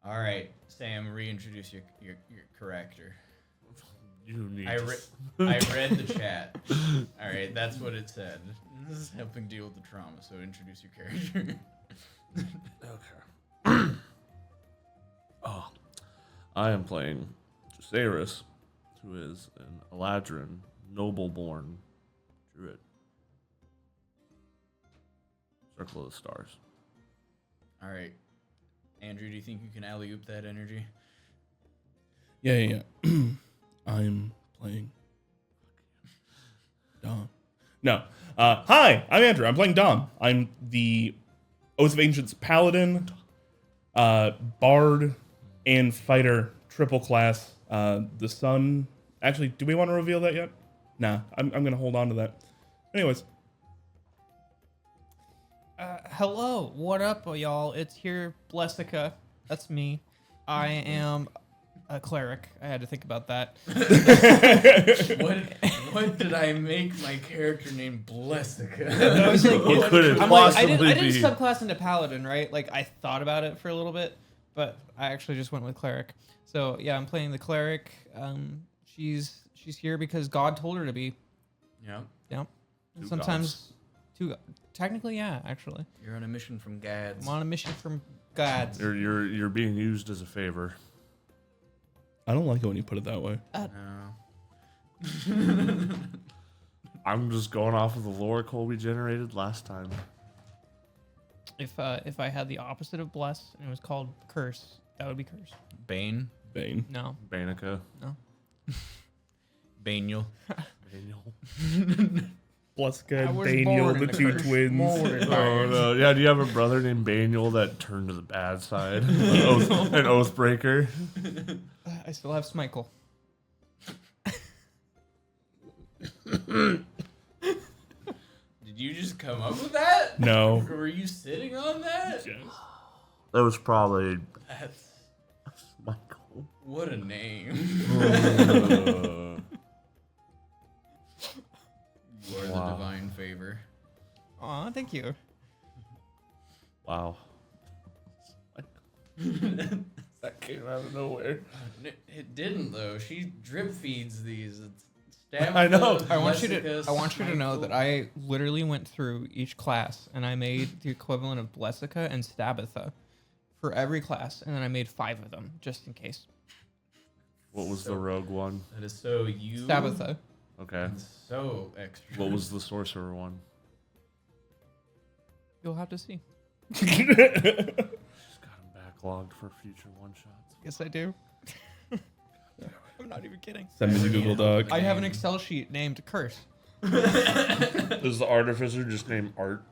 All right, Sam, reintroduce your character. You need I read the chat. All right, that's what it said. This is helping deal with the trauma, so introduce your character. Okay. Oh, I am playing Jaceres, who is an Eladrin, noble-born druid. Circle of the Stars. All right, Andrew, do you think you can alley-oop that energy? Yeah. I'm playing Dom. No. Hi, I'm Andrew. I'm playing Dom. I'm the Oath of Ancients Paladin, Bard, and Fighter triple class. The Sun. Actually, do we want to reveal that yet? Nah, I'm going to hold on to that. Anyways. Hello, what up, y'all? It's here, Blessica. That's me. I am a cleric. I had to think about that. What did I make my character named Blessica? I was like, What could it I'm like, I possibly didn't be? subclass into paladin, right? Like, I thought about it for a little bit, but I actually just went with cleric. So yeah, I'm playing the cleric. She's here because God told her to be. Yeah. Yeah. Two Sometimes two. Technically, yeah. Actually, You're on a mission from Gads. I'm on a mission from gods. You're being used as a favor. I don't like it when you put it that way. No. I'm just going off of the lore Colby generated last time. If I had the opposite of bless and it was called curse, that would be curse. Bane. Bane. No. Banica. No. Baniel. Daniel. Blessica I and was Daniel, born the in a two cursed twins. mold. Oh no! Yeah, do you have a brother named Baniel that turned to the bad side? An oathbreaker. I still have Smichael. Did you just come up with that? No. Or were you sitting on that? That was probably That's Michael. what a name. You are the Wow. divine favor. Aw, thank you. Wow. That came out of nowhere. It didn't though. She drip feeds these. I know. I want you to know that I literally went through each class and I made the equivalent of Blessica and Stabitha for every class, and then I made 5 of them just in case. What was the rogue one? That is so you. Stabitha. Okay. So extra. What was the sorcerer one? You'll have to see. Just got him backlogged for future one shots. Yes, I do. I'm not even kidding. Send me the Google Doc. I have an Excel sheet named Curse. Is the artificer just named Art?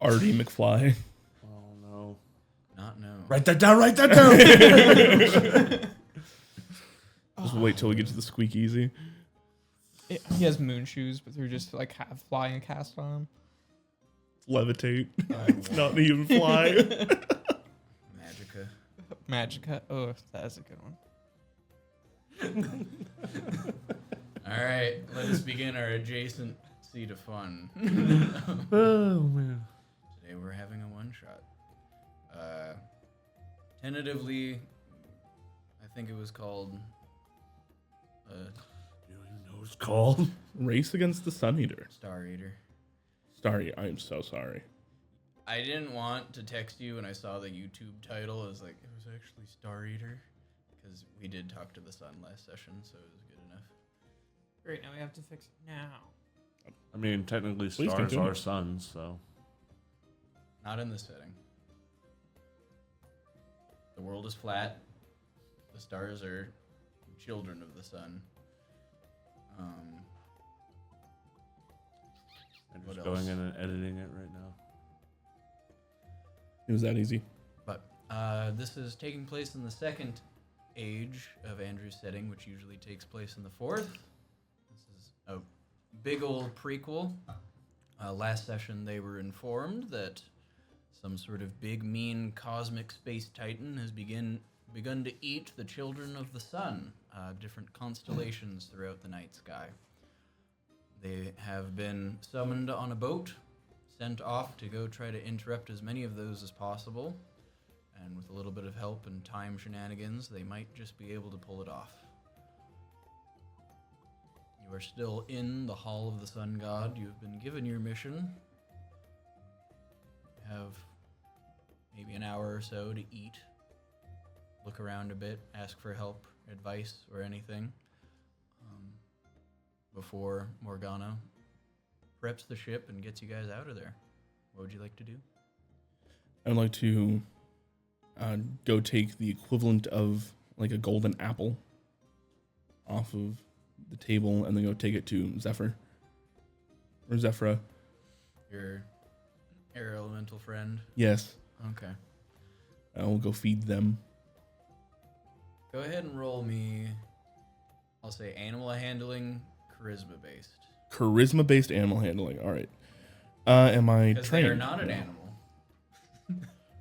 Artie McFly. Oh no. Not no. Write that down. Write that down. Just wait till we get to the squeak easy. He has moon shoes, but they're just like half fly and cast on him. Levitate. It's not even fly. Magica. Magica. Oh, that's a good one. All right, let us begin our adjacent seat of fun. Oh man. Today we're having a one shot. Tentatively, I think it was called. You don't even know what it's called. Race against the Sun Eater. Star Eater. Sorry, I am so sorry. I didn't want to text you when I saw the YouTube title. I was like, it was actually Star Eater. Because we did talk to the sun last session, so it was good enough. Great, now we have to fix it now. I mean, technically, Please stars continue. are suns, so. Not in this setting. The world is flat. The stars are children of the sun. I'm What just else? going in and editing it right now. It was that easy. But this is taking place in the second age of Andrew's setting, which usually takes place in the fourth. This is a big old prequel. Last session, they were informed that some sort of big, mean cosmic space titan has begun to eat the children of the sun, different constellations throughout the night sky. They have been summoned on a boat, sent off to go try to interrupt as many of those as possible. And with a little bit of help and time shenanigans, they might just be able to pull it off. You are still in the Hall of the Sun God. You've been given your mission. You have maybe an hour or so to eat, look around a bit, ask for help, advice, or anything before Morgana preps the ship and gets you guys out of there. What would you like to do? I'd like to go take the equivalent of like a golden apple off of the table and then go take it to Zephyr. Or Zephyra. Your air elemental friend? Yes. Okay. I will go feed them. Go ahead and roll me, I'll say animal handling, charisma based. Charisma-based animal handling. All right. Am I Because trained? they are not an animal.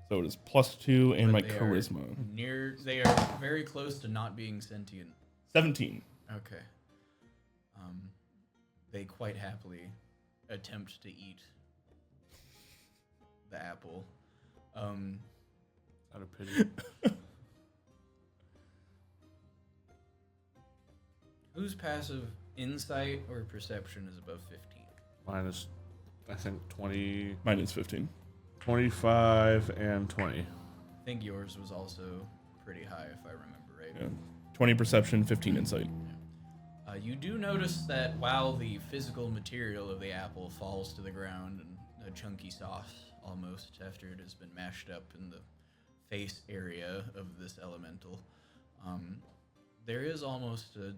So it is +2 and my But they are charisma. They are very close to not being sentient. 17. Okay. They quite happily attempt to eat the apple. Out of pity. Whose passive insight or perception is above 15? Mine is, I think, 20, Mine is 15. 25, and 20. I think yours was also pretty high, if I remember right. Yeah. 20 perception, 15 insight. You do notice that while the physical material of the apple falls to the ground in a chunky sauce almost after it has been mashed up in the face area of this elemental, there is almost a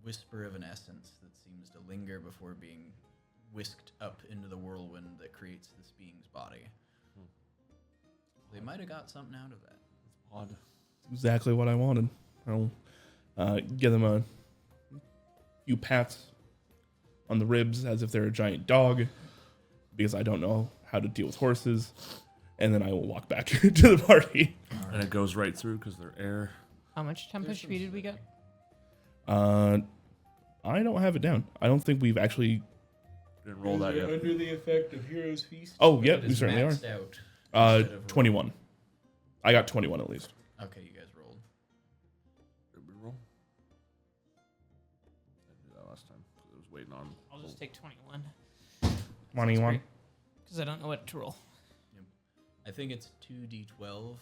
whisper of an essence that seems to linger before being whisked up into the whirlwind that creates this being's body. They might have got something out of that. Odd. Exactly what I wanted. I'll give them a few pats on the ribs as if they're a giant dog, because I don't know how to deal with horses, and then I will walk back to the party. And it goes right through because they're air. How much tempest speed did we get? I don't have it down. I don't think we've actually... Didn't roll that yet. Under the effect of Hero's Feast? Oh, yep, It we is certainly are. maxed out instead of 21. I got 21 at least. Okay, you guys rolled. Did we roll? I did that last time. I was waiting on. I'll just take 21. 21. Because I don't know what to roll. I think it's 2d12 is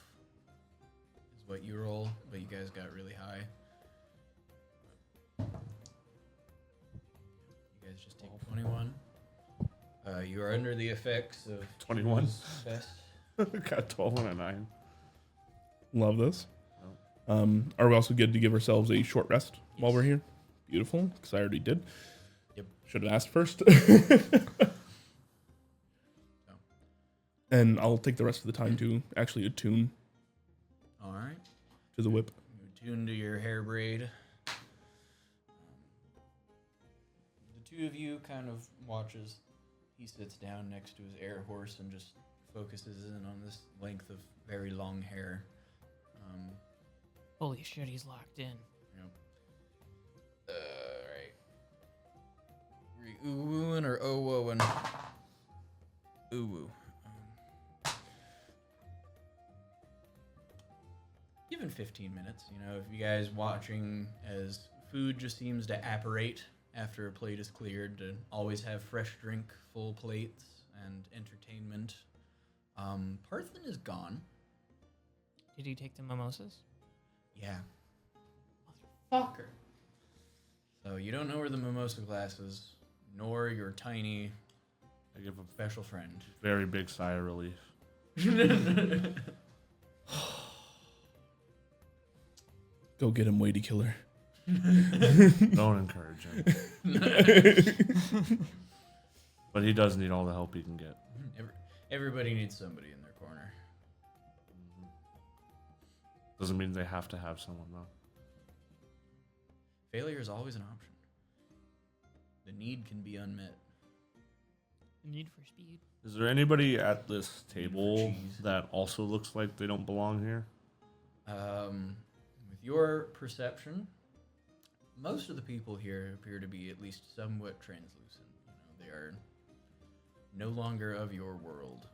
what you roll, but you guys got really high. You guys just take 21. You are under the effects of 21. Best. Got 12 and a 9. Love this. Are we also good to give ourselves a short rest while we're here? Beautiful, because I already did. Yep. Should have asked first. And I'll take the rest of the time to actually attune All right. to the whip. You tune to your hair braid. The two of you kind of watches. He sits down next to his air horse and just focuses in on this length of very long hair. Holy shit, he's locked in. Right. Re-oo-wooing or oh-wooing? Ooh-woo. Given 15 minutes, if you guys watching as food just seems to apparate after a plate is cleared, to always have fresh drink, full plates, and entertainment. Parthen is gone. Did he take the mimosas? Yeah. Motherfucker. So you don't know where the mimosa glass is, nor your tiny I give a special friend. very big sigh of relief. Go get him, Weighty Killer. Don't encourage him. But he does need all the help he can get. Everybody needs somebody in their corner. Doesn't mean they have to have someone, though. Failure is always an option. The need can be unmet. The need for speed. Is there anybody at this table cheese. that also looks like they don't belong here? With your perception, most of the people here appear to be at least somewhat translucent. They are no longer of your world.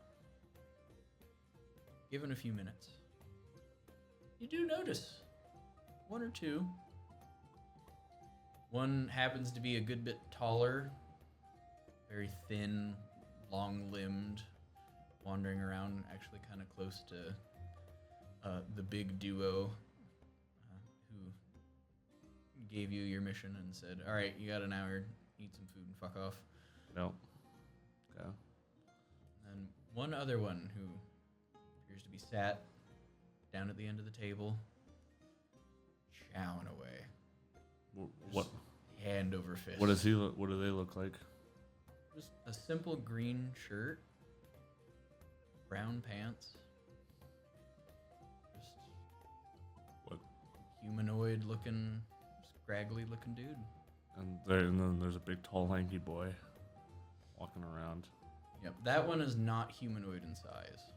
Given a few minutes, you do notice one or two. One happens to be a good bit taller, very thin, long-limbed, wandering around, actually kind of close to the big duo who gave you your mission and said, all right, you got an hour, eat some food and fuck off. No. Okay. And one other one who appears to be sat down at the end of the table, chowing away. What? Hand over fist. What does he look? What do they look like? Just a simple green shirt, brown pants. Just What? humanoid looking, scraggly looking dude. And then there's a big, tall, lanky boy walking around. Yep, that one is not humanoid in size.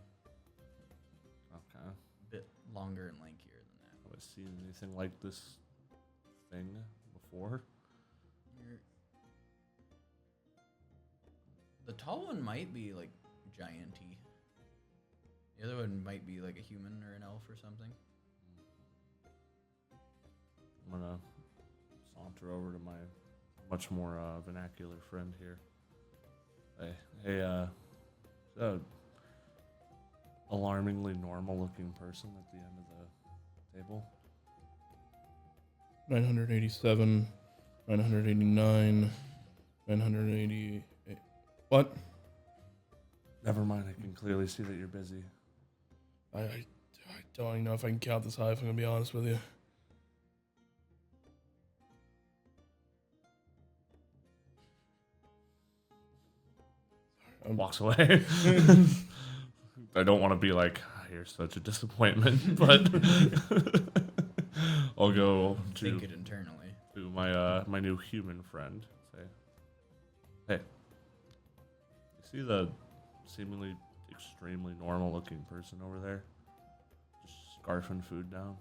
Okay. A bit longer and lankier than that. Have I seen anything like this thing before? The tall one might be like giant-y. The other one might be like a human or an elf or something. I'm gonna saunter over to my much more vernacular friend here. Hey, alarmingly normal-looking person at the end of the table. 987, 989, 988. What? Never mind. I can clearly see that you're busy. I don't even know if I can count this high, if I'm going to be honest with you. Walks away. I don't want to be like, you're such a disappointment, but I'll go Think to it internally. my new human friend. Say, hey, you see the seemingly extremely normal looking person over there, just scarfing food down?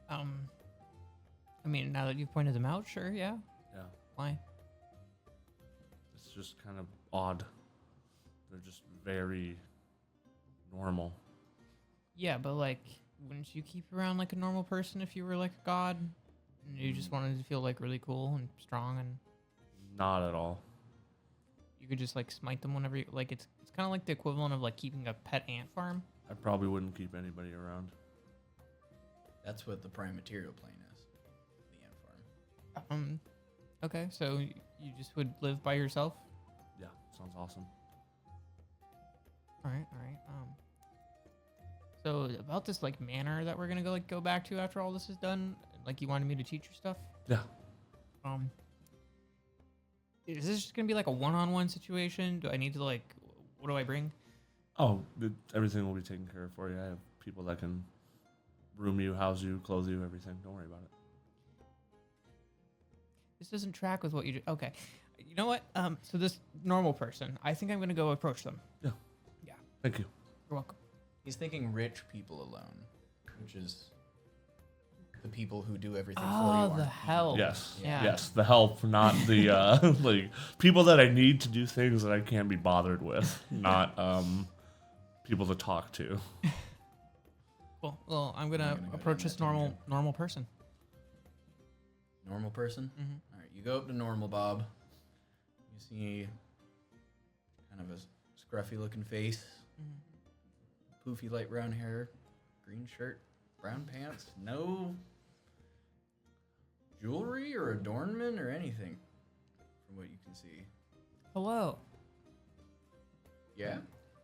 I mean, now that you've pointed them out, sure, yeah. Yeah, Why? it's just kind of odd. They're just very normal. Yeah, but like, wouldn't you keep around like a normal person if you were like a god? And you just wanted to feel like really cool and strong, and Not at all. you could just like smite them whenever you like. It's kind of like the equivalent of like keeping a pet ant farm. I probably wouldn't keep anybody around. That's what the prime material plane is. The ant farm. Okay, so you just would live by yourself. Yeah, sounds awesome. All right. So about this like manor that we're gonna go back to after all this is done, like you wanted me to teach you stuff. Yeah. Is this just gonna be like a one-on-one situation? Do I need to like, what do I bring? Oh, everything will be taken care of for you. I have people that can room you, house you, clothe you, everything. Don't worry about it. This doesn't track with what you do. Okay, you know what? So this normal person, I think I'm gonna go approach them. Yeah. Thank you. You're welcome. He's thinking rich people alone, which is the people who do everything for you. Oh, the aren't help. Yes. Yeah. Yes. The help, not the like people that I need to do things that I can't be bothered with, not people to talk to. Cool. Well, I'm gonna gonna go approach down this that tangent. normal person. Normal person? Mm-hmm. All right, you go up to normal Bob. You see kind of a scruffy looking face, poofy light brown hair, green shirt, brown pants, no jewelry or adornment or anything from what you can see. Hello. Yeah?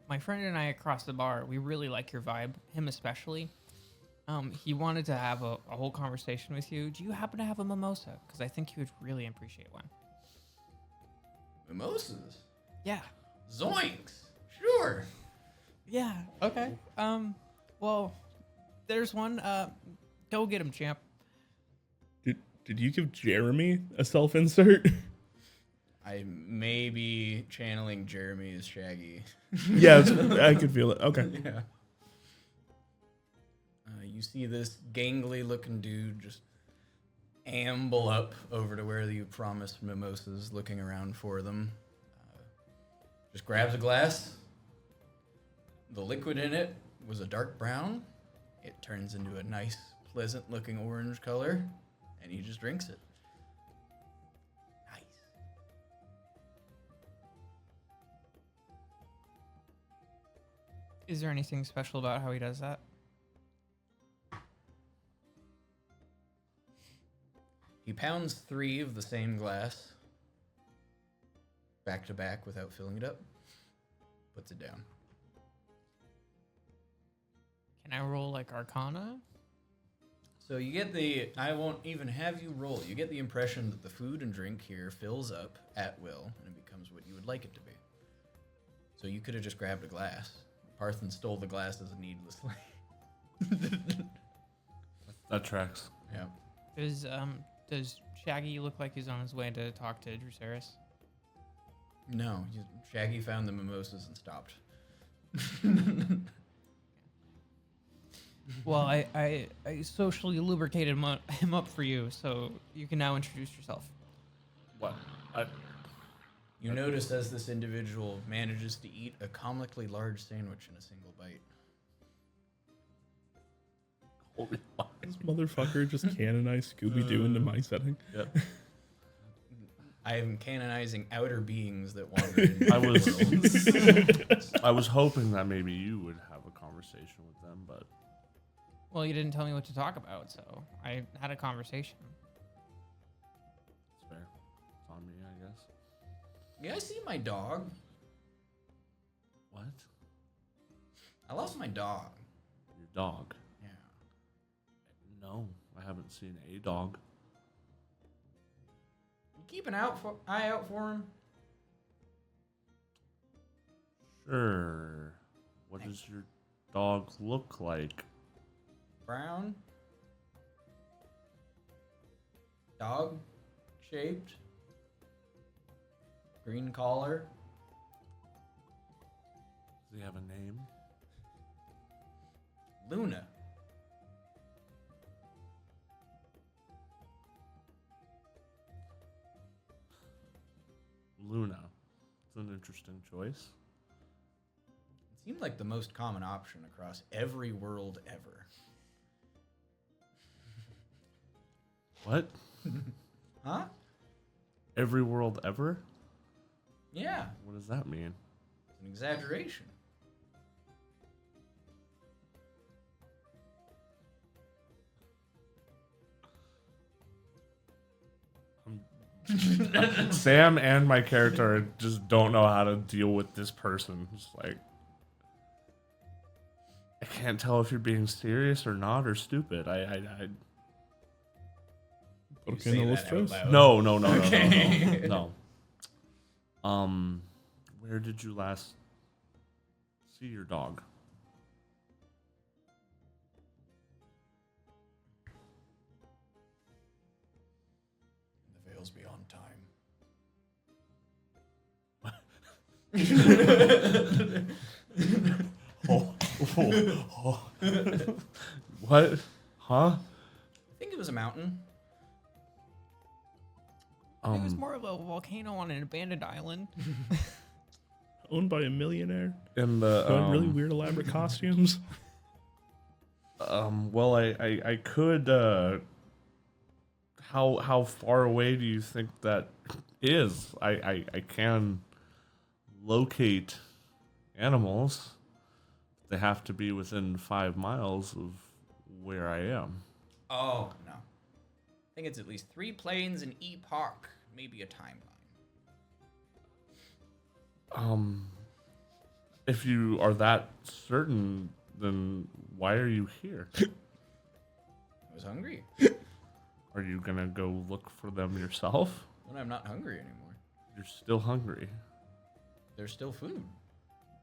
My friend and I across the bar, we really like your vibe, him especially. He wanted to have a whole conversation with you. Do you happen to have a mimosa? Because I think he would really appreciate one. Mimosas? Yeah. Zoinks! Sure! Yeah. Okay. Well, there's one. Go get him, champ. Did you give Jeremy a self-insert? I may be channeling Jeremy as Shaggy. Yeah, I could feel it. Okay. Yeah. You see this gangly looking dude just amble up over to where you promised mimosas, looking around for them. Just grabs a glass. The liquid in it was a dark brown. It turns into a nice, pleasant-looking orange color, and he just drinks it. Nice. Is there anything special about how he does that? He pounds 3 of the same glass back to back without filling it up. Puts it down. Can I roll like Arcana? So you get I won't even have you roll. You get the impression that the food and drink here fills up at will, and it becomes what you would like it to be. So you could have just grabbed a glass. Parthen stole the glasses needlessly. That tracks. Yeah. Does Shaggy look like he's on his way to talk to Druceris? No, Shaggy found the mimosas and stopped. Well, I socially lubricated him up for you, so you can now introduce yourself. What? You notice as this individual manages to eat a comically large sandwich in a single bite. Holy fuck. This motherfucker just canonized Scooby-Doo into my setting. Yep. I am canonizing outer beings that wander into I was hoping that maybe you would have a conversation with them, but Well, you didn't tell me what to talk about, so I had a conversation. it's fair. It's on me, I guess. You guys see my dog? What? I lost my dog. Your dog? Yeah. No, I haven't seen a dog. You keep an eye out for him? Sure. What does your dog look like? Brown. Dog shaped. Green collar. Does he have a name? Luna. Luna. It's an interesting choice. It seemed like the most common option across every world ever. What? Huh? Every world ever? Yeah, What does that mean? it's an exaggeration. Sam and my character just don't know how to deal with this person. Just like, I can't tell if you're being serious or not or stupid. You Okay, say no, that let's out face. loud. No. Okay. No. Where did you last see your dog? The veils beyond time. What? Huh? I think it was a mountain. It was more of a volcano on an abandoned island. Owned by a millionaire. In the Doing really weird elaborate costumes. well, I could. How far away do you think that is? I can locate animals. They have to be within 5 miles of where I am. Oh, no. I think it's at least 3 planes, an epoch, maybe a timeline. If you are that certain, then why are you here? I was hungry. Are you gonna go look for them yourself? When I'm not hungry anymore. You're still hungry, There's still food.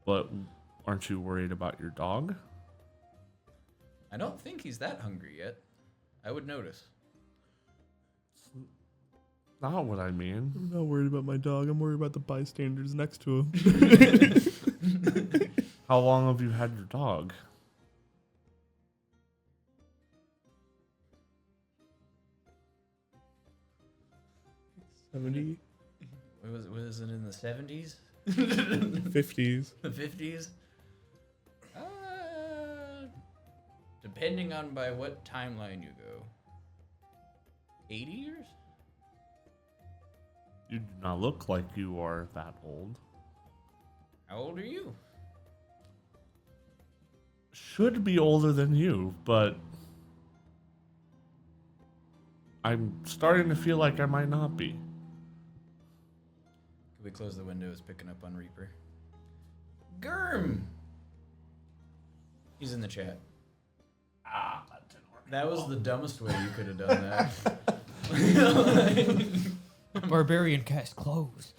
but aren't you worried about your dog? I don't think he's that hungry yet. I would notice. Not what I mean. I'm not worried about my dog. I'm worried about the bystanders next to him. How long have you had your dog? $70. Was it in the 70s? 50s. The 50s? Depending on by what timeline you go. 80 years? You do not look like you are that old. How old are you? Should be older than you, but I'm starting to feel like I might not be. Can we close the window? It's picking up on Reaper. Germ! He's in the chat. That didn't work. That was the dumbest way you could have done that. Barbarian cast closed.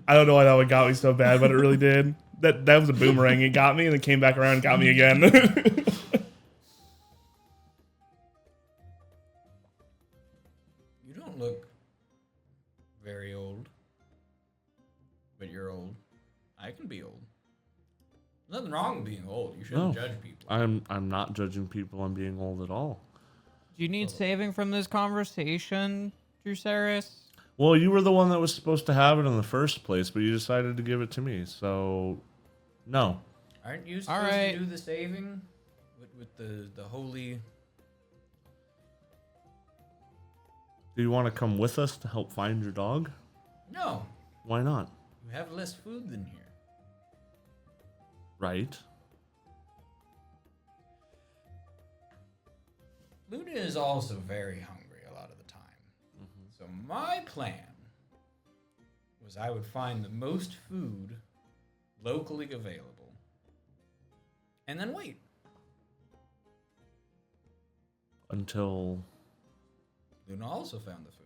I don't know why that one got me so bad, but it really did. That was a boomerang. It got me and it came back around and got me again. You don't look very old, but you're old. I can be old. There's nothing wrong with being old. You shouldn't No. judge people. I'm not judging people on being old at all. Do you need saving from this conversation, Drusaris? Well, you were the one that was supposed to have it in the first place, but you decided to give it to me, so no. Aren't you supposed to do the saving with the holy? Do you want to come with us to help find your dog? No, Why not? you have less food than here. Right. Luna is also very hungry a lot of the time. So my plan was I would find the most food locally available and then wait. Until Luna also found the food.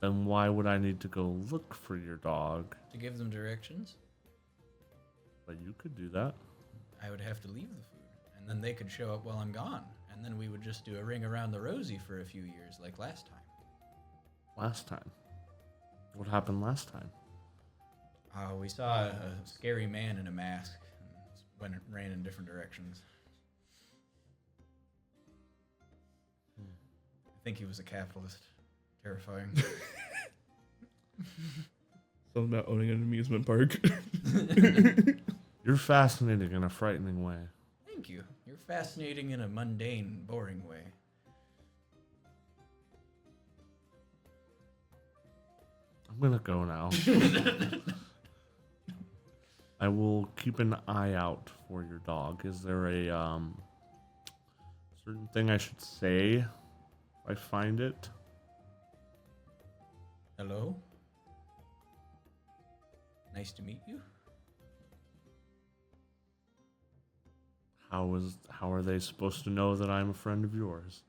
then why would I need to go look for your dog? To give them directions, But you could do that. I would have to leave the food, and then they could show up while I'm gone, and then we would just do a ring around the rosy for a few years like last time. Last time. What happened last time? We saw a scary man in a mask and ran in different directions. I think he was a capitalist. Terrifying. Something about owning an amusement park. You're fascinating in a frightening way. Thank you. You're fascinating in a mundane, boring way. I'm gonna go now. I will keep an eye out for your dog. Is there a certain thing I should say if I find it? Hello? Nice to meet you. How are they supposed to know that I'm a friend of yours?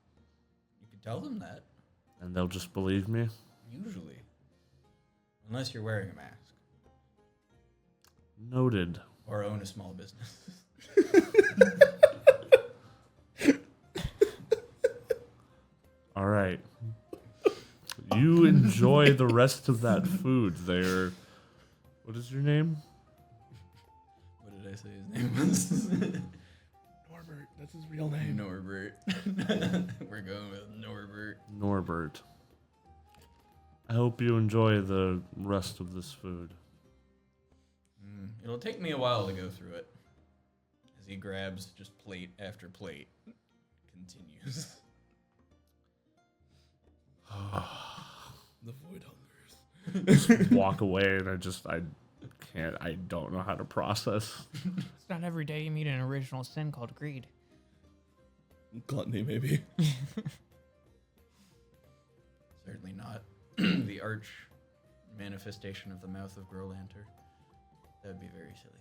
You could tell them that, And they'll just believe me? usually. Unless you're wearing a mask. Noted. Or own a small business. All right. You enjoy the rest of that food there. What is your name? What did I say his name was? Norbert, that's his real name. Norbert. We're going with Norbert. Norbert. I hope you enjoy the rest of this food. It'll take me a while to go through it. As he grabs just plate after plate. Continues. The void hungers. Walk away and I don't know how to process. It's not every day you meet an original sin called greed. Gluttony, maybe. Certainly not the arch manifestation of the mouth of Grolanter. That would be very silly.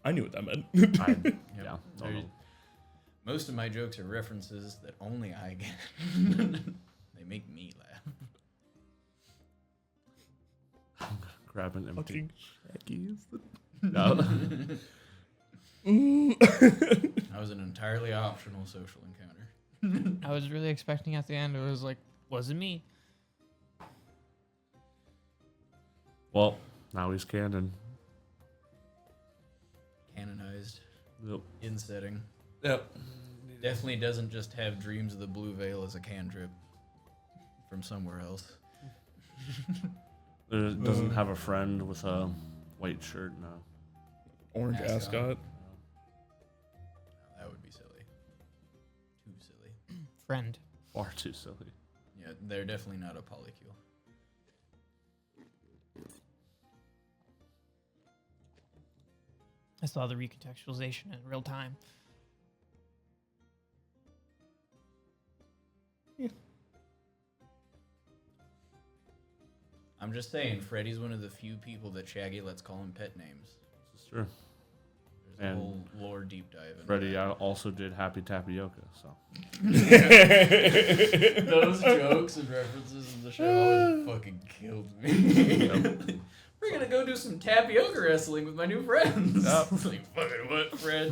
I knew what that meant. Yep. Yeah. There- Most of my jokes are references that only I get. They make me laugh. Grab an empty. Fucking Shaggy. No. That was an entirely optional social encounter. I was really expecting at the end, it was like, wasn't me. Well, now he's canon. Canonized. Yep. in setting. Yep. Definitely doesn't just have Dreams of the Blue Veil as a cantrip from somewhere else. It doesn't have a friend with a white shirt and a Orange ascot. That would be silly. Too silly. Friend. far too silly. Yeah, they're definitely not a polycule. I saw the recontextualization in real time. I'm just saying, Freddy's one of the few people that Shaggy lets call him pet names. This is true. There's a And whole lore deep dive in Freddy that. also did Happy Tapioca, so. Those jokes and references in the show always fucking killed me. We're gonna go do some tapioca wrestling with my new friends. Yep. It's like, fucking what, Fred?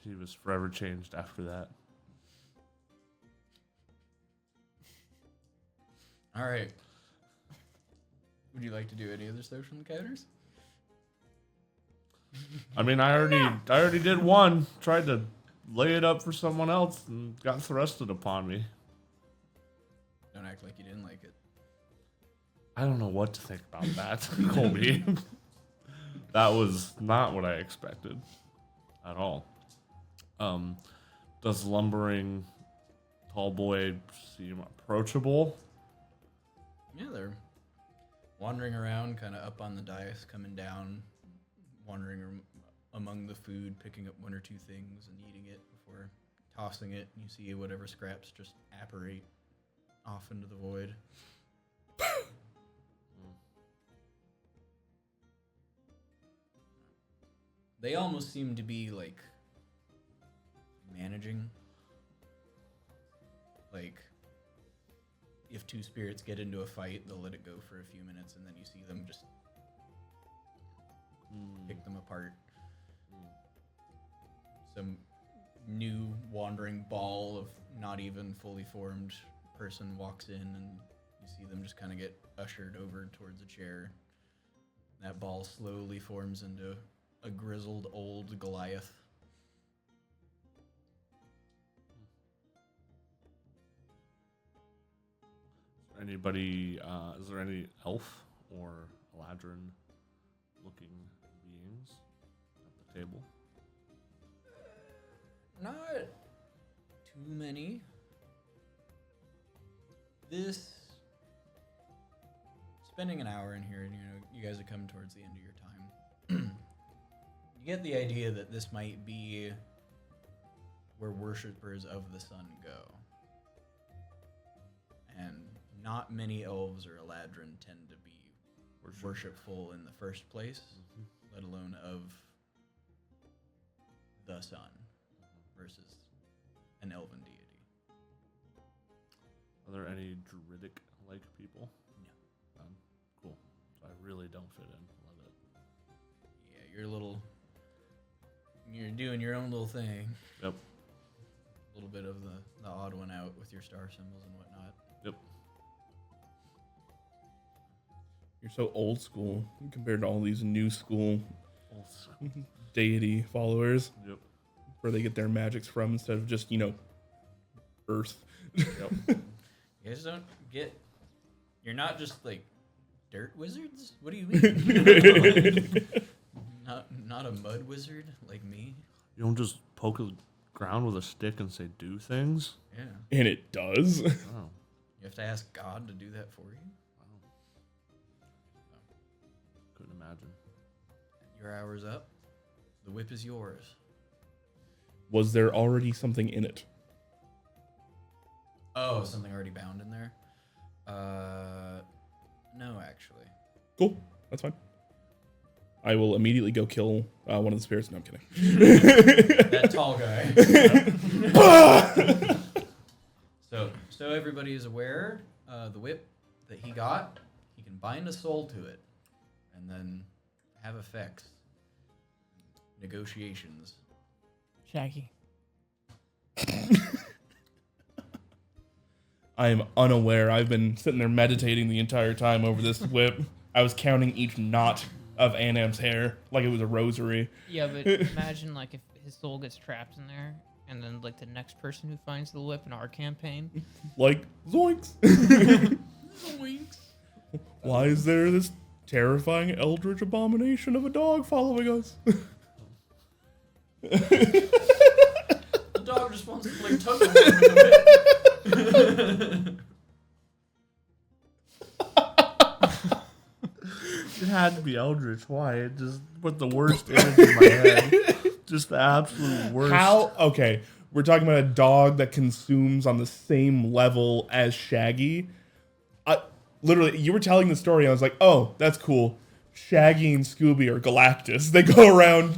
He was forever changed after that. All right. Would you like to do any other social encounters? I mean, I already did one. Tried to lay it up for someone else and got thrusted upon me. Don't act like you didn't like it. I don't know what to think about that, Colby. That was not what I expected at all. Does lumbering tall boy seem approachable? Yeah, they're wandering around, kind of up on the dais, coming down, wandering among the food, picking up one or two things and eating it before tossing it. You see whatever scraps just apparate off into the void. They almost seem to be like managing. Like, if two spirits get into a fight, they'll let it go for a few minutes, and then you see them just pick them apart. Some new wandering ball of not even fully formed person walks in, and you see them just kind of get ushered over towards a chair. That ball slowly forms into a grizzled old Goliath. Anybody, is there any elf or Eladrin looking beings at the table? Not too many. Spending an hour in here, and you guys are coming towards the end of your time. You get the idea that this might be where worshippers of the sun go. And not many elves or Eladrin tend to be worshipful in the first place, let alone of the sun versus an elven deity. Are there any druidic-like people? No. Cool. So I really don't fit in. Love it. Yeah, you're doing your own little thing. Yep. A little bit of the odd one out with your star symbols and whatnot. Yep. You're so old school compared to all these new school deity followers. Yep. Where they get their magics from instead of just, Earth. Yep. You guys don't get... You're not just, like, dirt wizards? What do you mean? Not a mud wizard like me? You don't just poke the ground with a stick and say, do things? Yeah. And it does. Oh. You have to ask God to do that for you? Couldn't imagine. Your hour's up. The whip is yours. Was there already something in it? Oh, something already bound in there? No, actually. Cool. That's fine. I will immediately go kill one of the spirits. No, I'm kidding. That tall guy. So everybody is aware, the whip that he got, he can bind a soul to it and then have effects. Negotiations. Shaggy. I am unaware. I've been sitting there meditating the entire time over this whip. I was counting each knot of Anam's hair, like it was a rosary. Yeah, but imagine like if his soul gets trapped in there, and then like the next person who finds the whip in our campaign. Like, zoinks. Zoinks. Why is there this terrifying eldritch abomination of a dog following us? The dog just wants to play tug of war. It had to be Eldritch. Why? It just put the worst image in my head. Just the absolute worst. How? Okay, we're talking about a dog that consumes on the same level as Shaggy. Literally, you were telling the story, I was like, oh, that's cool. Shaggy and Scooby are Galactus. They go around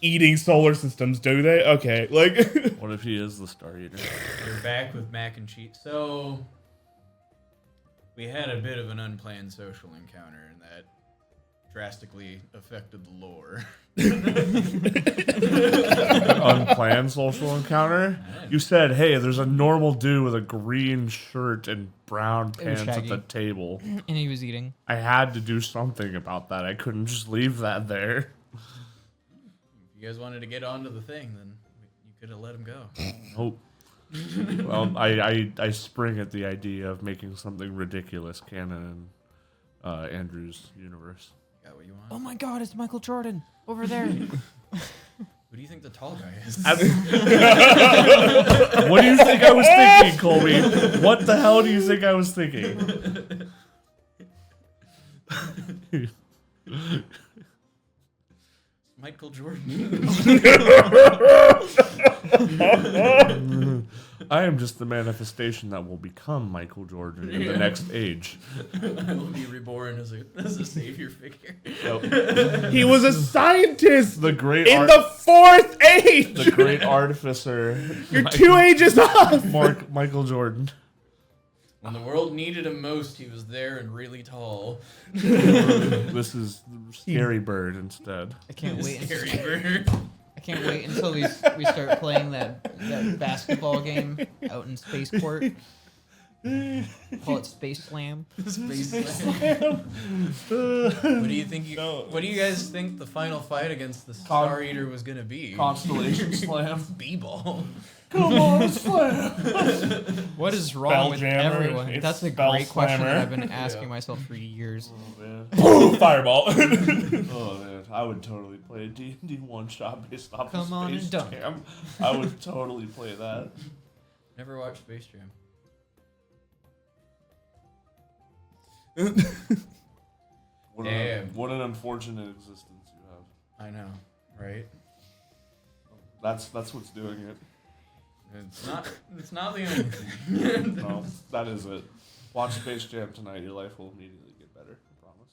eating solar systems, do they? Okay, like... What if he is the Star Eater? We're back with mac and cheese. So, we had a bit of an unplanned social encounter, and that drastically affected the lore. Unplanned social encounter? You said, hey, there's a normal dude with a green shirt and brown It was pants at Shaggy. the table. And he was eating. I had to do something about that. I couldn't just leave that there. If you guys wanted to get onto the thing, then you could have let him go. Nope. Well, I spring at the idea of making something ridiculous canon in Andrew's universe. Got what you want? Oh my God! It's Michael Jordan over there. Who do you think the tall guy is? What do you think I was thinking, Colby? What the hell do you think I was thinking? Michael Jordan. I am just the manifestation that will become Michael Jordan in the next age. I will be reborn as a savior figure. He was a scientist The great in the fourth age! the great artificer, You're 2 ages off! Michael Jordan. When the world needed him most, he was there and really tall. This is Scary Bird instead. I can't wait. Scary bird. I can't wait until we start playing that basketball game out in Spaceport. Call it Space Slam. Space Slam. What do you think? What do you guys think the final fight against the Star Eater was gonna be? Constellation Slam. B-ball. Come on, slam. What is wrong with Spelljammer, everyone? it's That's a spell great question that slammer. I've been asking myself for years. Oh man. Boom! Fireball. Oh man, I would totally play a D&D one shot based off Come of on Space and dunk. Jam. I would totally play that. Never watched Space Jam. Damn. What an unfortunate existence you have. I know, right? That's what's doing it. It's not the only thing. No, that is it. Watch Space Jam tonight. Your life will immediately get better. I promise.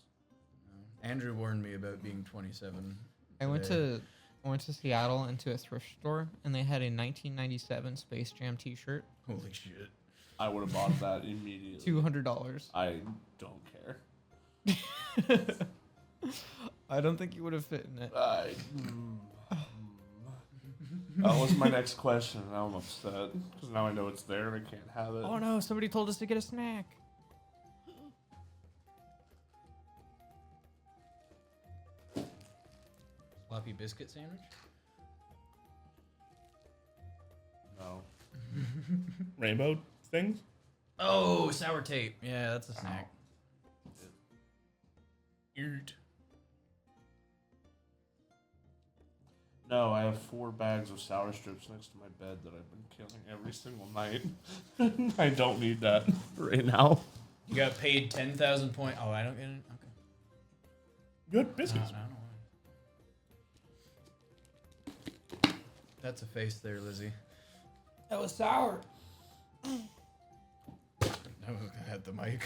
Andrew warned me about being 27. I went today. to Seattle into a thrift store and they had a 1997 Space Jam T-shirt. Holy shit. I would have bought that immediately. $200. I don't care. I don't think you would have fit in it. That was my next question, and now I'm upset because now I know it's there and I can't have it. Oh no! Somebody told us to get a snack. Floppy biscuit sandwich? No. Rainbow things? Oh, sour tape. Yeah, that's a snack. Eat. No, I have 4 bags of sour strips next to my bed that I've been killing every single night. I don't need that right now. You got paid 10,000 points. Oh, I don't get it? Okay. Good biscuits. No, I don't want it. That's a face there, Lizzie. That was sour. No, at the mic.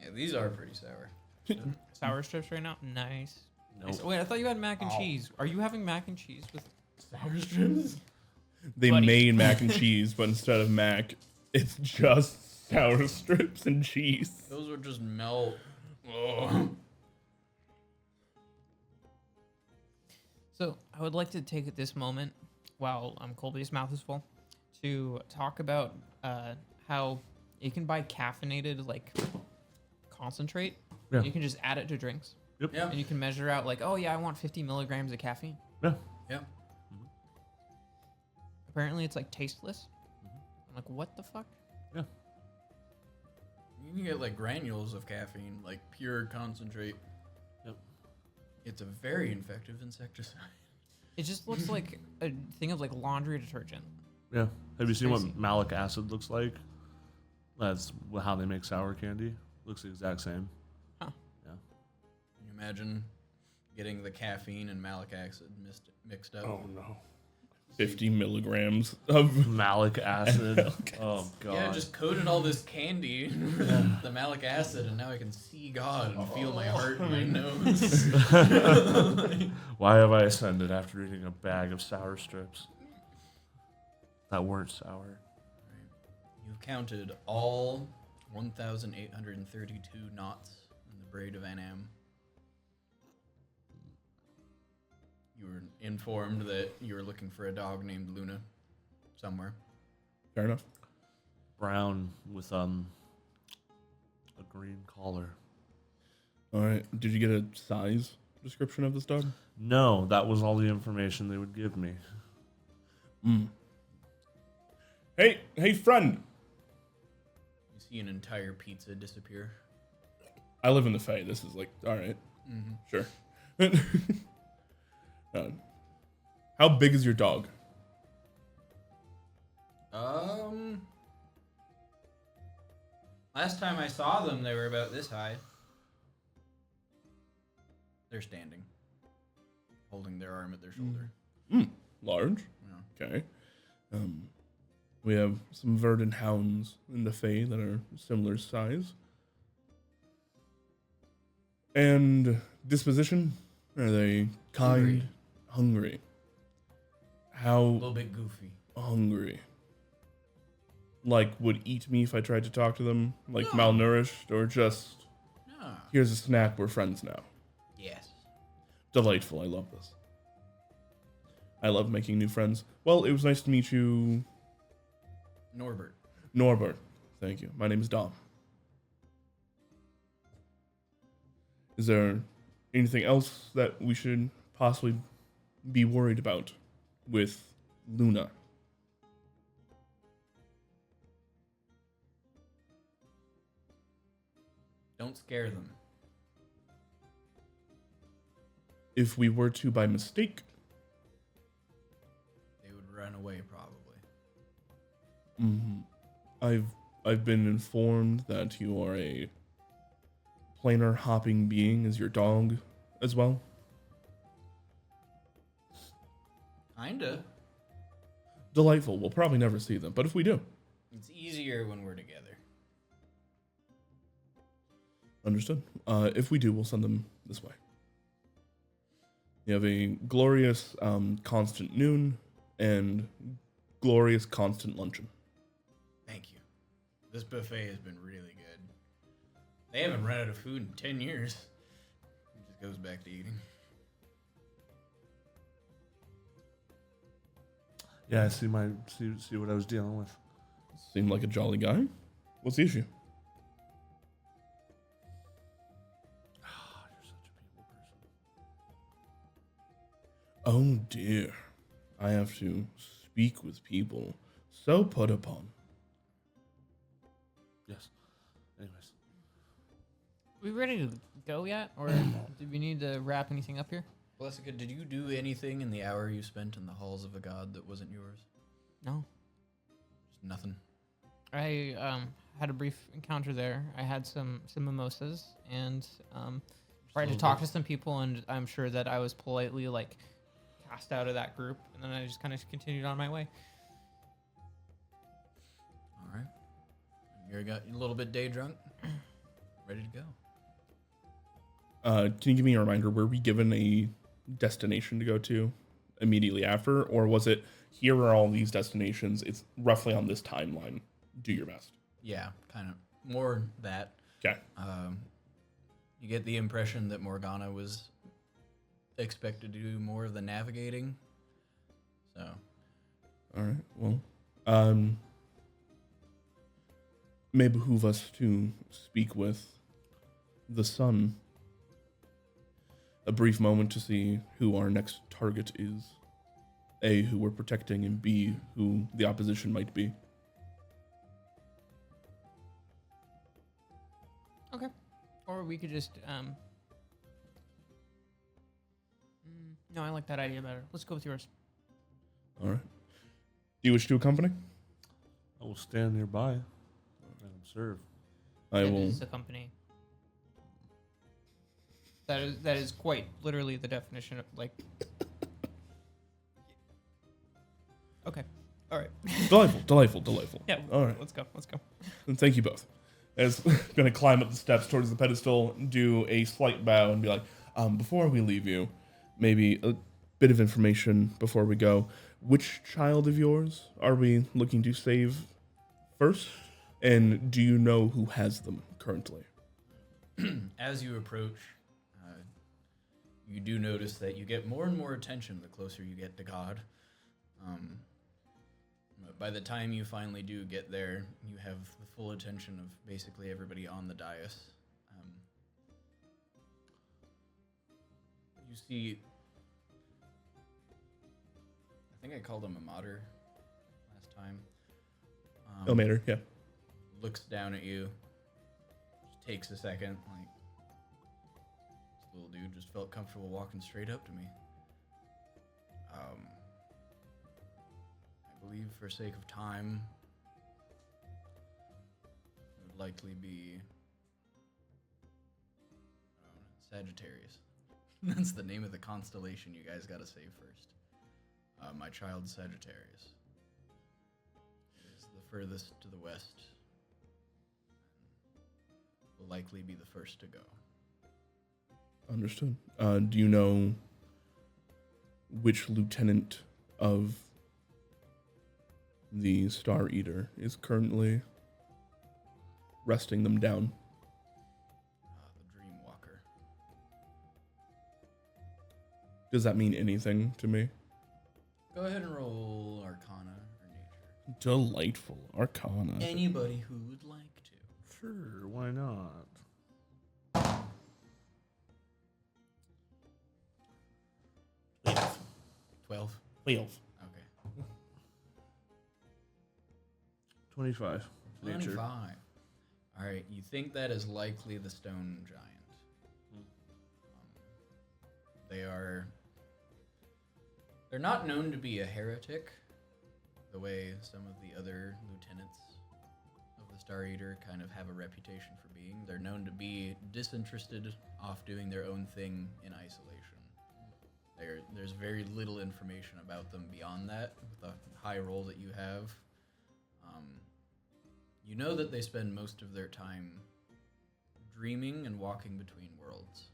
Yeah, these are pretty sour. Sour strips right now. Nice. Nope. Nice. Wait, I thought you had mac and cheese. Are you having mac and cheese with Sour strips? They Buddy. made mac and cheese, but instead of mac, it's just sour strips and cheese. Those would just melt. Oh. So I would like to take this moment while Colby's mouth is full to talk about how you can buy caffeinated like concentrate. Yeah. You can just add it to drinks. Yeah. And you can measure out like, oh yeah, I want 50 milligrams of caffeine. Yeah. Yeah. Apparently it's like tasteless. I'm like, what the fuck? Yeah. You can get like granules of caffeine, like pure concentrate. Yep. It's a very effective insecticide. It just looks like a thing of like laundry detergent. Yeah. Have you seen Crazy. what malic acid looks like? That's how they make sour candy. Looks the exact same. Huh. Yeah. Can you imagine getting the caffeine and malic acid mixed up? Oh no. 50 milligrams of Malic acid. Oh god. Yeah, just coated all this candy with the malic acid, and now I can see God and feel my heart in my nose. Why have I ascended after eating a bag of sour strips that weren't sour? You've counted all 1,832 knots in the braid of Anam. You were informed that you were looking for a dog named Luna somewhere. Fair enough. Brown with a green collar. All right. Did you get a size description of this dog? No, that was all the information they would give me. Hey, friend. You see an entire pizza disappear. I live in the Fae. This is like, all right, sure. How big is your dog? Last time I saw them, they were about this high. They're standing, holding their arm at their shoulder. Large. Yeah. Okay. We have some verdant hounds in the Fae that are similar size. And disposition? Are they kind? Hungry. A How little bit goofy. hungry? Like would eat me if I tried to talk to them? Like No. malnourished? Or just, No. here's a snack, we're friends now? Yes. Delightful, I love this. I love making new friends. Well, it was nice to meet you, Norbert. Norbert. Thank you. My name is Dom. Is there anything else that we should possibly be worried about with Luna? Don't scare them. If we were to by mistake, They would run away probably. I've been informed that you are a planar hopping being as your dog as well. Kinda. Delightful. We'll probably never see them, but if we do, It's easier when we're together. understood. If we do, we'll send them this way. You have a glorious constant noon and glorious constant luncheon. Thank you. This buffet has been really good. They haven't run out of food in 10 years. It just goes back to eating. Yeah, I see what I was dealing with. Seemed like a jolly guy. What's the issue? You're such a people person. Oh dear. I have to speak with people so put upon. Yes. Anyways. We ready to go yet? Or do we need to wrap anything up here? Blessica, did you do anything in the hour you spent in the halls of a god that wasn't yours? No. Just nothing. I had a brief encounter there. I had some mimosas and tried to little talk bit. to some people, and I'm sure that I was politely like cast out of that group, and then I just kind of continued on my way. All right. You got a little bit day drunk? Ready to go. Can you give me a reminder? Were we given a destination to go to immediately after? Or was it, here are all these destinations, it's roughly on this timeline, do your best? Yeah, kind of. More that. Okay. You get the impression that Morgana was expected to do more of the navigating. So, All right. Well, may behoove us to speak with the sun. A brief moment to see who our next target is. A, who we're protecting, and B, who the opposition might be. Okay. Or we could just no, I like that idea better. Let's go with yours. All right. Do you wish to accompany? I will stand nearby and observe. I That will. is a company. That is quite literally the definition of like. Okay. All right. Delightful. Yeah. All right. Let's go. And thank you both. As going to climb up the steps towards the pedestal, do a slight bow, and be like, before we leave you, maybe a bit of information before we go. Which child of yours are we looking to save first? And do you know who has them currently? As you approach, you do notice that you get more and more attention the closer you get to God. But by the time you finally do get there, you have the full attention of basically everybody on the dais. You see, I think I called him a mater last time. Elmater, yeah. Looks down at you, just takes a second, like, this little dude just felt comfortable walking straight up to me. I believe for sake of time, it would likely be Sagittarius. That's the name of the constellation you guys gotta say first. My child Sagittarius is the furthest to the west. Will likely be the first to go. Understood. Do you know which lieutenant of the Star Eater is currently resting them down? The Dreamwalker. Does that mean anything to me? Go ahead and roll Arcana or Nature. Delightful. Arcana. Anybody who would like to. Sure, why not? 12. 12. Okay. 25. Nature. 25. All right, you think that is likely the stone giant. They're not known to be a heretic, the way some of the other lieutenants of the Star Eater kind of have a reputation for being. They're known to be disinterested, off doing their own thing in isolation. There's very little information about them beyond that, with the high roll that you have. You know that they spend most of their time dreaming and walking between worlds.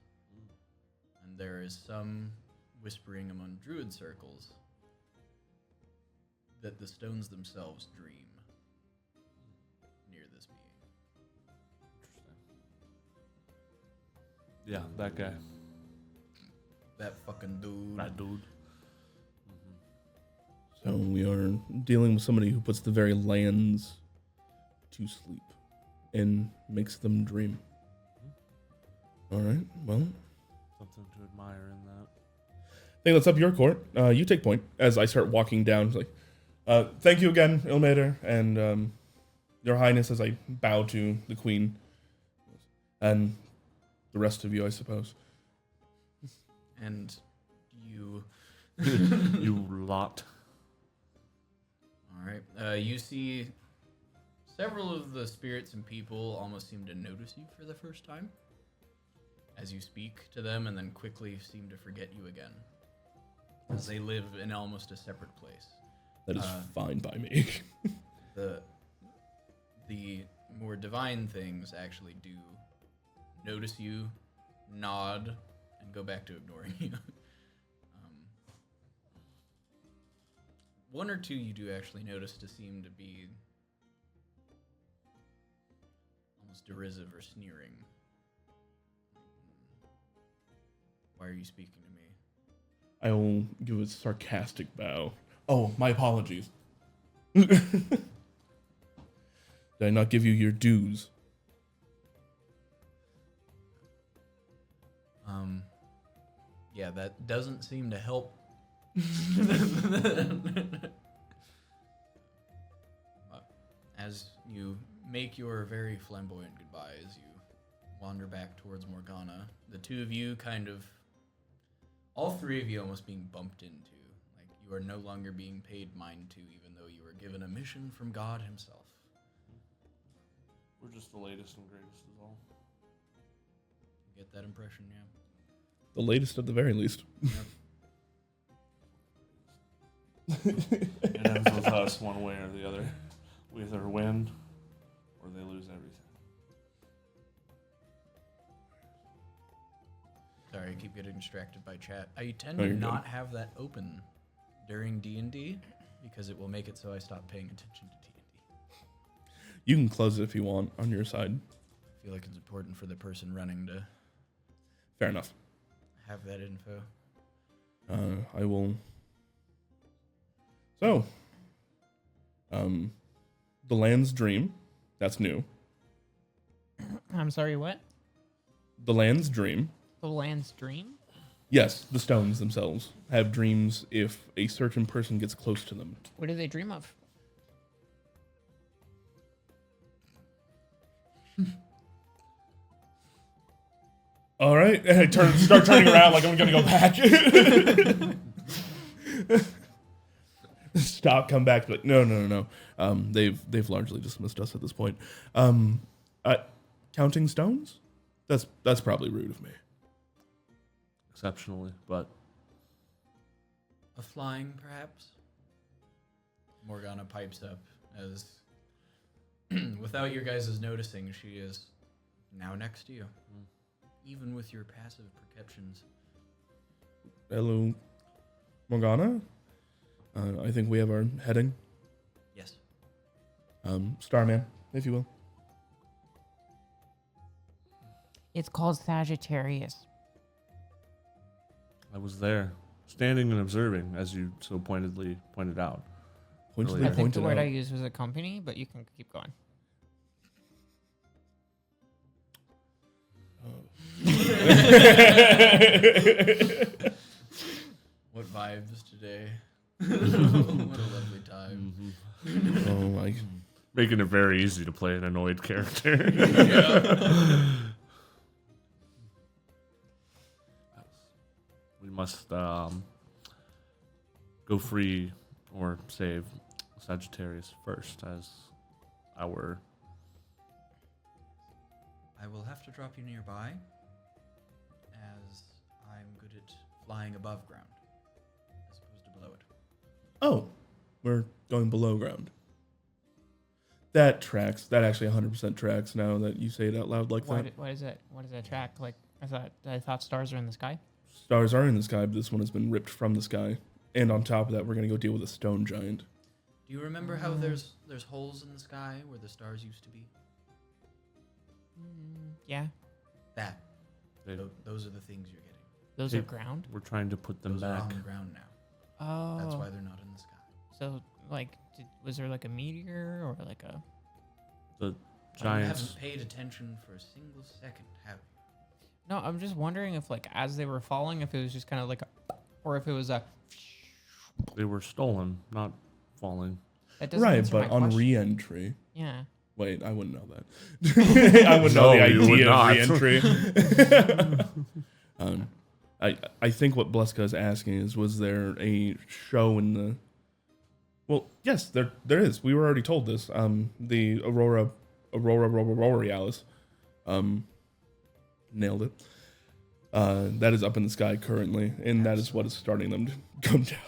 And there is some whispering among druid circles that the stones themselves dream near this being. Interesting. Yeah, that guy. That fucking dude. That dude. So we are dealing with somebody who puts the very lands to sleep and makes them dream. All right, well, Something to admire in that. I think that's up your court. You take point as I start walking down. It's like, thank you again, Ilmater, and Your Highness, as I bow to the Queen and the rest of you, I suppose. And you. You lot. All right. You see several of the spirits and people almost seem to notice you for the first time as you speak to them, and then quickly seem to forget you again, as they live in almost a separate place. That is fine by me. The more divine things actually do notice you, nod, and go back to ignoring you. One or two you do actually notice to seem to be almost derisive or sneering. Why are you speaking to me? I will give a sarcastic bow. Oh, my apologies. Did I not give you your dues? Yeah, that doesn't seem to help. As you make your very flamboyant goodbyes, you wander back towards Morgana. The two of you all three of you almost being bumped into. Like, you are no longer being paid mind to, even though you were given a mission from God himself. We're just the latest and greatest is all. You get that impression, yeah? The latest at the very least. It ends with us one way or the other. We either win or they lose everything. Sorry, I keep getting distracted by chat. I tend No, to you're not have that open during D&D because it will make it so I stop paying attention to D&D. You can close it if you want on your side. I feel like it's important for the person running to Fair enough. have that info. I will. So, the Land's Dream. That's new. I'm sorry, what? The Land's Dream. The Land's Dream? Yes, the stones themselves have dreams if a certain person gets close to them. What do they dream of? All right, and I start turning around like I'm gonna go back. Stop, come back. Like no. They've largely dismissed us at this point. Counting stones? That's probably rude of me. Exceptionally, but A flying, perhaps? Morgana pipes up as, without your guys' noticing, she is now next to you. Even with your passive perceptions. Hello, Morgana. I think we have our heading. Yes. Starman, if you will. It's called Sagittarius. I was there, standing and observing, as you so pointedly pointed out. Pointedly I I think the pointed word out. I used was a company, but you can keep going. What vibes today? What a lovely time. Oh my! Making it very easy to play an annoyed character. We must go free or save Sagittarius first as our... I will have to drop you nearby, as I'm good at flying above ground, as opposed to below it. Oh, we're going below ground. That tracks. That actually 100% tracks. Now that you say it out loud like that. Why does that track? Like I thought stars are in the sky. Stars are in the sky, but this one has been ripped from the sky. And on top of that, we're gonna go deal with a stone giant. Do you remember how there's holes in the sky where the stars used to be? Yeah, That. They- Those are the things you're getting. those are ground. We're trying to put them Those are back. on the ground now. Oh, That's why they're not in the sky. So like, was there like a meteor or like a? The You giants. haven't paid attention for a single second, have you? No, I'm just wondering if like as they were falling, if it was just kind of like, or if it was a. They were stolen, not falling. That doesn't Right, answer but my on question. re-entry. Yeah. Wait, I wouldn't know that. I would know No, the you would idea of not. re-entry. I think what Bleska is asking is, was there a show in the... Well, yes, there is. We were already told this. The Aurora Borealis. Nailed it. That is up in the sky currently, and that is what is starting them to come down.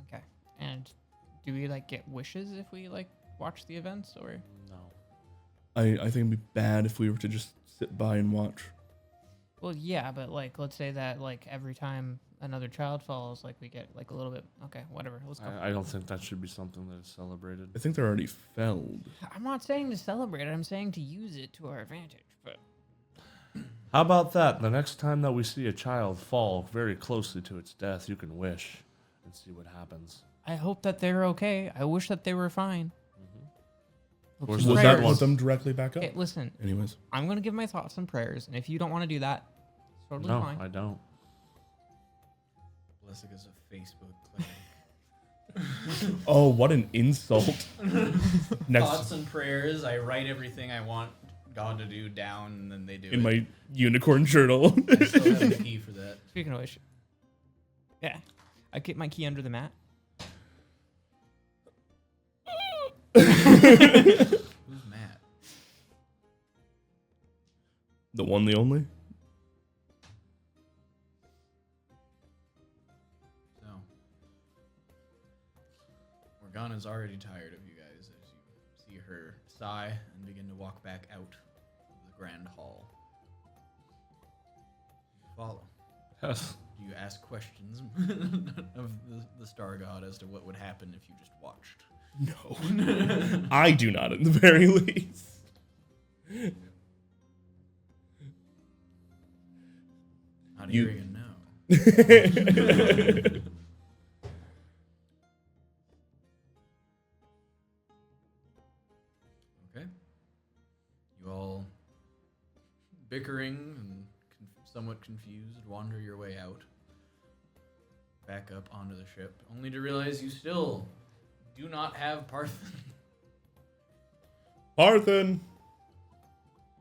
Okay. And do we like get wishes if we like watch the events or? No. I think it'd be bad if we were to just sit by and watch. Well, yeah, but like let's say that like every time another child falls, like we get like a little bit. Okay, whatever. Let's go. I don't think that should be something that is celebrated. I think they're already felled. I'm not saying to celebrate it. I'm saying to use it to our advantage. But How about that? The next time that we see a child fall very closely to its death, you can wish and see what happens. I hope that they're okay. I wish that they were fine. Of course, Hopes and Was those that are prayers. put them directly back up? Okay, listen. Anyways. I'm gonna give my thoughts and prayers, and if you don't want to do that, Totally No, fine. I don't. Blessica's a Facebook cleric. Oh, what an insult. Next Thoughts and prayers. I write everything I want God to do down, and then they do in it. my unicorn journal. I still have a key for that. Speaking of which, yeah, I keep my key under the mat. Who's Matt? The one, the only? So, Morgana's already tired of you guys as you see her sigh and begin to walk back out of the grand hall. Follow. Yes. Do you ask questions of the star god as to what would happen if you just watched? No. I do not, at the very least. Not You- hearing a no. Okay. You all, bickering and somewhat confused, wander your way out. Back up onto the ship, only to realize you still do not have Parthen. Parthen!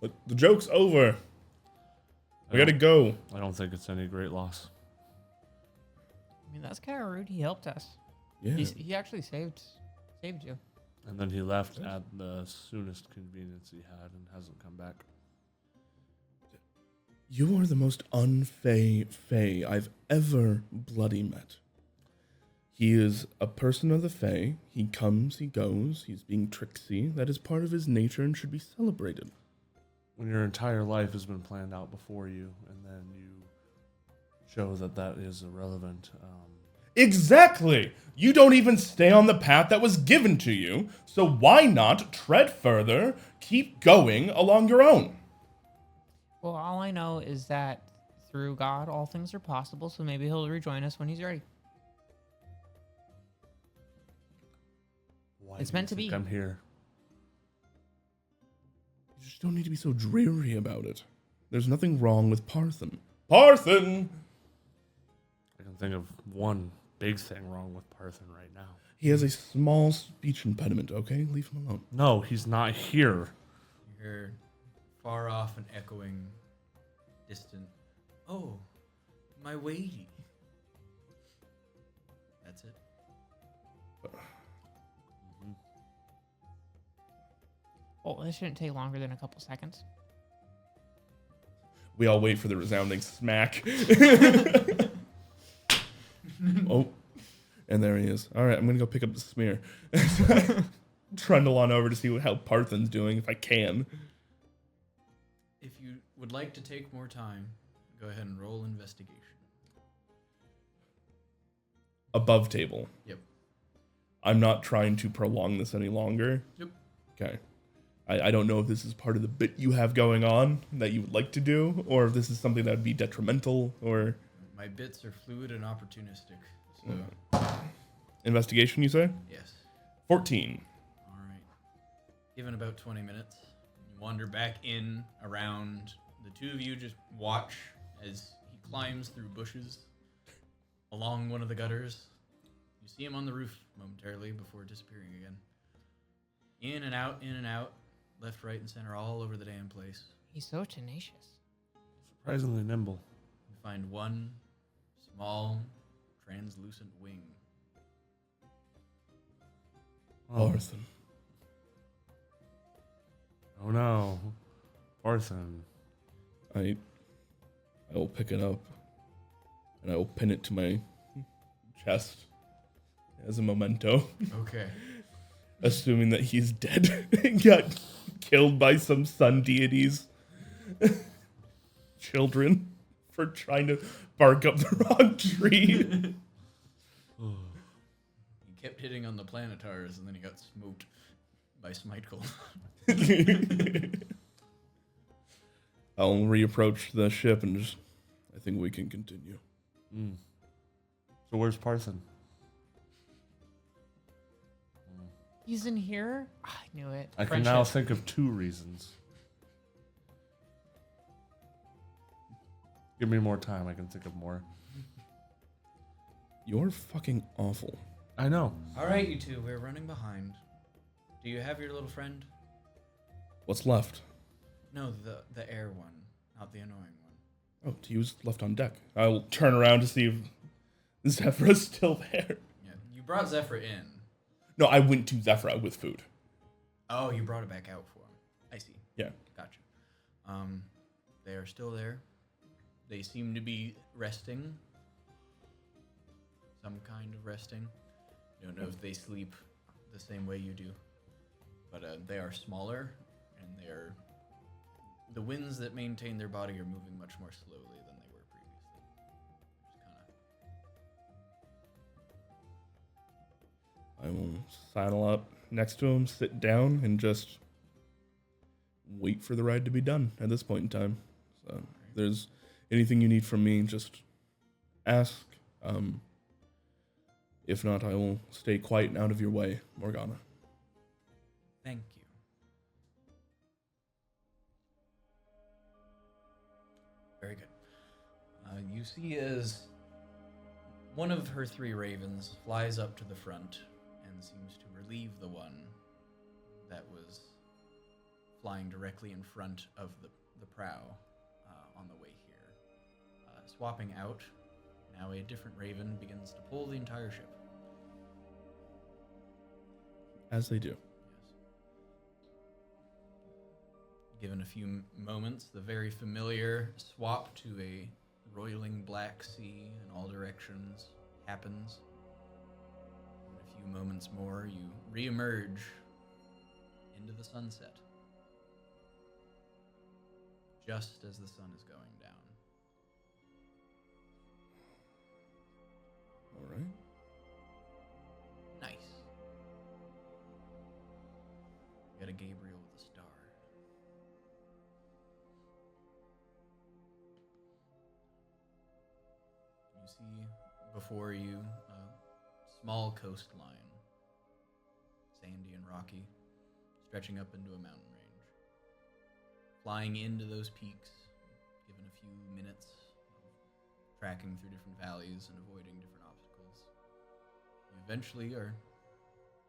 But the joke's over. We gotta go. I don't think it's any great loss. I mean, that's kind of rude. He helped us. Yeah. He actually saved you. And then he left at the soonest convenience he had and hasn't come back. You are the most unfey Fey I've ever bloody met. He is a person of the Fey. He comes, he goes. He's being tricksy. That is part of his nature and should be celebrated. When your entire life has been planned out before you, and then you show that that is irrelevant. Exactly! You don't even stay on the path that was given to you, so why not tread further, keep going along your own? Well, all I know is that through God, all things are possible. So maybe he'll rejoin us when he's ready. Why It's do you meant to think be. I'm here. You just don't need to be so dreary about it. There's nothing wrong with Parthen. Parthen! I can think of one big thing wrong with Parthen right now. He has a small speech impediment, okay? Leave him alone. No, he's not here. You hear far off and echoing, distant, "Oh, my lady." That's it. Oh, this shouldn't take longer than a couple seconds. We all wait for the resounding smack. Oh, and there he is. All right, I'm going to go pick up the smear. Trundle on over to see how Parthen's doing, if I can. If you would like to take more time, go ahead and roll investigation. Above table. Yep. I'm not trying to prolong this any longer. Yep. Okay. I don't know if this is part of the bit you have going on that you would like to do, or if this is something that would be detrimental, or... My bits are fluid and opportunistic. So, Investigation, you say? yes. 14. All right. Given about 20 minutes, you wander back in, around. The two of you just watch as he climbs through bushes along one of the gutters. You see him on the roof momentarily before disappearing again. In and out, left, right, and center, all over the damn place. He's so tenacious. Surprisingly nimble. You find one small, translucent wing. Oh, Parthen. oh no. Parthen. I will pick it up, and I will pin it to my chest as a memento. Okay. Assuming that he's dead and got killed by some sun deities. Children for trying to bark up the wrong tree. He kept hitting on the planetars, and then he got smoked by Smitekel. I'll reapproach the ship and just, I think we can continue. Mm. So where's Parthen? He's in here? I knew it. I can now think of two reasons. Give me more time. I can think of more. You're fucking awful. I know. All right, you two, we're running behind. Do you have your little friend? What's left? No, the air one, not the annoying one. Oh, he was left on deck. I'll turn around to see if Zephyr's still there. Yeah, you brought Zephyr in. No, I went to Zephyr with food. Oh, you brought it back out for him. I see. Yeah. Gotcha. They are still there. They seem to be resting. Some kind of resting. Don't know if they sleep the same way you do. But they are smaller, and the winds that maintain their body are moving much more slowly than they were previously. I will saddle up next to him, sit down, and just wait for the ride to be done at this point in time. So if there's anything you need from me, just ask. If not, I will stay quiet and out of your way, Morgana. Thank you. Very good. You see as one of her 3 ravens flies up to the front and seems to relieve the one that was flying directly in front of the prow on the way here. Swapping out, now a different raven begins to pull the entire ship. As they do. Yes. Given a few moments, the very familiar swap to a roiling black sea in all directions happens. In a few moments more, you re-emerge into the sunset, just as the sun is going down. All right. Nice. We got a Gabriel with a star. You see before you a small coastline, sandy and rocky, stretching up into a mountain range. Flying into those peaks, given a few minutes of tracking through different valleys and avoiding different obstacles, you eventually are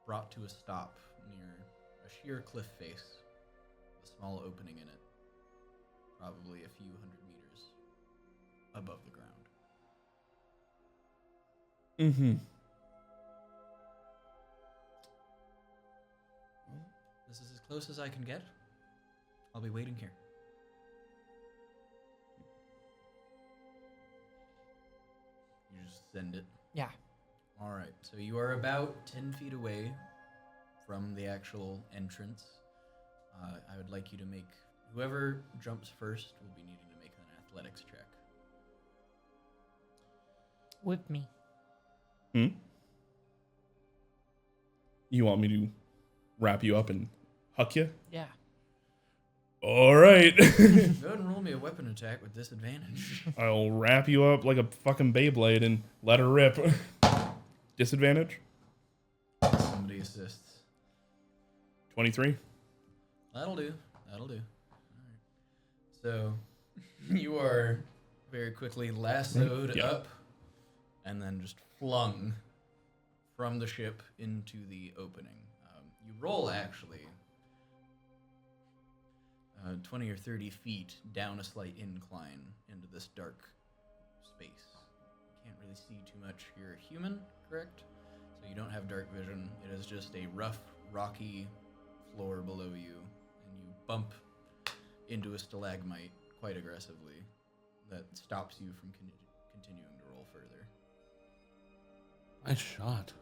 brought to a stop near a sheer cliff face with a small opening in it, probably a few hundred meters above the ground. Mm-hmm. This is as close as I can get. I'll be waiting here. You just send it. Yeah. All right, so you are about 10 feet away from the actual entrance. I would like you to make, whoever jumps first will be needing to make an athletics check. With me. Hmm? You want me to wrap you up and huck you? Yeah. All right. Go ahead and roll me a weapon attack with disadvantage. I'll wrap you up like a fucking Beyblade and let her rip. Disadvantage? Somebody assists. 23. That'll do. That'll do. All right. So you are very quickly lassoed Yeah. up and then just flung from the ship into the opening. You roll actually 20 or 30 feet down a slight incline into this dark space. You can't really see too much. You're a human, correct? So you don't have dark vision. It is just a rough, rocky floor below you, and you bump into a stalagmite quite aggressively that stops you from continuing to roll further. Nice shot.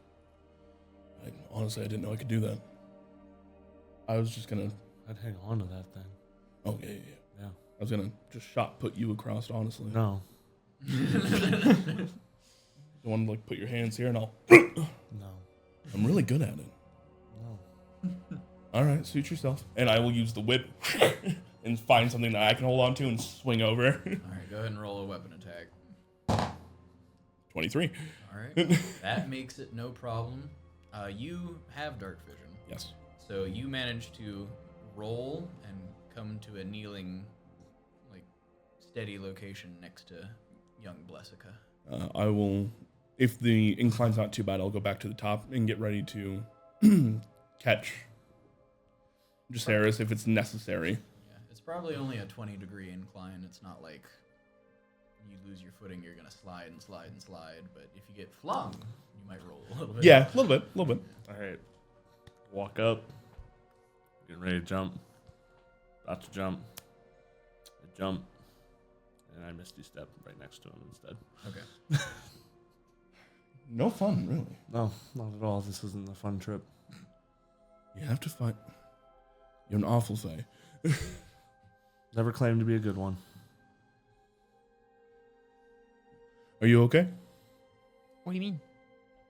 Honestly, I didn't know I could do that. I was just gonna... I'd hang on to that thing. Oh, yeah. Yeah. I was gonna just shot put you across, honestly. No. You want to, like, put your hands here and I'll... No. I'm really good at it. No. All right, suit yourself. And I will use the whip and find something that I can hold on to and swing over. All right, go ahead and roll a weapon attack. 23. All right, that makes it no problem. You have dark vision. Yes. So you manage to roll and come to a kneeling, like, steady location next to young Blessica. I will, if the incline's not too bad, I'll go back to the top and get ready to catch Jaceres if it's necessary. Yeah, it's probably only a 20-degree incline. It's not like you lose your footing, you're going to slide and slide and slide. But if you get flung, you might roll a little bit. Yeah, a little bit. All right. Walk up. Getting ready to jump. About to jump. I jump. And I Misty Step right next to him instead. Okay. No fun, really. No, not at all. This isn't a fun trip. You have to fight. You're an awful fae. Never claimed to be a good one. Are you okay? What do you mean?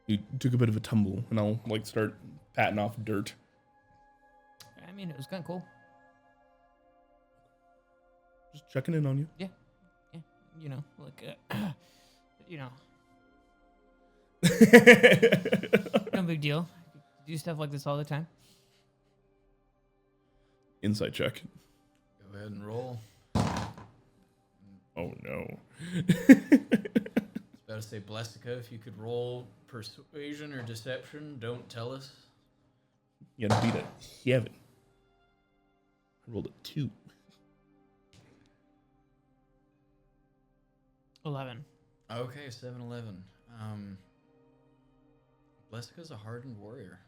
You took a bit of a tumble, and I'll start patting off dirt. I mean, it was kind of cool. Just checking in on you. Yeah, you know, like, you know, no big deal. Do stuff like this all the time. Insight check. Go ahead and roll. Oh no. About to say, Blessica, if you could roll persuasion or deception, don't tell us. You had to beat a 7. I rolled a 2. 11. Okay, 7-11. Blessica's a hardened warrior.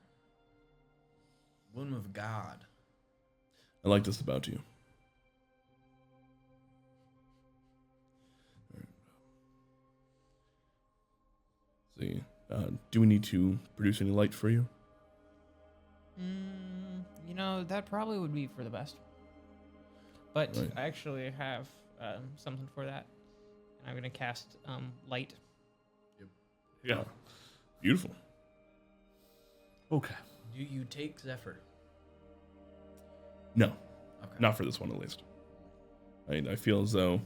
Woman of God. I like this about you. See, do we need to produce any light for you? You know, that probably would be for the best. But Right. I actually have something for that. And I'm going to cast light. Yeah. Beautiful. Okay. Do you take Zephyr? No, Okay. not for this one at least. I feel as though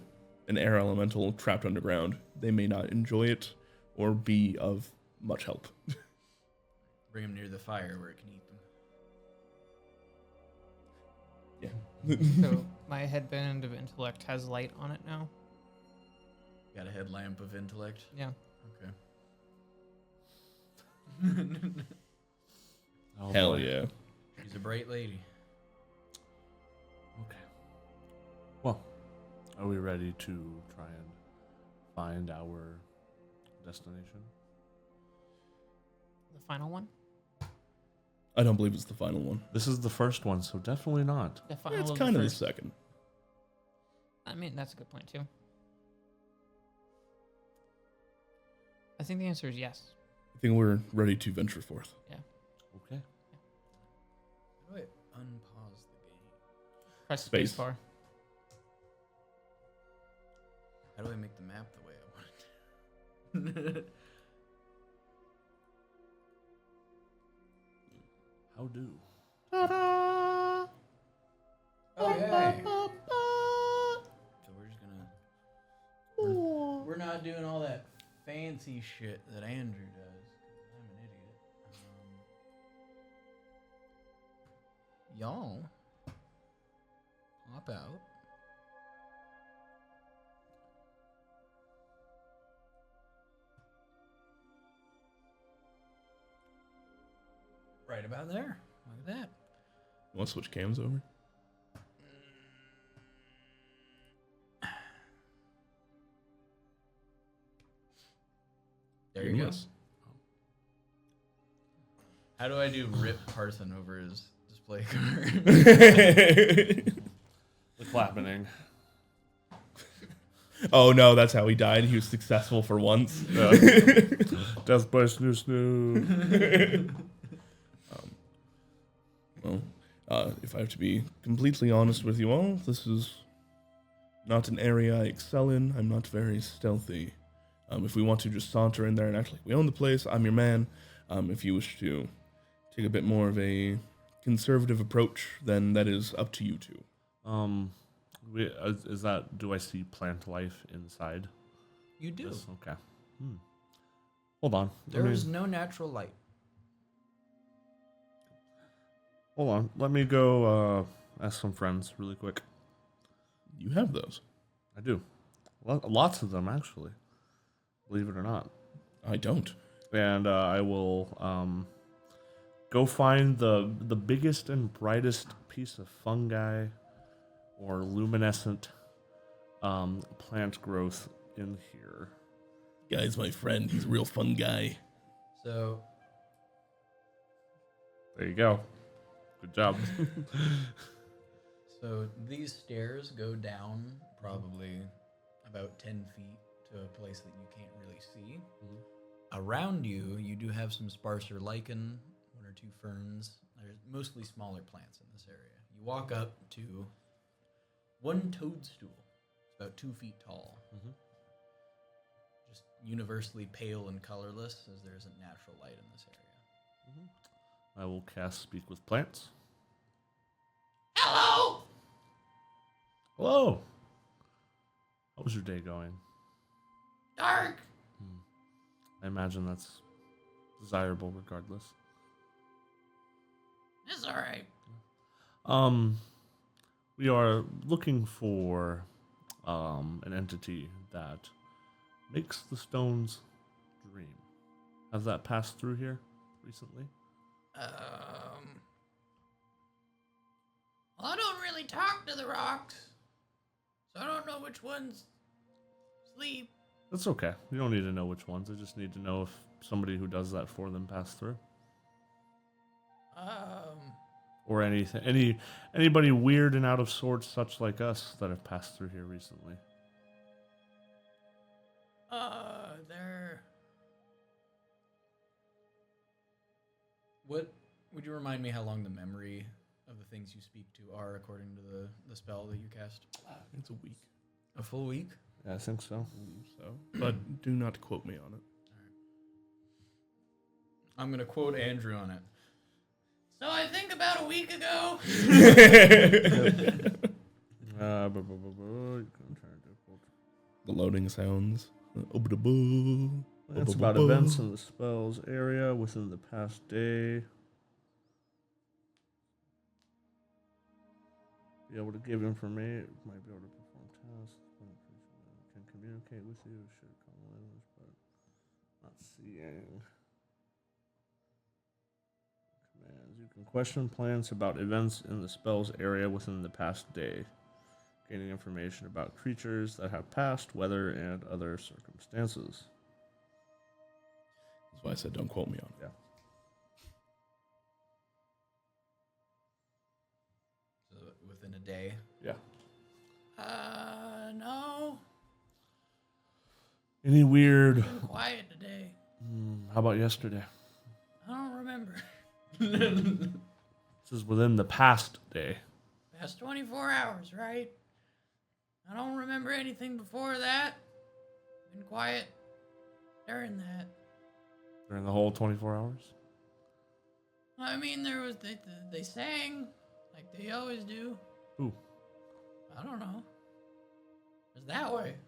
an air elemental trapped underground, they may not enjoy it or be of much help. Bring him near the fire where it can eat them. Yeah. So my headband of intellect has light on it now. Got a headlamp of intellect. Yeah. Okay. Oh, Hell boy. yeah. She's a bright lady. Okay. Well, are we ready to try and find our destination? The final one? I don't believe it's the final one. This is the first one, so definitely not. The final It's of kind of the first. second. I mean, that's a good point, too. I think the answer is yes. I think we're ready to venture forth. Okay. How do I unpause the game? Press Space. space bar. How do I make the map the way I want it? How do? Okay. So we're just gonna. We're not doing all that fancy shit that Andrew does. 'Cause I'm an idiot. Y'all pop out. Right about there. Look at that. You want to switch cams over? There you go. Yes. How do I do Rip Parson over his display card? The clapping. Oh no, that's how he died. He was successful for once. Death by snoo snoo. Well, if I have to be completely honest with you all, this is not an area I excel in. I'm not very stealthy. If we want to just saunter in there and act like we own the place, I'm your man. If you wish to take a bit more of a conservative approach, then that is up to you two. Is that? Do I see plant life inside? You do. This? Okay. Hold on. There is no natural light. Hold on. Let me go ask some friends really quick. You have those. I do. Lots of them, actually. Believe it or not. I don't. And I will go find the biggest and brightest piece of fungi or luminescent plant growth in here. Guy's my friend. He's a real fun guy. So There you go. Good job. So these stairs go down probably about 10 feet to a place that you can't really see. Mhm. Around you, you do have some sparser lichen, one or two ferns. There's mostly smaller plants in this area. You walk up to one toadstool. It's about 2 feet tall. Mhm. Just universally pale and colorless, as there isn't natural light in this area. I will cast Speak with Plants. Hello! Hello. How was your day going? Dark! I imagine that's desirable regardless. It's alright. We are looking for an entity that makes the stones dream. Has that passed through here recently? Well, I don't really talk to the rocks, so I don't know which ones sleep. That's okay. You don't need to know which ones. I just need to know if somebody who does that for them passed through. Or anybody weird and out of sorts, such like us, that have passed through here recently. They're... What, would you remind me how long the memory of the things you speak to are according to the spell that you cast? It's a week. A full week? Yeah, I think so. So, but do not quote me on it. I'm going to quote Andrew on it. So I think about a week ago. The loading sounds. It's about events in the spell's area within the past day. Be able to give information. Might be able to perform tasks. Can communicate with you. Share common language, but not seeing. Commands. You can question plans about events in the spell's area within the past day. Gaining information about creatures that have passed, weather, and other circumstances. That's why I said don't quote me on it. Yeah. So within a day? Yeah. No. Any weird? It's been quiet today. How about yesterday? I don't remember. This is within the past day. Past 24 hours, right? I don't remember anything before that. Been quiet during that. During the whole 24 hours? I mean, there was they sang like they always do. Ooh. I don't know. It's that way.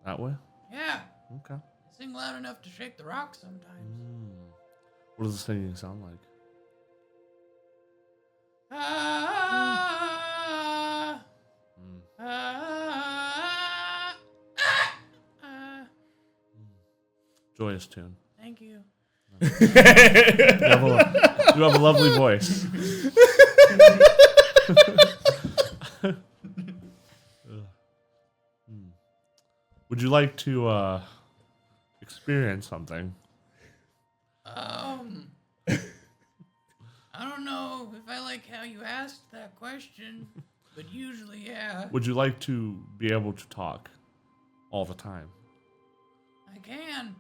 That way? Yeah. Okay. They sing loud enough to shake the rocks sometimes. What does the singing sound like? Joyous tune. Thank you. You have a lovely voice. Would you like to experience something? I don't know if I like how you asked that question, but usually, yeah. Would you like to be able to talk all the time? I can.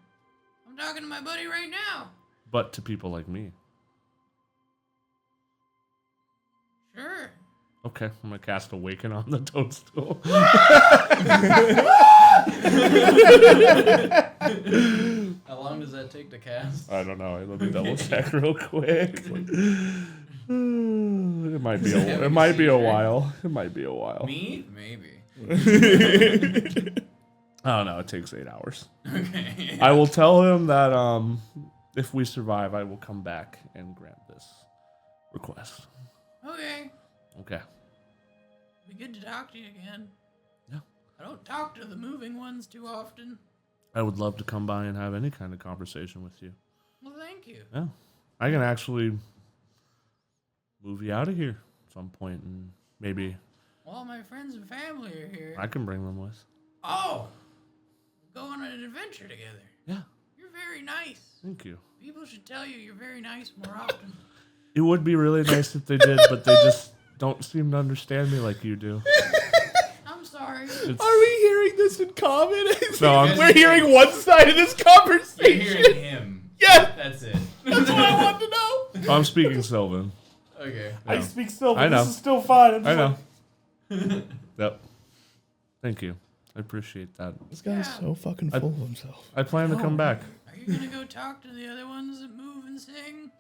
I'm talking to my buddy right now. But to people like me. Sure. Okay, I'm gonna cast Awaken on the toadstool. How long does that take to cast? I don't know. Let me double check real quick. It might be a while. It might be a while. Me? Maybe. Oh no, it takes 8 hours. Okay. I will tell him that if we survive, I will come back and grant this request. Okay. Okay. Be good to talk to you again. Yeah. I don't talk to the moving ones too often. I would love to come by and have any kind of conversation with you. Well, thank you. Yeah. I can actually move you out of here at some point, and maybe All my friends and family are here. I can bring them with. Oh! We'll go on an adventure together. Yeah. You're very nice. Thank you. People should tell you you're very nice more often. It would be really nice if they did, but they just don't seem to understand me like you do. I'm sorry. It's, Are we hearing this in common? No, We're hearing one side of this conversation. You're hearing him. Yeah, That's it. that's what I wanted to know. I'm speaking Sylvan. Okay. I Yeah. speak Sylvan. I know. This is still fine. I'm I just know. like, Yep. Thank you. I appreciate that. this guy's Yeah. so fucking full of himself. I plan to come back. Are you gonna go talk to the other ones that move and sing?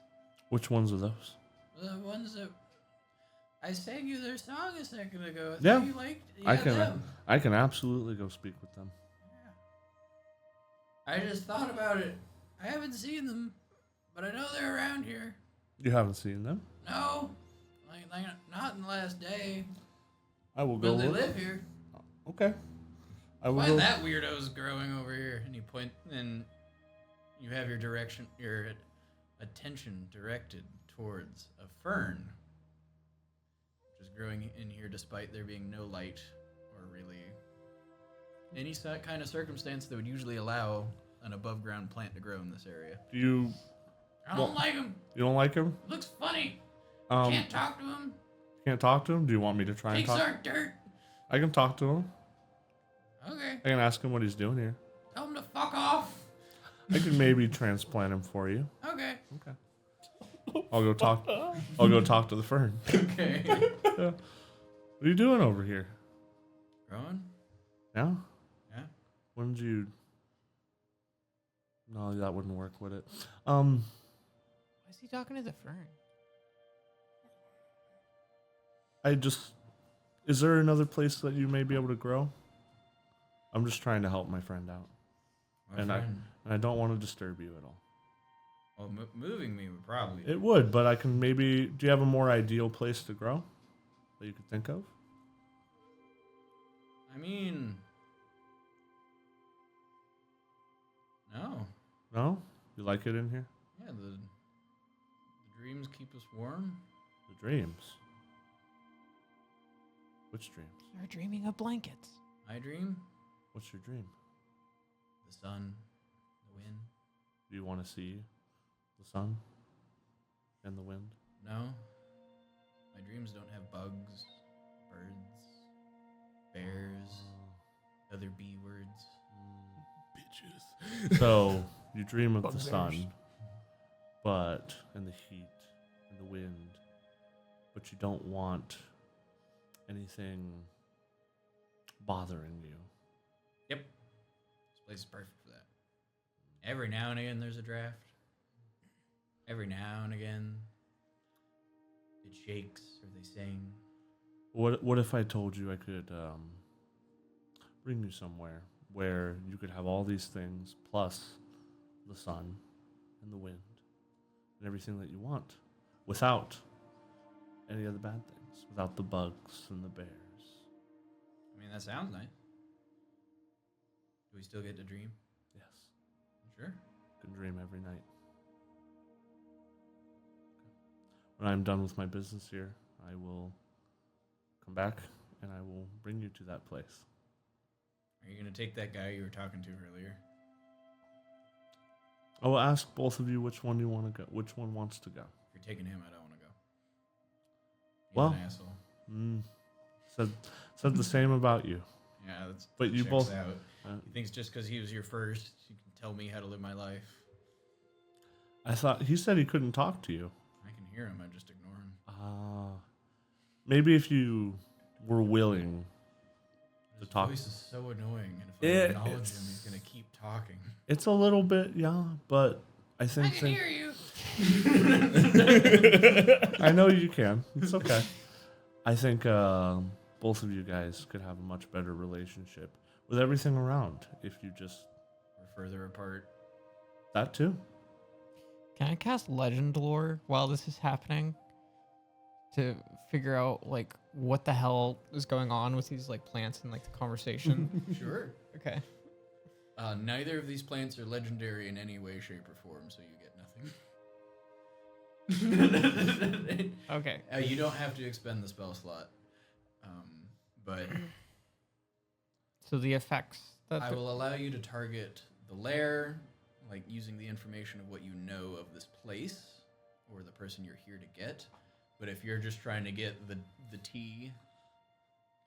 Which ones are those? The ones that I sang you their song a second ago. I thought Yeah. you liked I them. can absolutely go speak with them. I just thought about it. I haven't seen them, but I know they're around here. You haven't seen them? No, like not in the last day. I will go But they look. live here. Okay. I will Why go. that weirdo's growing over here? And you point, and you have your attention directed towards a fern, which is growing in here despite there being no light or really any kind of circumstance that would usually allow an above ground plant to grow in this area. Do you I don't like him. you don't like him? Looks funny. Um, Can't talk to him. can't talk to him? Do you want me to try and Pigs talk? aren't dirt. I can talk to him. Okay. I can ask him what he's doing here. Tell him to fuck off. I can maybe transplant him for you. Okay. Okay. I'll go talk to the fern. Okay. Yeah. What are you doing over here? Growing? Yeah? Yeah. When did you... No, that wouldn't work, would it? Why is he talking to the fern? I just... Is there another place that you may be able to grow? I'm just trying to help my friend out. My And friend. I don't want to disturb you at all. Well, moving me would probably. It would, but I can maybe... Do you have a more ideal place to grow that you could think of? I mean, no. No? You like it in here? Yeah, the dreams keep us warm. The dreams. Which dreams? You're dreaming of blankets. I dream What's your dream? the sun, the wind. Do you want to see the sun and the wind? No, my dreams don't have bugs, birds, bears, other B words. Bitches. So you dream of the Bugbears. sun, but and the heat and the wind, but you don't want anything bothering you. Yep, this place is perfect for that. Every now and again, there's a draft. Every now and again, it shakes or they sing. What if I told you I could bring you somewhere where you could have all these things plus the sun and the wind and everything that you want without any of the bad things, without the bugs and the bears? I mean, that sounds nice. Do we still get to dream? Yes, Sure. can dream every night. When I'm done with my business here, I will come back and I will bring you to that place. Are you gonna take that guy you were talking to earlier? I will ask both of you which one you want to go, which one wants to go. If you're taking him, I don't want to go. He's Well- an asshole. Said the same about you. Yeah, that's. But you checks both- Out. Uh, He thinks just because he was your first, you can tell me how to live my life. I thought he said he couldn't talk to you. I can hear him. I just ignore him. Maybe if you were willing to His talk. voice is so annoying, and if I acknowledge him, he's gonna keep talking. It's a little bit, yeah, but I I think. can hear you. I know you can. It's okay. I think both of you guys could have a much better relationship with everything around if you just We're further apart. that too. Can I cast legend lore while this is happening? to figure out like what the hell is going on with these like plants and like the conversation? Sure. Okay. Neither of these plants are legendary in any way, shape, or form, so you get nothing. Okay. You don't have to expend the spell slot, but So the effects that I will allow you to target the lair, like using the information of what you know of this place or the person you're here to get. But if you're just trying to get the tea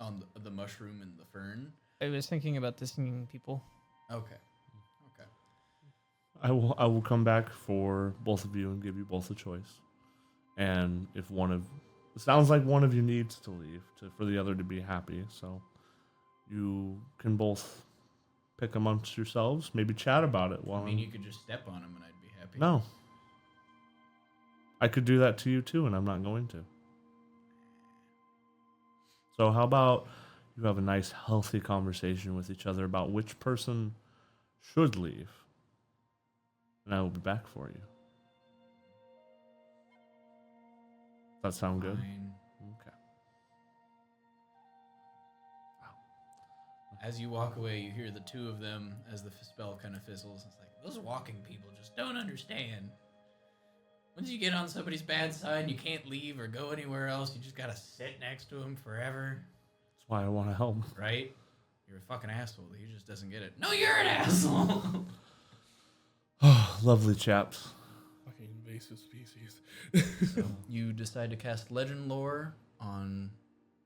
on the mushroom and the fern, I was thinking about the singing people. okay. I will come back for both of you and give you both a choice. And if it sounds like one of you needs to leave for the other to be happy, so you can both pick amongst yourselves, maybe chat about it while I mean, you could just step on them and I'd be happy. No. I could do that to you too, and I'm not going to. So how about you have a nice, healthy conversation with each other about which person should leave, and I will be back for you. Does that sound good? Fine. Okay. As you walk away, you hear the two of them as the spell kind of fizzles. It's like, those walking people just don't understand. Once you get on somebody's bad side, you can't leave or go anywhere else. You just gotta sit next to them forever. That's why I want to help. Right? You're a fucking asshole. He just doesn't get it. No, you're an asshole. Oh, lovely chaps. Fucking invasive species. So you decide to cast Legend Lore on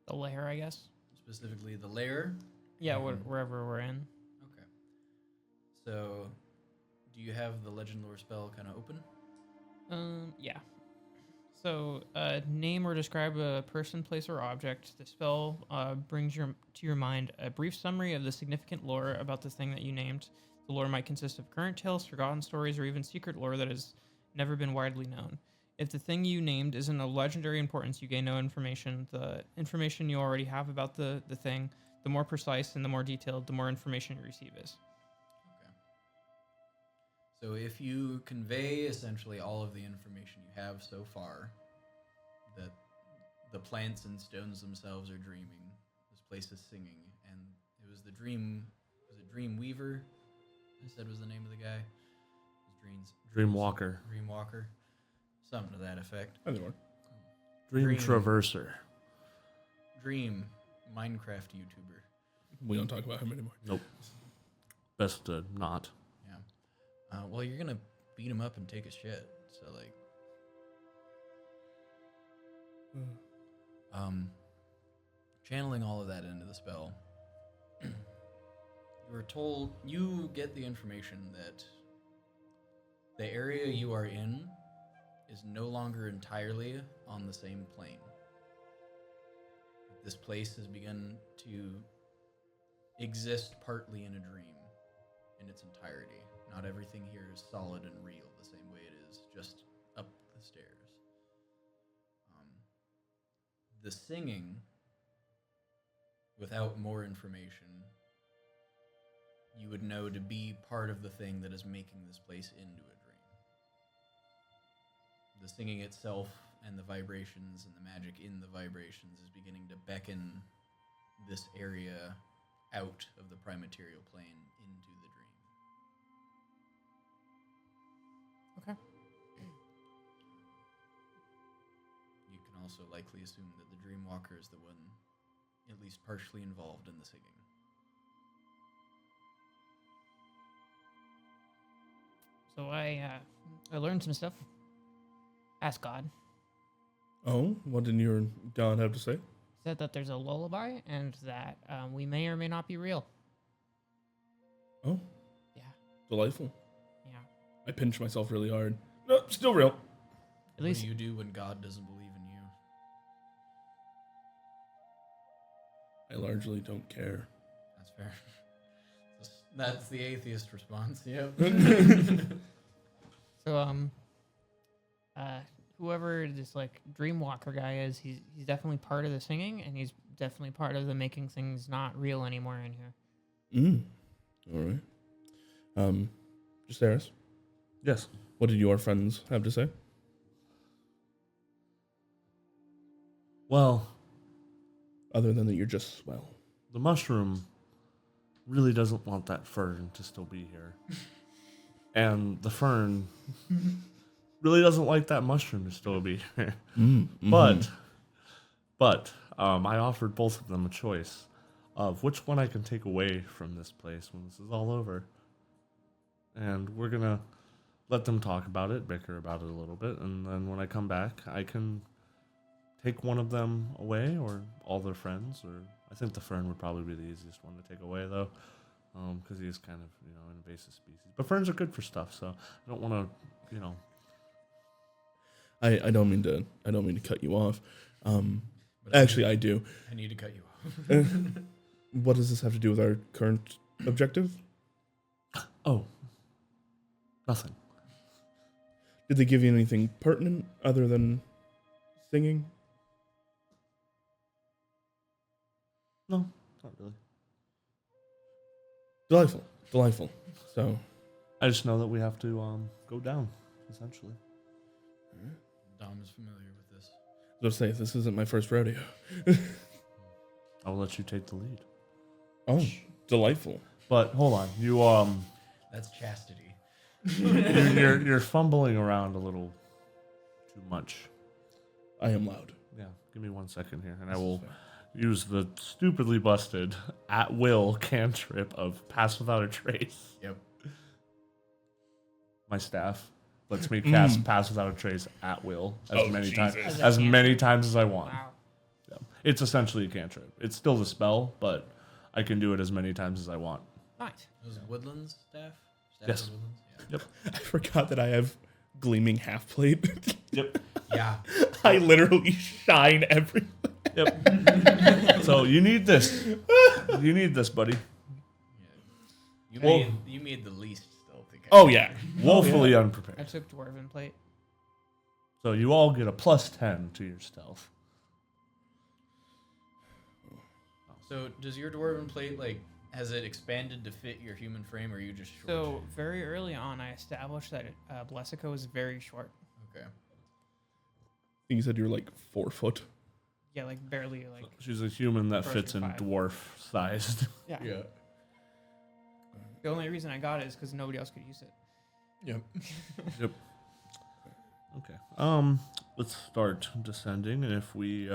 The lair, I guess. specifically the lair. Yeah, wherever we're in. Okay. So, do you have the Legend Lore spell kind of open? Yeah. So, name or describe a person, place, or object. The spell brings to your mind a brief summary of the significant lore about the thing that you named. The lore might consist of current tales, forgotten stories, or even secret lore that has never been widely known. If the thing you named isn't of legendary importance, you gain no information. The information you already have about the thing, the more precise and the more detailed, the more information you receive is. Okay. So if you convey essentially all of the information you have so far, that the plants and stones themselves are dreaming, this place is singing, and it was Dream Weaver? I said was the name of the guy. It was Dreamwalker. Dreamwalker. Something to that effect. Either one. Dream Traverser. Dream Minecraft YouTuber. We don't talk about him anymore. Nope. Best to not. Yeah. Well, you're gonna beat him up and take a shit. So like, channeling all of that into the spell. You get the information that the area you are in is no longer entirely on the same plane. This place has begun to exist partly in a dream in its entirety. Not everything here is solid and real the same way it is just up the stairs. The singing, without more information, you would know to be part of the thing that is making this place into a dream. The singing itself and the vibrations and the magic in the vibrations is beginning to beckon this area out of the prime-material plane into the dream. Okay. You can also likely assume that the Dreamwalker is the one at least partially involved in the singing. So I learned some stuff. Ask God. Oh, what did your God have to say? Said that there's a lullaby and that we may or may not be real. Oh, Yeah. delightful. Yeah. I pinched myself really hard. No, still real. At least What do you do when God doesn't believe in you? I largely don't care. That's fair. That's the atheist response. Yep. so. Whoever this like Dreamwalker guy is, he's definitely part of the singing, and he's definitely part of the making things not real anymore in here. All right. Jaceres, Yes. what did your friends have to say? Well, Other than that, you're just swell. the mushroom really doesn't want that fern to still be here. And the fern really doesn't like that mushroom to still be here. But I offered both of them a choice of which one I can take away from this place when this is all over. And we're going to let them talk about it, bicker about it a little bit, and then when I come back, I can take one of them away, or all their friends, or I think the fern would probably be the easiest one to take away, though, because he is kind of, an invasive species. But ferns are good for stuff, so I don't want to, I don't mean to cut you off. Actually, I do. I need to cut you off. What does this have to do with our current objective? Oh, nothing. Did they give you anything pertinent other than singing? No, not really. Delightful. So, I just know that we have to go down, essentially. Dom is familiar with this. I was going to say, this isn't my first rodeo. I'll let you take the lead. Oh, delightful. But hold on, you That's chastity. you're fumbling around a little too much. I am loud. Yeah, give me 1 second here, and I will use the stupidly busted at will cantrip of pass without a trace. Yep. My staff lets me cast pass without a trace at will as many times Jesus. as many times as I want. Wow. Yeah. It's essentially a cantrip. It's still the spell, but I can do it as many times as I want. Nice. Was it Woodlands staff? Yes. Of Woodlands? Yep. I forgot that I have gleaming half plate. Yep. Yeah. I literally shine everywhere. Yep. So you need this. You need this, buddy. You made the least stealthy. Oh, yeah. Woefully I unprepared. took dwarven plate. So you all get a +10 to your stealth. So does your dwarven plate, has it expanded to fit your human frame, or are you just short? So very early on, I established that Blessico is very short. Okay. I think you said you're like 4 foot. Yeah, barely She's a human that First fits or in five. dwarf-sized. yeah. Yeah. The only reason I got it is because nobody else could use it. Yep. Yep. Okay. Let's start descending, and if we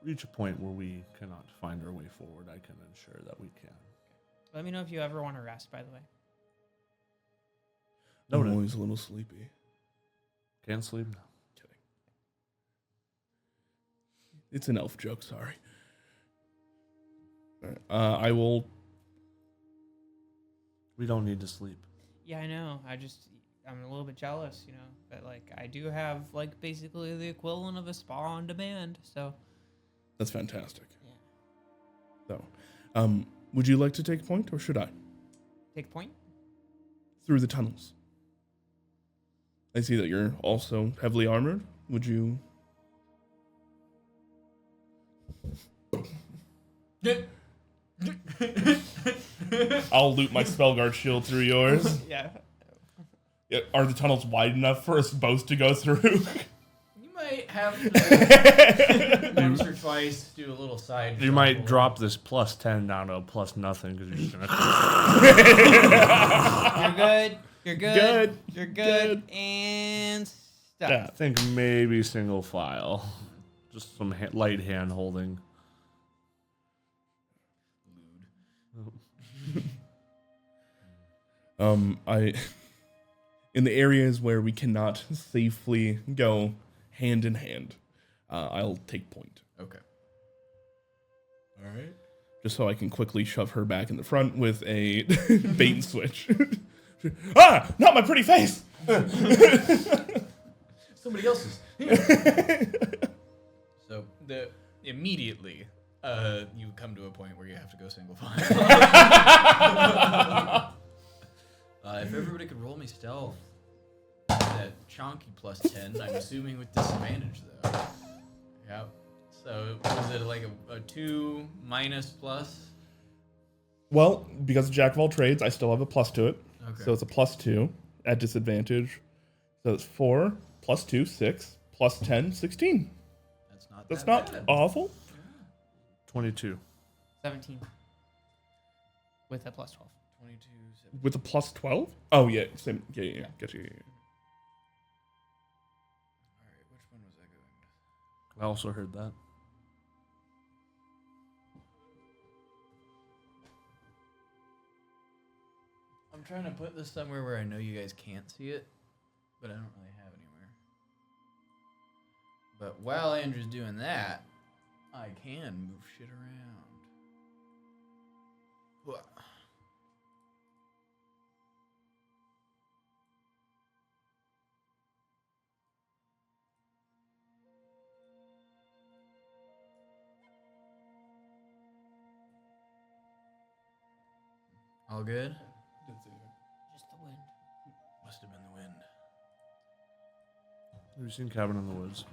reach a point where we cannot find our way forward, I can ensure that we can. Let me know if you ever want to rest, by the way. I'm Noted. always a little sleepy. Can't sleep now. Kidding. It's an elf joke, sorry. I will... We don't need to sleep. Yeah, I know. I'm a little bit jealous, but I do have basically the equivalent of a spa on demand, so. That's fantastic. Yeah. So, would you like to take point, or should I? Take point. Through the tunnels. I see that you're also heavily armored. Would you... I'll loop my Spellguard shield through yours. Yeah. Are the tunnels wide enough for us both to go through? You might have to once or twice do a little side. You might shuffle. drop this +10 down to a +0 because you're just gonna. You're good. You're good. Good. You're good. Good. And stop. Yeah. I think maybe single file, just some light hand holding. I in the areas where we cannot safely go hand in hand, I'll take point. Okay. All right. Just so I can quickly shove her back in the front with a bait and switch. Ah! Not my pretty face! Somebody else's. So immediately you come to a point where you have to go single file. If everybody could roll me stealth, that chonky +10, I'm assuming with disadvantage though. Yeah. So was it a 2 -+? Well, because of Jack of all trades, I still have a plus to it. Okay. So it's a +2 at disadvantage. So it's 4 +2, 6 +10, 16. That's not That's that not bad. awful. 22. 17. With a plus 12. 22. With a plus 12? Oh, yeah. Same. Yeah. Get you. All right, which one was I going with? I also heard that. I'm trying to put this somewhere where I know you guys can't see it, but I don't really have anywhere. But while Andrew's doing that, I can move shit around. Wha- All good? Just the wind. Must have been the wind. Have you seen Cabin in the Woods?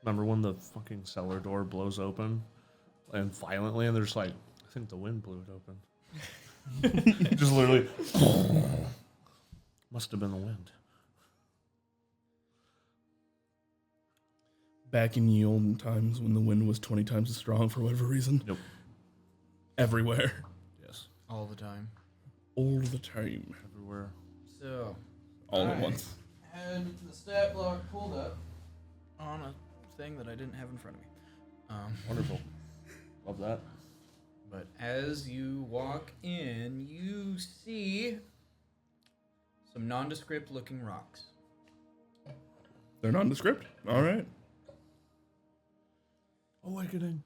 Remember when the fucking cellar door blows open and violently, and there's like, I think the wind blew it open. Just literally. Must have been the wind. Back in the olden times when the wind was 20 times as strong for whatever reason. Yep. Everywhere. Yes. All the time. All the time. Everywhere. So, All at Alright. once. had the stat block pulled up on a thing that I didn't have in front of me. Wonderful. Love that. But as you walk in, you see some nondescript looking rocks. They're nondescript? All right. Awakening.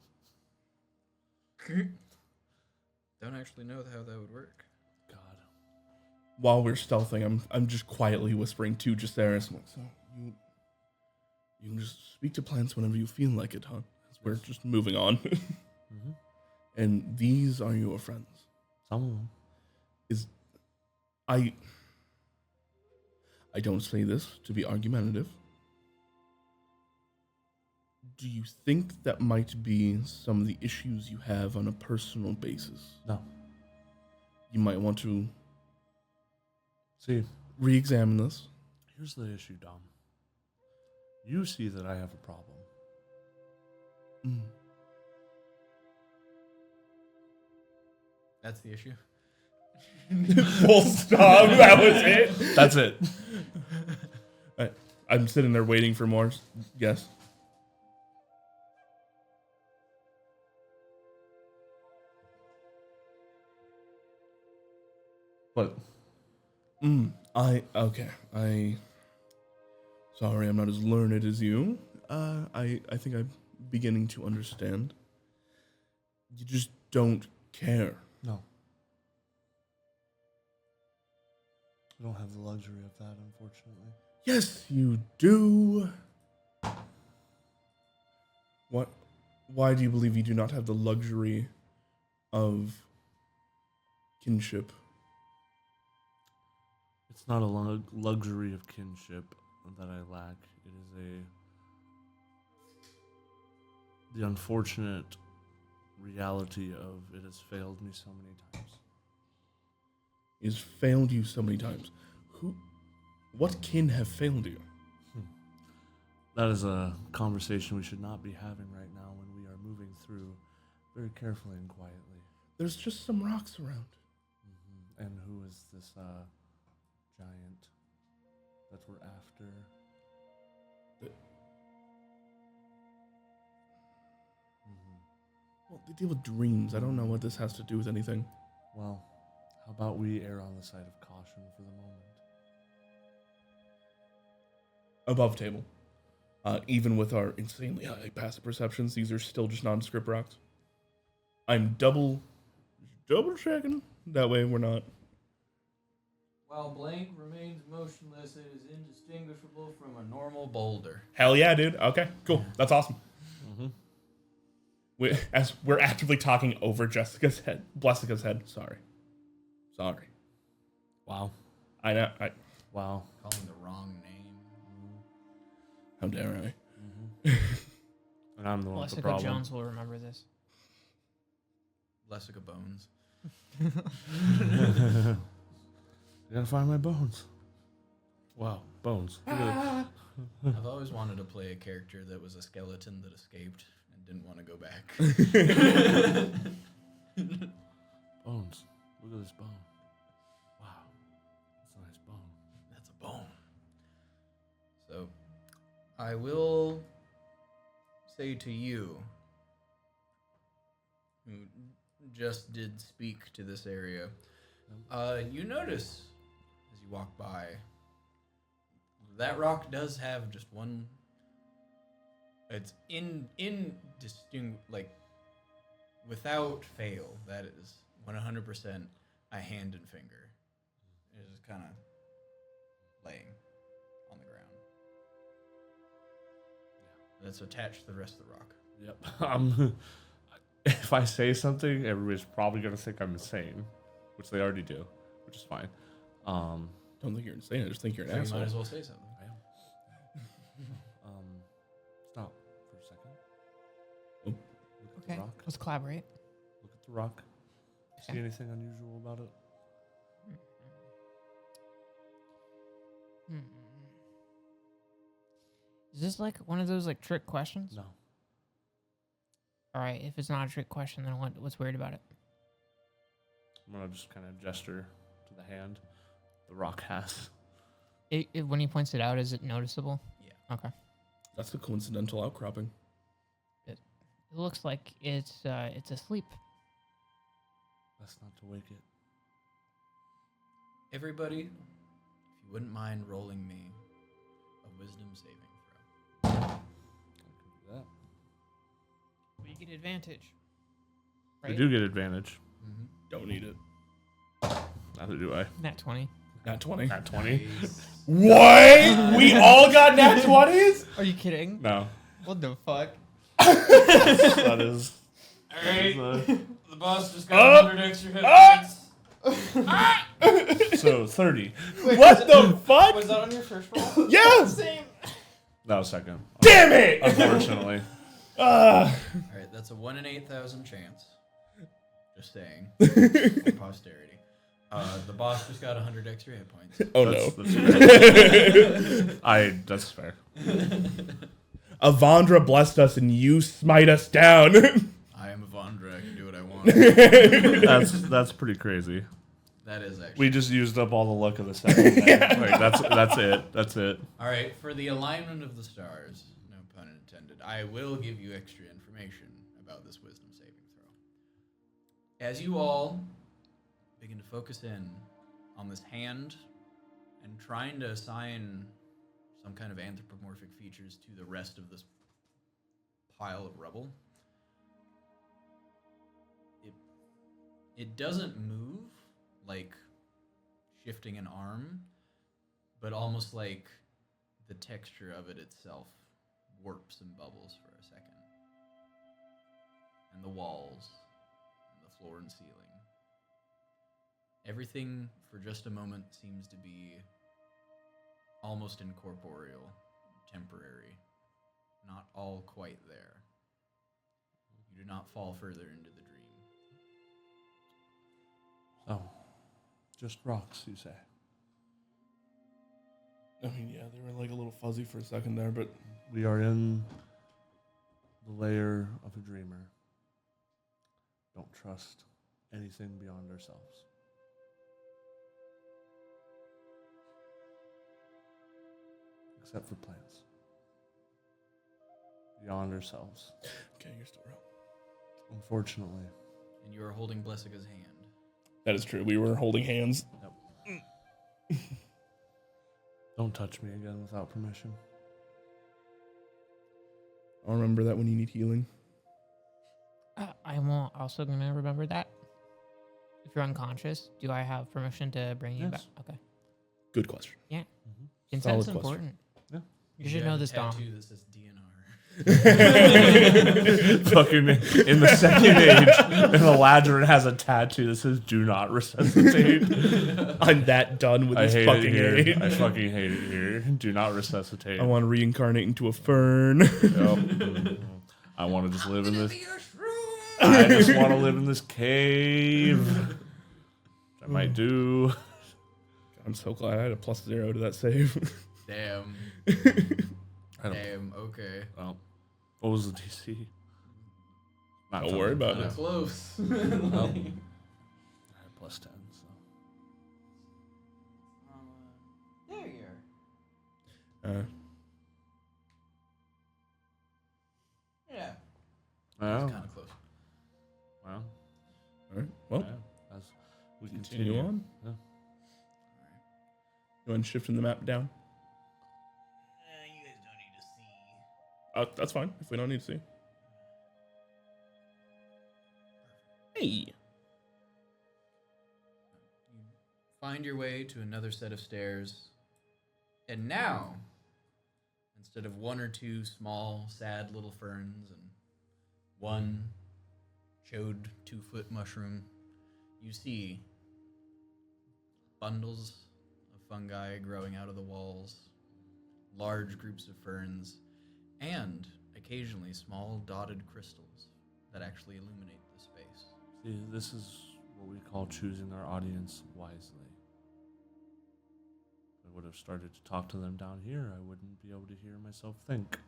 Don't actually know how that would work. God. While we're stealthing, I'm just quietly whispering to Jaceres. I'm like, so you can just speak to plants whenever you feel like it, huh? As we're just moving on. Mm-hmm. And these are your friends. Some of them. I don't say this to be argumentative. Do you think that might be some of the issues you have on a personal basis? No. You might want to See, re-examine this. here's the issue, Dom. You see that I have a problem. Mm. That's the issue. Full stop. That was it. That's it. I'm sitting there waiting for more. Yes. But Sorry, I'm not as learned as you. I think I'm beginning to understand. You just don't care. no. I don't have the luxury of that, unfortunately. Yes, you do. What? Why do you believe you do not have the luxury of kinship? It's not a luxury of kinship that I lack. It is the unfortunate reality of it has failed me so many times. It has failed you so many times. What kin have failed you? That is a conversation we should not be having right now when we are moving through very carefully and quietly. There's just some rocks around. Mm-hmm. And who is this giant that we're after? Well, they deal with dreams. I don't know what this has to do with anything. Well, how about we err on the side of caution for the moment? Above table. Even with our insanely high passive perceptions, these are still just nondescript rocks. I'm double checking. That way we're not. While blank remains motionless, it is indistinguishable from a normal boulder. Hell yeah, dude. Okay, cool. That's awesome. Mm-hmm. As we're actively talking over Blessica's head. Sorry. Wow. I know. Wow. Calling the wrong name. How dare I? Mm-hmm. And I'm the one with the Jessica problem. Jones will remember this. Lessica Bones. You gotta find my bones. Wow, bones. Look at I've always wanted to play a character that was a skeleton that escaped and didn't want to go back. Bones. Look at this bone. Wow. That's a nice bone. That's a bone. So, I will say to you, who just did speak to this area, you notice as you walk by, that rock does have just one. It's like, without fail, that is 100% a hand and finger. It is kind of laying on the ground. Yeah. That's attached to the rest of the rock. Yep. If I say something, everybody's probably gonna think I'm insane, which they already do, which is fine. Don't think you're insane. I just think you're an So you asshole. might as well say something. I am. Stop for a second. Oh. Look at Okay, the rock. let's collaborate. Look at the rock. See Okay. anything unusual about it? Hmm. Is this like one of those like trick questions? No. All right, if it's not a trick question, then what's weird about it? I'm gonna just kind of gesture to the hand the rock has. When he points it out, is it noticeable? Yeah. Okay. That's a coincidental outcropping. It looks like it's asleep. That's not to wake it. Everybody, if you wouldn't mind rolling me a wisdom saving throw. I can do that. Well, you get advantage. We do get advantage. Mm-hmm. Don't need it. Neither do I. Nat 20. Not 20. At 20? What? We all got nat 20s? Are you kidding? No. What the fuck? That is. Alright, that is, the boss just got 100 extra hit points. so 30. What the fuck? Was that on your first roll? Yes! Same. That was second. Damn it! Unfortunately. Alright, that's a 1 in 8,000 chance. Just saying. For posterity. The boss just got 100 extra hit points. Oh That's fair. Avandra blessed us and you smite us down. I am Avandra, I can do what I want. That's pretty crazy. That is actually. We just used up all the luck of the second thing. Like, that's it. That's it. Alright, for the alignment of the stars, no pun intended, I will give you extra information about this wisdom saving throw. As you all begin to focus in on this hand and trying to assign some kind of anthropomorphic features to the rest of this pile of rubble, it doesn't move like shifting an arm, but almost like the texture of it itself warps and bubbles for a second. And the walls, and the floor and ceiling. Everything for just a moment seems to be almost incorporeal, temporary, not all quite there. You do not fall further into the dream. Oh. Just rocks, you say? I mean, yeah, they were like a little fuzzy for a second there, but We are in the layer of a dreamer. Don't trust anything beyond ourselves. Except for plants. Beyond ourselves. okay, you're still wrong. Unfortunately. And you are holding Blessica's hand. That is true. We were holding hands. Don't touch me again without permission. I'll remember that when you need healing. I'm also going to remember that. If you're unconscious, do I have permission to bring you back? Yes. Okay. Good question. Consent's Solid question. important. Yeah. You should know this, Dom. tattoo that says DNR. Fucking in the second age, and Eladrin has a tattoo that says "Do not resuscitate." I'm that done with I this hate fucking it here. age. I fucking hate it here. Do not resuscitate. I want to reincarnate into a fern. Yep. I want to just live in this. I just want to live in this cave. Which I might do. I'm so glad I had a +0 to that save. Damn. okay. Well, what was the DC? Not Don't worry about Kinda it. close. Well, plus 10. So. There you Uh, are. Yeah. Well, It's kind of close. well, all right. Well, as we continue on. Yeah. You want shifting the map down? You guys don't need to see. That's fine if we don't need to see. Hey. You find your way to another set of stairs. And now, instead of one or two small, sad little ferns and one chode 2-foot mushroom, you see bundles of fungi growing out of the walls, large groups of ferns, and occasionally small dotted crystals that actually illuminate the space. See, this is what we call choosing our audience wisely. If I would have started to talk to them down here, I wouldn't be able to hear myself think.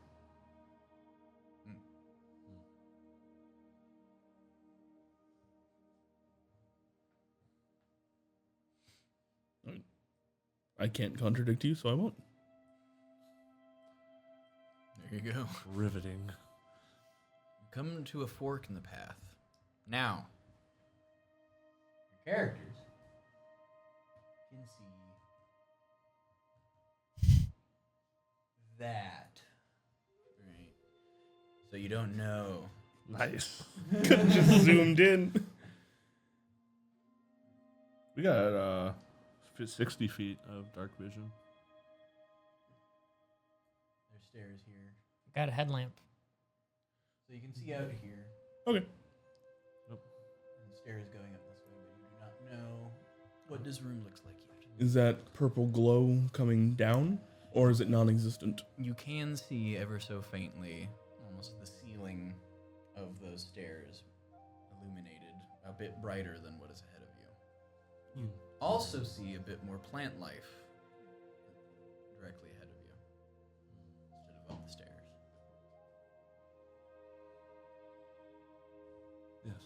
I can't contradict you, so I won't. There you go. Riveting. You come to a fork in the path. Now, your characters can see that. Right. So you don't know. Nice. Just zoomed in. We got 60 feet of dark vision. There's stairs here. Got a headlamp. So you can see out here. Okay. And stairs going up this way, but you do not know what this room looks like yet. Is that purple glow coming down, or is it non-existent? You can see ever so faintly, almost the ceiling of those stairs illuminated, a bit brighter than what is ahead of you. You also see a bit more plant life directly ahead of you, instead of up the stairs. Yes.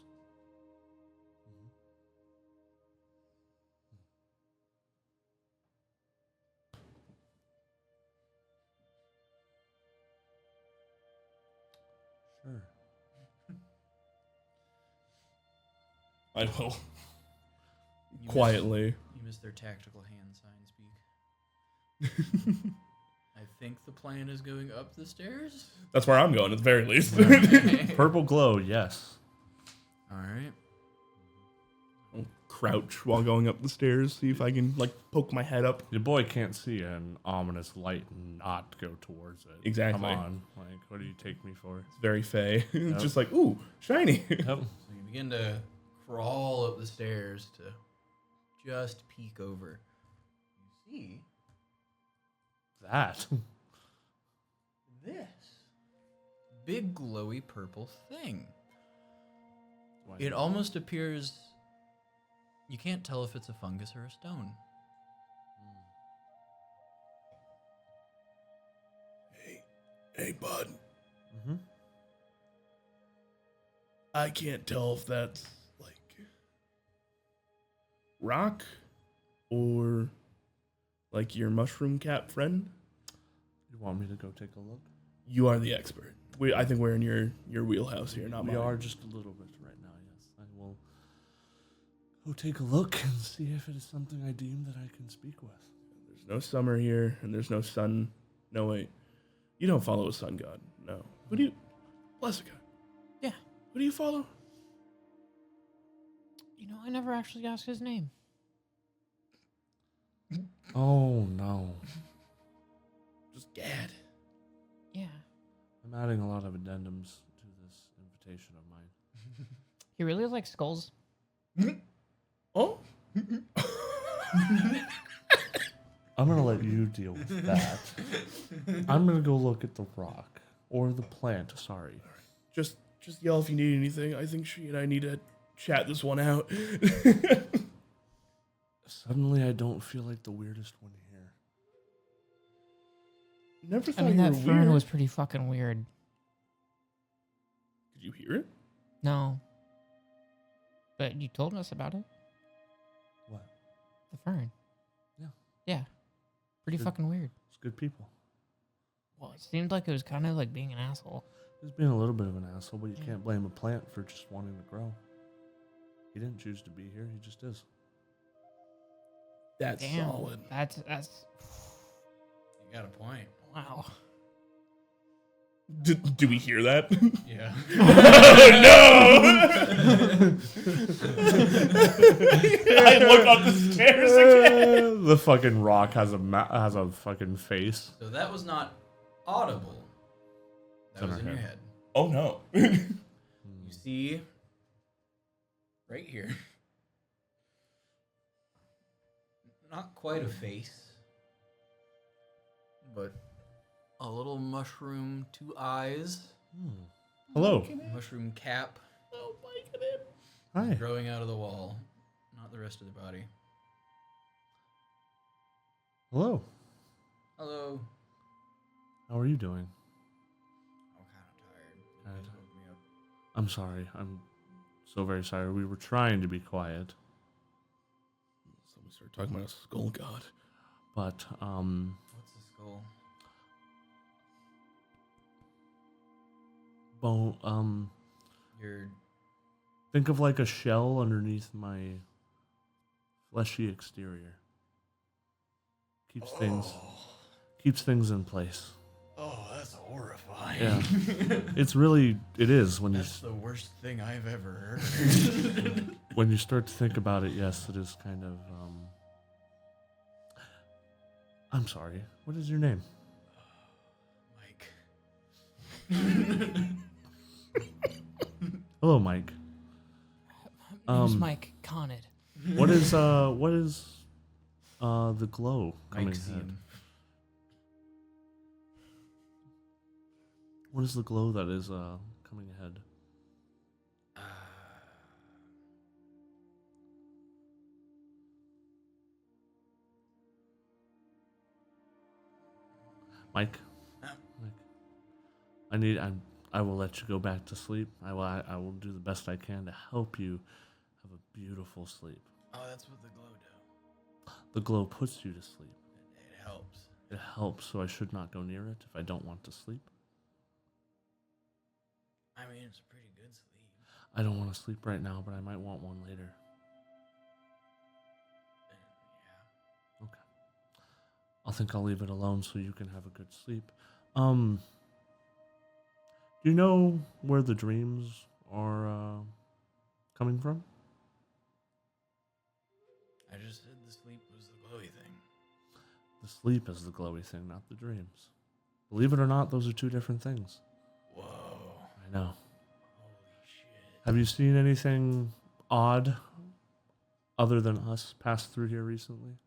Sure. I will. You Quietly. You missed their tactical hand sign speak. I think the plan is going up the stairs. That's where I'm going, at the very least. Okay. Purple glow, yes. All right. I'll crouch while going up the stairs, see if I can, poke my head up. Your boy can't see an ominous light and not go towards it. Exactly. Come on. What do you take me for? It's very fey. It's Yep. just like, ooh, shiny. Yep. So you begin to crawl up the stairs to just peek over. You see That. this big glowy purple thing. Why It not? almost appears. You can't tell if it's a fungus or a stone. Hey, bud. Mhm. I can't tell if that's, rock or, your mushroom cap friend. You want me to go take a look? You are the expert. I think we're in your wheelhouse here, not We mine. are just a little bit right now, yes. I will go take a look and see if it is something I deem that I can speak with. There's no summer here, and there's no sun. No, wait. You don't follow a sun god. No. Who do you... Blessica. Yeah. Who do you follow? You know, I never actually asked his name. Oh, no. Just Gad. Yeah. I'm adding a lot of addendums to this invitation of mine. He really likes skulls. Oh? I'm going to let you deal with that. I'm going to go look at the rock. Or the plant, sorry. Just yell if you need anything. I think she and I need to chat this one out. Suddenly, I don't feel like the weirdest one here. Never I thought mean, you that were fern weird. was pretty fucking weird. Did you hear it? No. But you told us about it. What? The fern. Yeah. Yeah. Pretty Good. fucking weird. It's good people. Well, it seemed like it was kind of like being an asshole. He's being a little bit of an asshole, but you Yeah. can't blame a plant for just wanting to grow. He didn't choose to be here. He just is. That's Damn. solid. That's You got a point. wow. Do we hear that? Yeah. I look up the stairs again. The fucking rock has a fucking face. So that was not audible. That in was our in your head. head. Oh no. You see, right here, not quite a face, but a little mushroom, 2 eyes, Hello. mushroom cap Oh my goodness. Hi. growing out of the wall, not the rest of the body. Hello. Hello. How are you doing? I'm kind of tired. Tired. You woke me up. I'm sorry. I'm so very sorry. We were trying to be quiet, So we start talking about a skull god. but What's the skull? Your think of like a shell underneath my fleshy exterior. Keeps things in place. Oh, that's horrifying. Yeah. It is when That's the worst thing I've ever heard. when you start to think about it. Yes, it is kind of I'm sorry. What is your name? Mike. Hello, Mike. My name's Mike Conid. What is the glow coming Mike ahead? Seam. What is the glow that is coming ahead? Mike? Mike. I will let you go back to sleep. I will do the best I can to help you have a beautiful sleep. Oh, that's what the glow do. The glow puts you to sleep. It helps. It helps, so I should not go near it if I don't want to sleep. I mean, it's a pretty good sleep. I don't want to sleep right now, but I might want one later. Yeah. Okay. I think I'll leave it alone so you can have a good sleep. Do you know where the dreams are coming from? I just said the sleep was the glowy thing. The sleep is the glowy thing, not the dreams. Believe it or not, those are two different things. Whoa. I know. Holy shit. Have you seen anything odd other than us pass through here recently?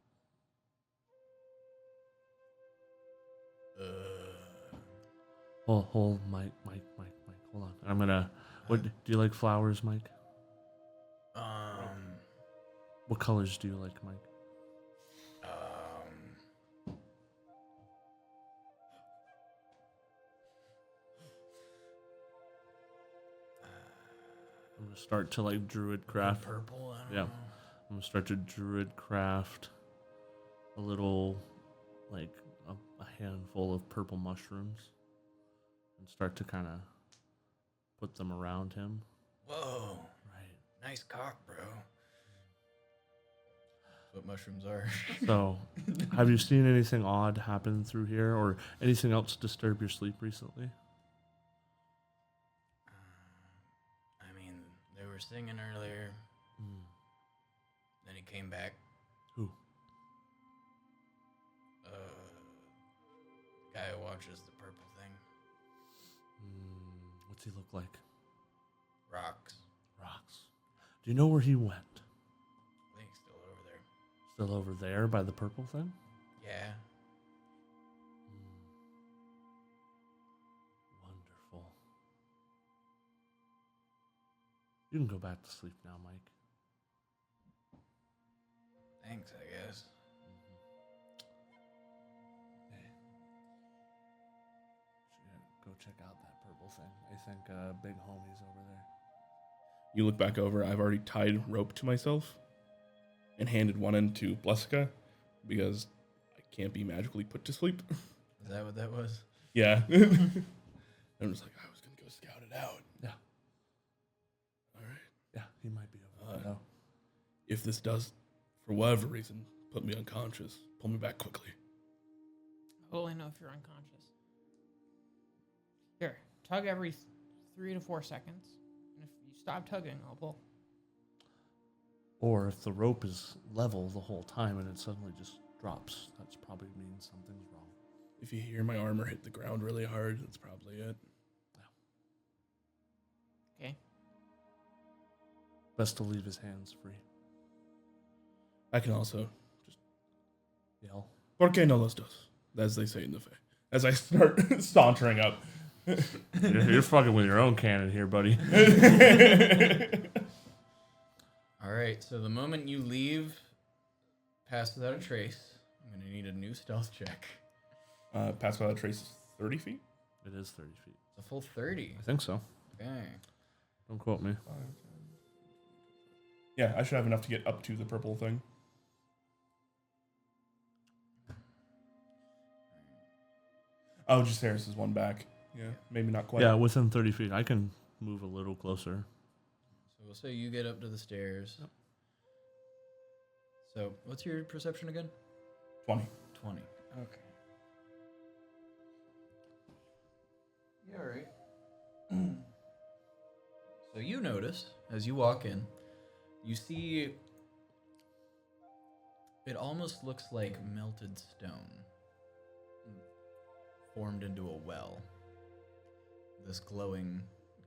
Hold, Mike, hold on. I'm gonna. What do you like? Flowers, Mike? What colors do you like, Mike? I'm gonna start to like druid craft. Purple. I don't Yeah. know. I'm gonna start to druid craft a little, like a handful of purple mushrooms, and start to kind of put them around him. Whoa. Right. Nice cock, bro. That's what mushrooms are. So, have you seen anything odd happen through here, or anything else disturb your sleep recently? I mean, they were singing earlier. Then he came back. Who? Guy who watches the purple thing. What's he look like? Rocks. Rocks. Do you know where he went? I think he's still over there. Still over there by the purple thing? Yeah. Wonderful. You can go back to sleep now, Mike. Thanks, I guess. check out that purple thing. I think Big Homie's over there. You look back over. I've already tied rope to myself and handed one end to Blessica because I can't be magically put to sleep. Is that what that was? Yeah. I'm just like, I was going to go scout it out. Yeah. All right. Yeah, he might be over there. No. If this does, for whatever reason, put me unconscious, pull me back quickly. I'll only know if you're unconscious. Here, tug every 3 to 4 seconds. And if you stop tugging, I'll pull. Or if the rope is level the whole time and it suddenly just drops, that's probably means something's wrong. If you hear my armor hit the ground really hard, that's probably it. Okay. Best to leave his hands free. I can also just Yell. ¿Por qué no los dos? As they say in the Fae. As I start sauntering up. You're fucking with your own cannon here, buddy. All right, so the moment you leave, pass without a trace, I'm going to need a new stealth check. Pass without a trace is 30 feet? It is 30 feet. It's a full 30. I think so. Okay. Don't quote me. Yeah, I should have enough to get up to the purple thing. Oh, just Harris is one back. Yeah, maybe not quite. Yeah, within 30 feet. I can move a little closer. So we'll say you get up to the stairs. Yep. So what's your perception again? 20. 20. Okay. Yeah, all right. So you notice, as you walk in, you see it almost looks like melted stone formed into a well. This glowing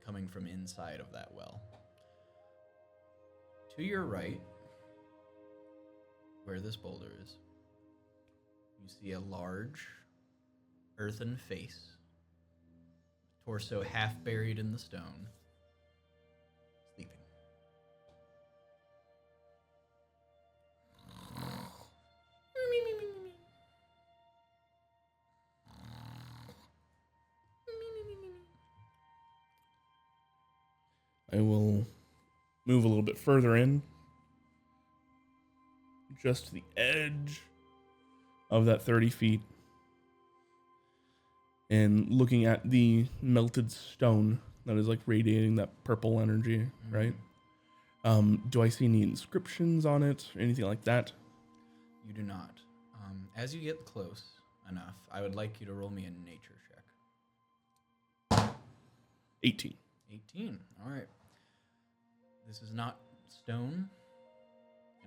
coming from inside of that well. To your right, where this boulder is, you see a large earthen face, torso half buried in the stone, sleeping. I will move a little bit further in. Just to the edge of that 30 feet. And looking at the melted stone that is like radiating that purple energy, right? Do I see any inscriptions on it or anything like that? You do not. As you get close enough, I would like you to roll me a nature check. 18. 18. All right. This is not stone.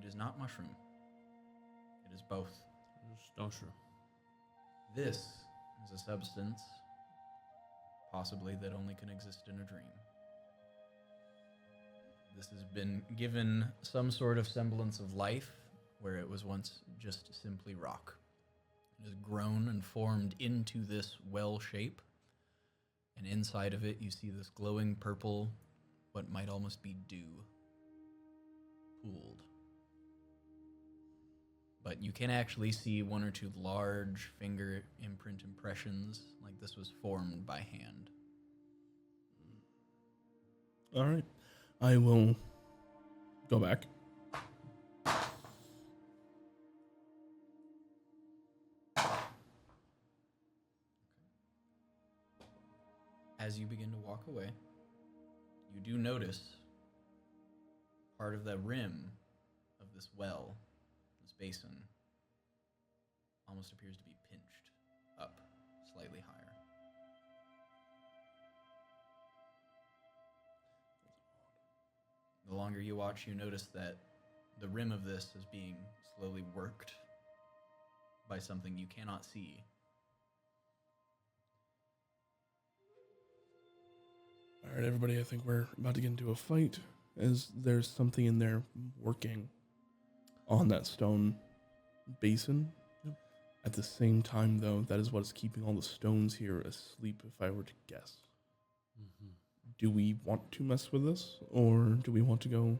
It is not mushroom. It is both. Stone shrew. This is a substance, possibly, that only can exist in a dream. This has been given some sort of semblance of life, where it was once just simply rock. It has grown and formed into this well shape, and inside of it you see this glowing purple, what might almost be dew, pooled. But you can actually see one or two large finger imprint impressions, like this was formed by hand. All right. I will go back. As you begin to walk away, you do notice part of the rim of this well, this basin, almost appears to be pinched up slightly higher. The longer you watch, you notice that the rim of this is being slowly worked by something you cannot see. All right, everybody, I think we're about to get into a fight, as there's something in there working on that stone basin. Yep. At the same time, though, that is what is keeping all the stones here asleep, if I were to guess. Mm-hmm. Do we want to mess with this, or do we want to go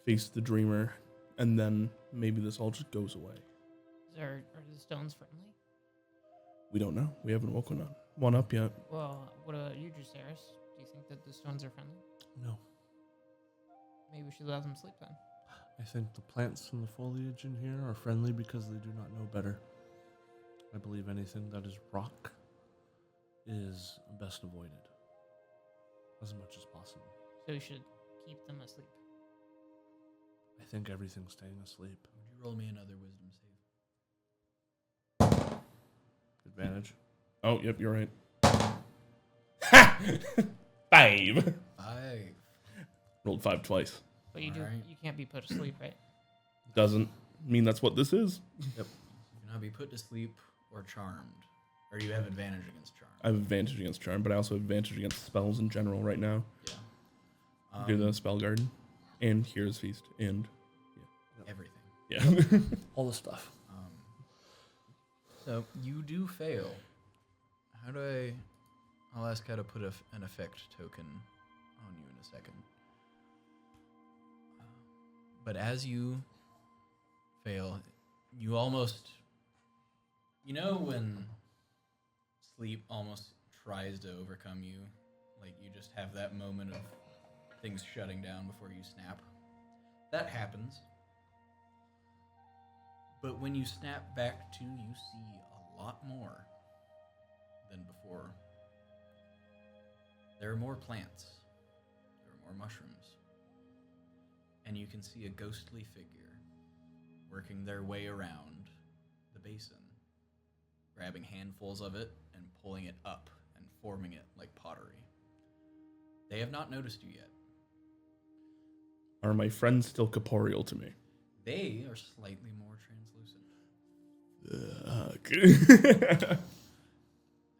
face the dreamer, and then maybe this all just goes away? Are the stones friendly? We don't know. We haven't woken one up yet. Well, what about you, Dracaris? Do you think that the stones are friendly? No. Maybe we should let them sleep then. I think the plants and the foliage in here are friendly because they do not know better. I believe anything that is rock is best avoided as much as possible. So we should keep them asleep. I think everything's staying asleep. Would you roll me another wisdom save? Advantage. Oh, yep, you're right. Ha! 5. 5. Rolled 5 twice. But you Alright. you can't be put to sleep, right? Doesn't mean that's what this is. You cannot be put to sleep or charmed. Or you have advantage against charm. I have advantage against charm, but I also have advantage against spells in general right now. Yeah. Do the spell garden and Hero's Feast and Everything. yeah. All the stuff. So you do fail. How do I... I'll ask how to put an effect token on you in a second. But as you fail, you almost... You know when sleep almost tries to overcome you? Like you just have that moment of things shutting down before you snap? That happens. But when you snap back to, you see a lot more than before. There are more plants. There are more mushrooms. And you can see a ghostly figure working their way around the basin, grabbing handfuls of it and pulling it up and forming it like pottery. They have not noticed you yet. Are my friends still corporeal to me? They are slightly more translucent.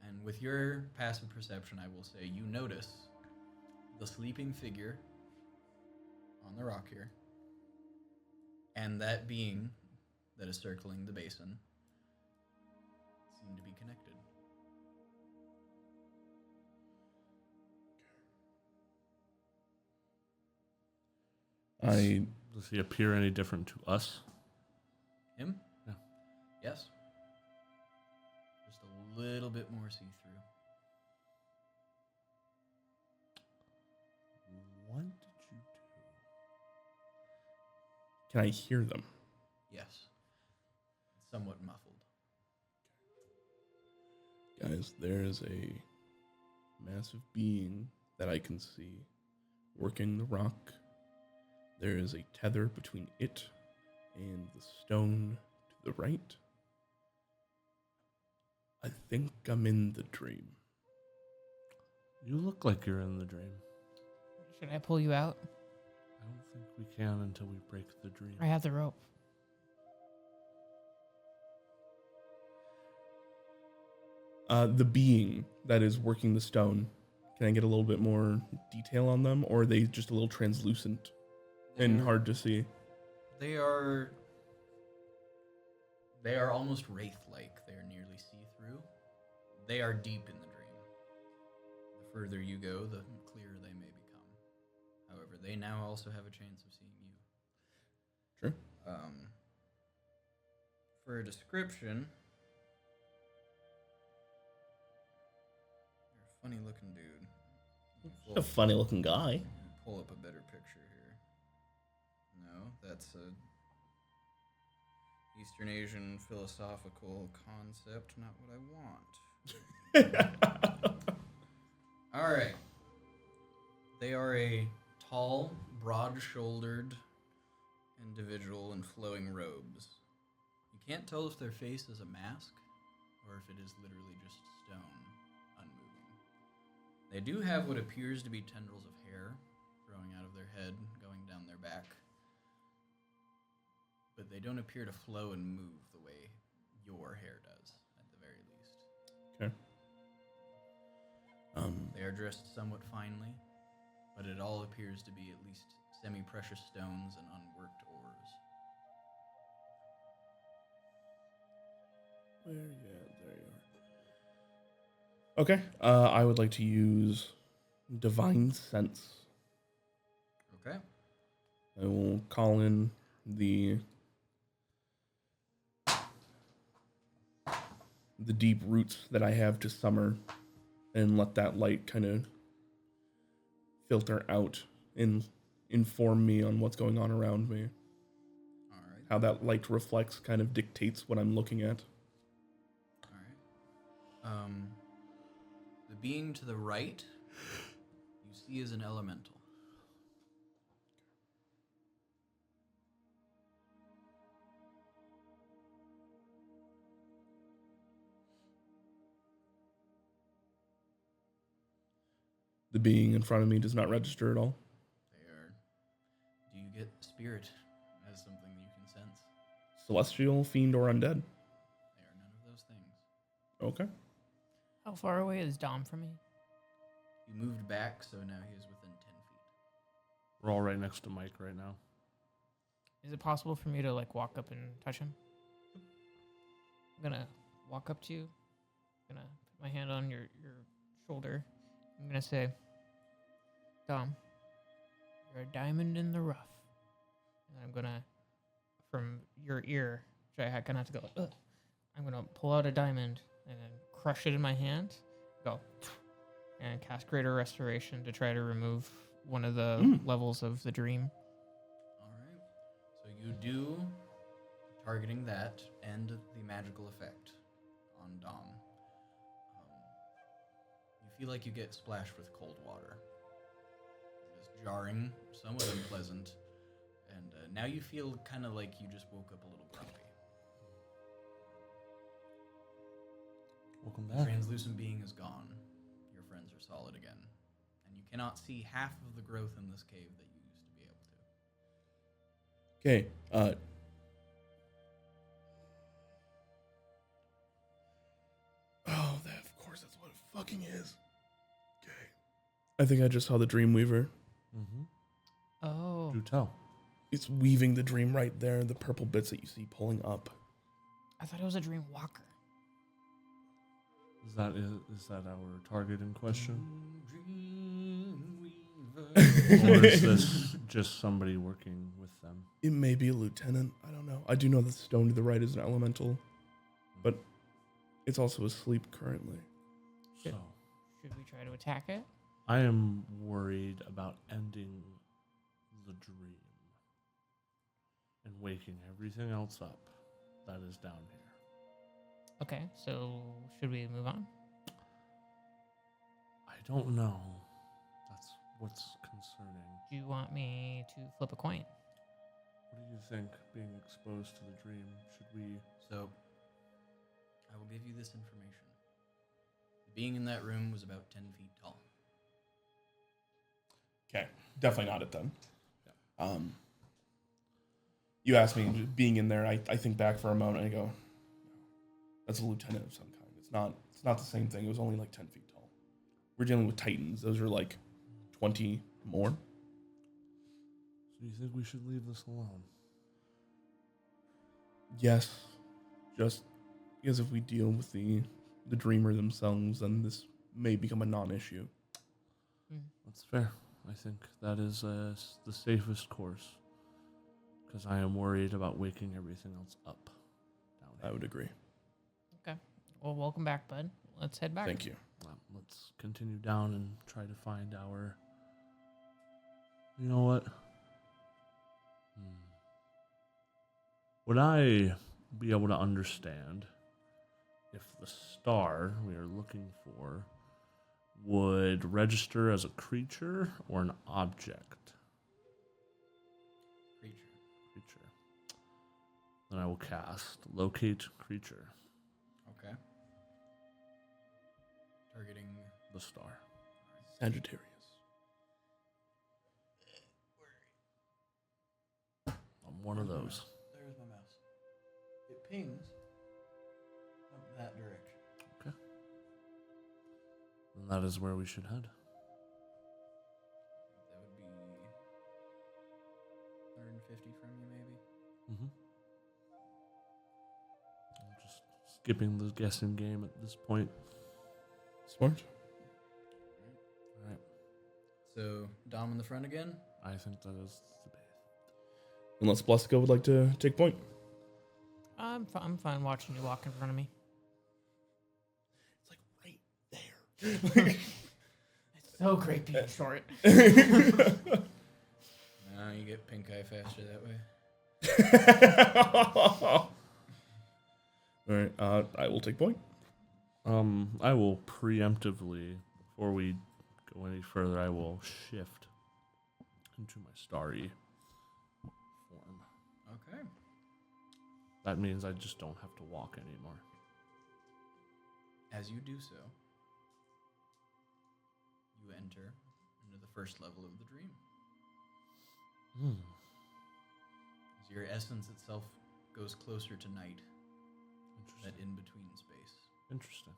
And with your passive perception, I will say you notice the sleeping figure on the rock here, and that being that is circling the basin seem to be connected. Does he appear any different to us? Him? Yeah. Yes. Just a little bit more see-through. What did you do? Can I hear them? Yes. Somewhat muffled. Guys, there is a massive being that I can see working the rock. There is a tether between it and the stone to the right. I think I'm in the dream. You look like you're in the dream. Should I pull you out? I don't think we can until we break the dream. I have the rope. The being that is working the stone, can I get a little bit more detail on them? Or are they just a little translucent and hard to see? They are almost wraith-like. They are nearly see-through. They are deep in the dream. The further you go, the clearer they may become. However, they now also have a chance of seeing you. Sure. For a description, you're a funny-looking dude. A funny looking guy. Pull up a better picture here. No, that's a Eastern Asian philosophical concept, not what I want. All right. They are a tall, broad-shouldered individual in flowing robes. You can't tell if their face is a mask or if it is literally just stone, unmoving. They do have what appears to be tendrils of hair growing out of their head, going down their back. But they don't appear to flow and move the way your hair does, at the very least. Okay. They are dressed somewhat finely, but it all appears to be at least semi-precious stones and unworked ores. Where? Yeah, there you are. Okay. I would like to use Divine Sense. Okay. I will call in the deep roots that I have to summer and let that light kind of filter out and inform me on what's going on around me. All right. How that light reflects kind of dictates what I'm looking at. All right. The being to the right, you see as an elemental. The being in front of me does not register at all. They are. Do you get spirit as something that you can sense? Celestial, fiend, or undead. They are none of those things. Okay. How far away is Dom from me? You moved back, so now he is within 10 feet. We're all right next to Mike right now. Is it possible for me to like walk up and touch him? I'm gonna walk up to you. I'm gonna put my hand on your shoulder. I'm gonna say, Dom, you're a diamond in the rough. And I'm gonna, from your ear, which I kind of have to go, ugh, I'm gonna pull out a diamond and then crush it in my hand, go, and cast Greater Restoration to try to remove one of the levels of the dream. All right. So you do targeting that and the magical effect on Dom. You feel like you get splashed with cold water. It's jarring, somewhat unpleasant, and now you feel kind of like you just woke up a little grumpy. Welcome The back. translucent being is gone. Your friends are solid again. And you cannot see half of the growth in this cave that you used to be able to. Okay. Oh, that, of course, that's what it fucking is. Okay. I think I just saw the Dreamweaver. Mm-hmm. Oh. Do tell. It's weaving the dream right there, the purple bits that you see pulling up. I thought it was a dream walker. Is that our target in question? Or is this just somebody working with them? It may be a lieutenant. I don't know. I do know that the stone to the right is an elemental, but it's also asleep currently. So, Should we try to attack it? I am worried about ending the dream and waking everything else up that is down here. Okay, so should we move on? I don't know. That's what's concerning. Do you want me to flip a coin? What do you think, being exposed to the dream? Should we... So, I will give you this information. The being in that room was about 10 feet tall. Okay, definitely not it then. You asked me, being in there, I think back for a moment and I go, that's a lieutenant of some kind. It's not the same thing. It was only like 10 feet tall. We're dealing with titans. Those are like 20 more. So you think we should leave this alone? Yes, just because if we deal with the dreamer themselves, then this may become a non-issue. That's fair. I think that is the safest course. Because I am worried about waking everything else up down here. I would agree. Okay. Well, welcome back, bud. Let's head back. Thank you. Let's continue down and try to find our... You know what? Would I be able to understand if the star we are looking for would register as a creature or an object? Creature. Then I will cast Locate Creature. Okay. Targeting The star. Sagittarius. I'm one of those. There's my mouse. It pings up that direction. Okay. And that is where we should head. That would be 150 from you, maybe. Mm-hmm. I'm just skipping the guessing game at this point. Smart. All right. So, Dom in the front again? I think that is the best. Unless Blusico would like to take point. I'm fine watching you walk in front of me. It's like right there. It's so great being short. No, you get pink eye faster that way. All right, I will take point. I will preemptively, before we go any further, I will shift into my starry form. Okay. That means I just don't have to walk anymore. As you do so, you enter into the first level of the dream. As your essence itself goes closer to night, that in-between space. Interesting.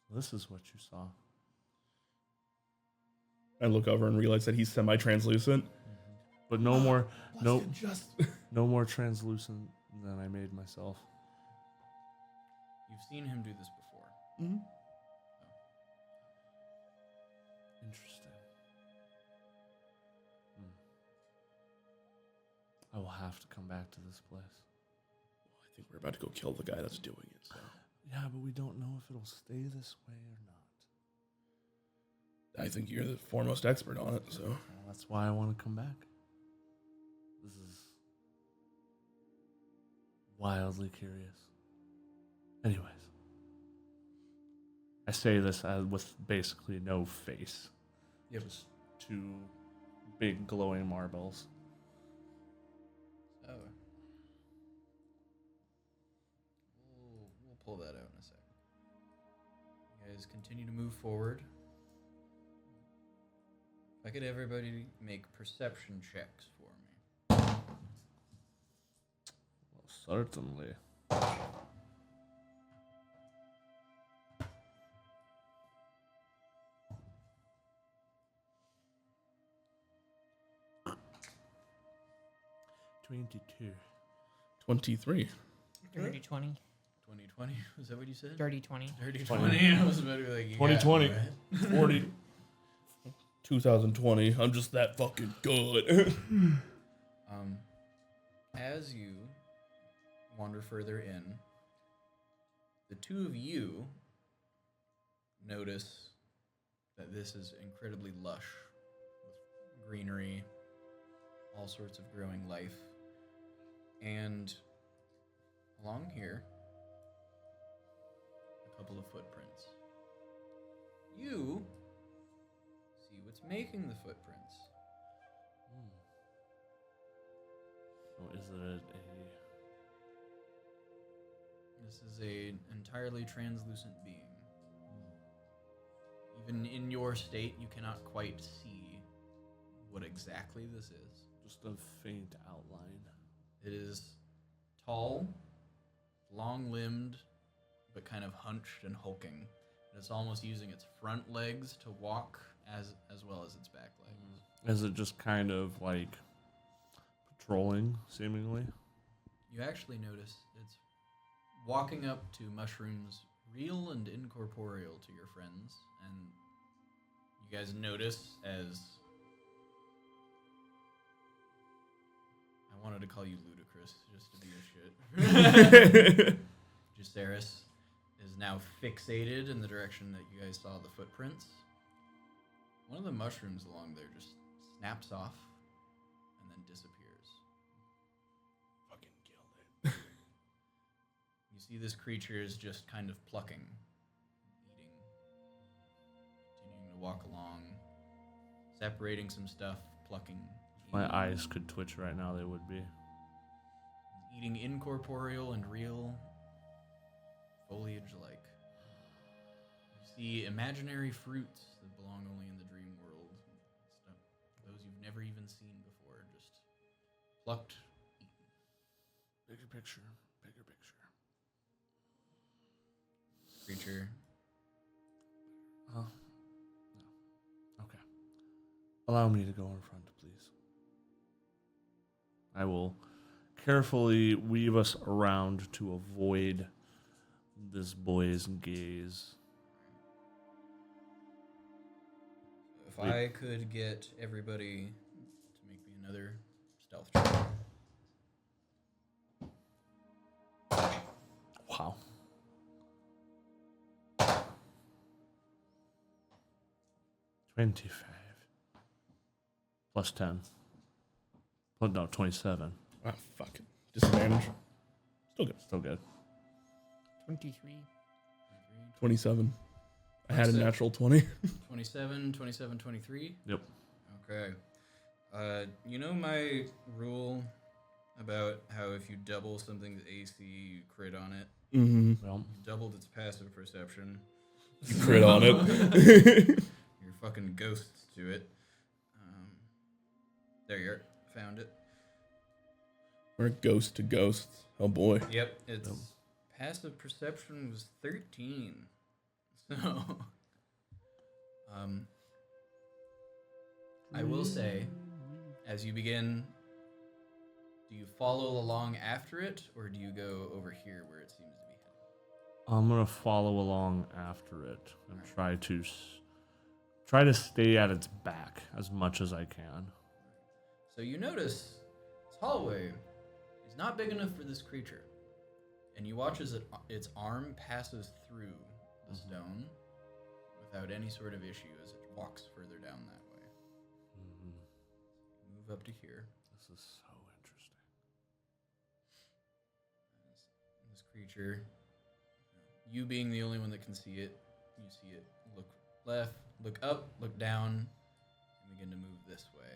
So this is what you saw. I look over and realize that he's semi-translucent. But no more Just no more translucent than I made myself. You've seen him do this before. Interesting. I will have to come back to this place. I think we're about to go kill the guy that's doing it. So Yeah, but we don't know if it'll stay this way or not. I think you're the foremost expert on it. So Well, that's why I want to come back. This is wildly curious. Anyways, I say this with basically no face. Yep. Just two big glowing marbles. So, we'll pull that out in a sec. You guys continue to move forward. If I could everybody make perception checks for me. Well, certainly. $22. 23. Dirty 20. 2020, was that what you said? Dirty 20. Dirty 20. 20. I was about to be like, you got 2020. me, right? 40. 2020. I'm just that fucking good. As you wander further in, the two of you notice that this is incredibly lush with greenery, all sorts of growing life. And along here, a couple of footprints. You see what's making the footprints. Oh, is it This is an entirely translucent being. Even in your state, you cannot quite see what exactly this is. just a faint outline? It is tall, long-limbed, but kind of hunched and hulking. And it's almost using its front legs to walk as well as its back legs. Is it just kind of like patrolling, seemingly? You actually notice it's walking up to mushrooms real and incorporeal to your friends, and you guys notice as I wanted to call you ludicrous just to be a shit. Jaceres is now fixated in the direction that you guys saw the footprints. One of the mushrooms along there just snaps off and then disappears. Fucking killed it. You see this creature is just kind of plucking, eating, continuing to walk along, separating some stuff, plucking. My eating. eyes could twitch right now, they would be. Eating incorporeal and real foliage alike. You see imaginary fruits that belong only in the dream world. Stuff, those you've never even seen before, just plucked, eaten. Bigger picture, bigger picture. Creature. No. Okay. Allow me to go in front, please. I will carefully weave us around to avoid this boy's gaze. If I could get everybody to make me another stealth check. Wow. 25. Plus 10. Oh, no, 27. Ah, fuck it. Disadvantage. Still good. Still good. 23. 27. I had a 27. natural 20. 27, 27, 23. Yep. Okay. You know my rule about how if you double something's AC, you crit on it? Mm-hmm. Well, You doubled its passive perception. You crit on it. You're fucking ghosts to it. There you are. Found it. We're ghost to ghosts. Oh boy. Yep. Its passive perception was 13. So, I will say, as you begin, do you follow along after it, or do you go over here where it seems to be heading? I'm gonna follow along after it and try to stay at its back as much as I can. So you notice this hallway is not big enough for this creature, and you watch as its arm passes through the stone without any sort of issue as it walks further down that way. Move up to here. This is so interesting. This creature, you being the only one that can see it, you see it look left, look up, look down, and begin to move this way.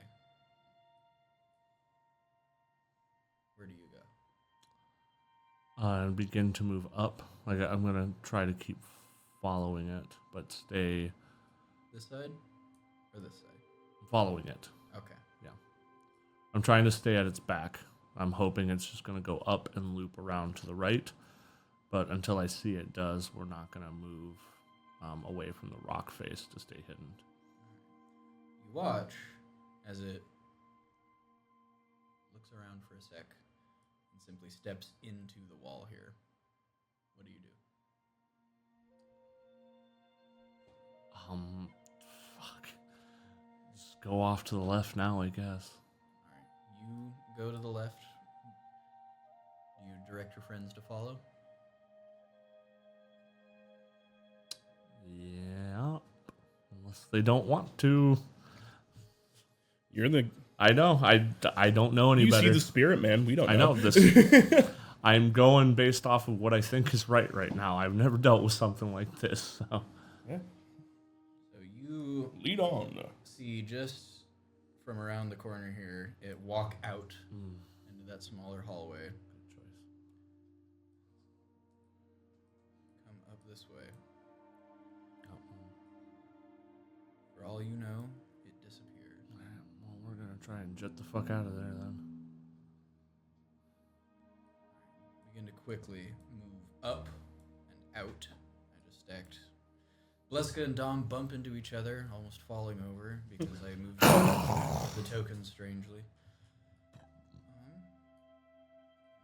Where do you go? And begin to move up. Like I'm gonna try to keep following it, but stay This side? Or this side? following it. Okay. I'm trying to stay at its back. I'm hoping it's just gonna go up and loop around to the right. But until I see it does, we're not gonna move away from the rock face to stay hidden. You watch as it looks around for a sec and simply steps into the wall here. What do you do? Fuck. Just go off to the left now, I guess. Alright, you go to the left. Do you direct your friends to follow? Yeah. Unless they don't want to. You're the. I know. I don't know any You better. see the spirit, man. We don't know. I know this. I'm going based off of what I think is right now. I've never dealt with something like this. So. Yeah. So you Lead on. see just from around the corner here, it walk out into that smaller hallway. Good choice. Come up this way. For all you know, it disappears. Well, we're gonna try and jet the fuck out of there then. Begin to quickly move up and out. I just stacked. Bleska and Dom bump into each other, almost falling over because I moved the tokens strangely.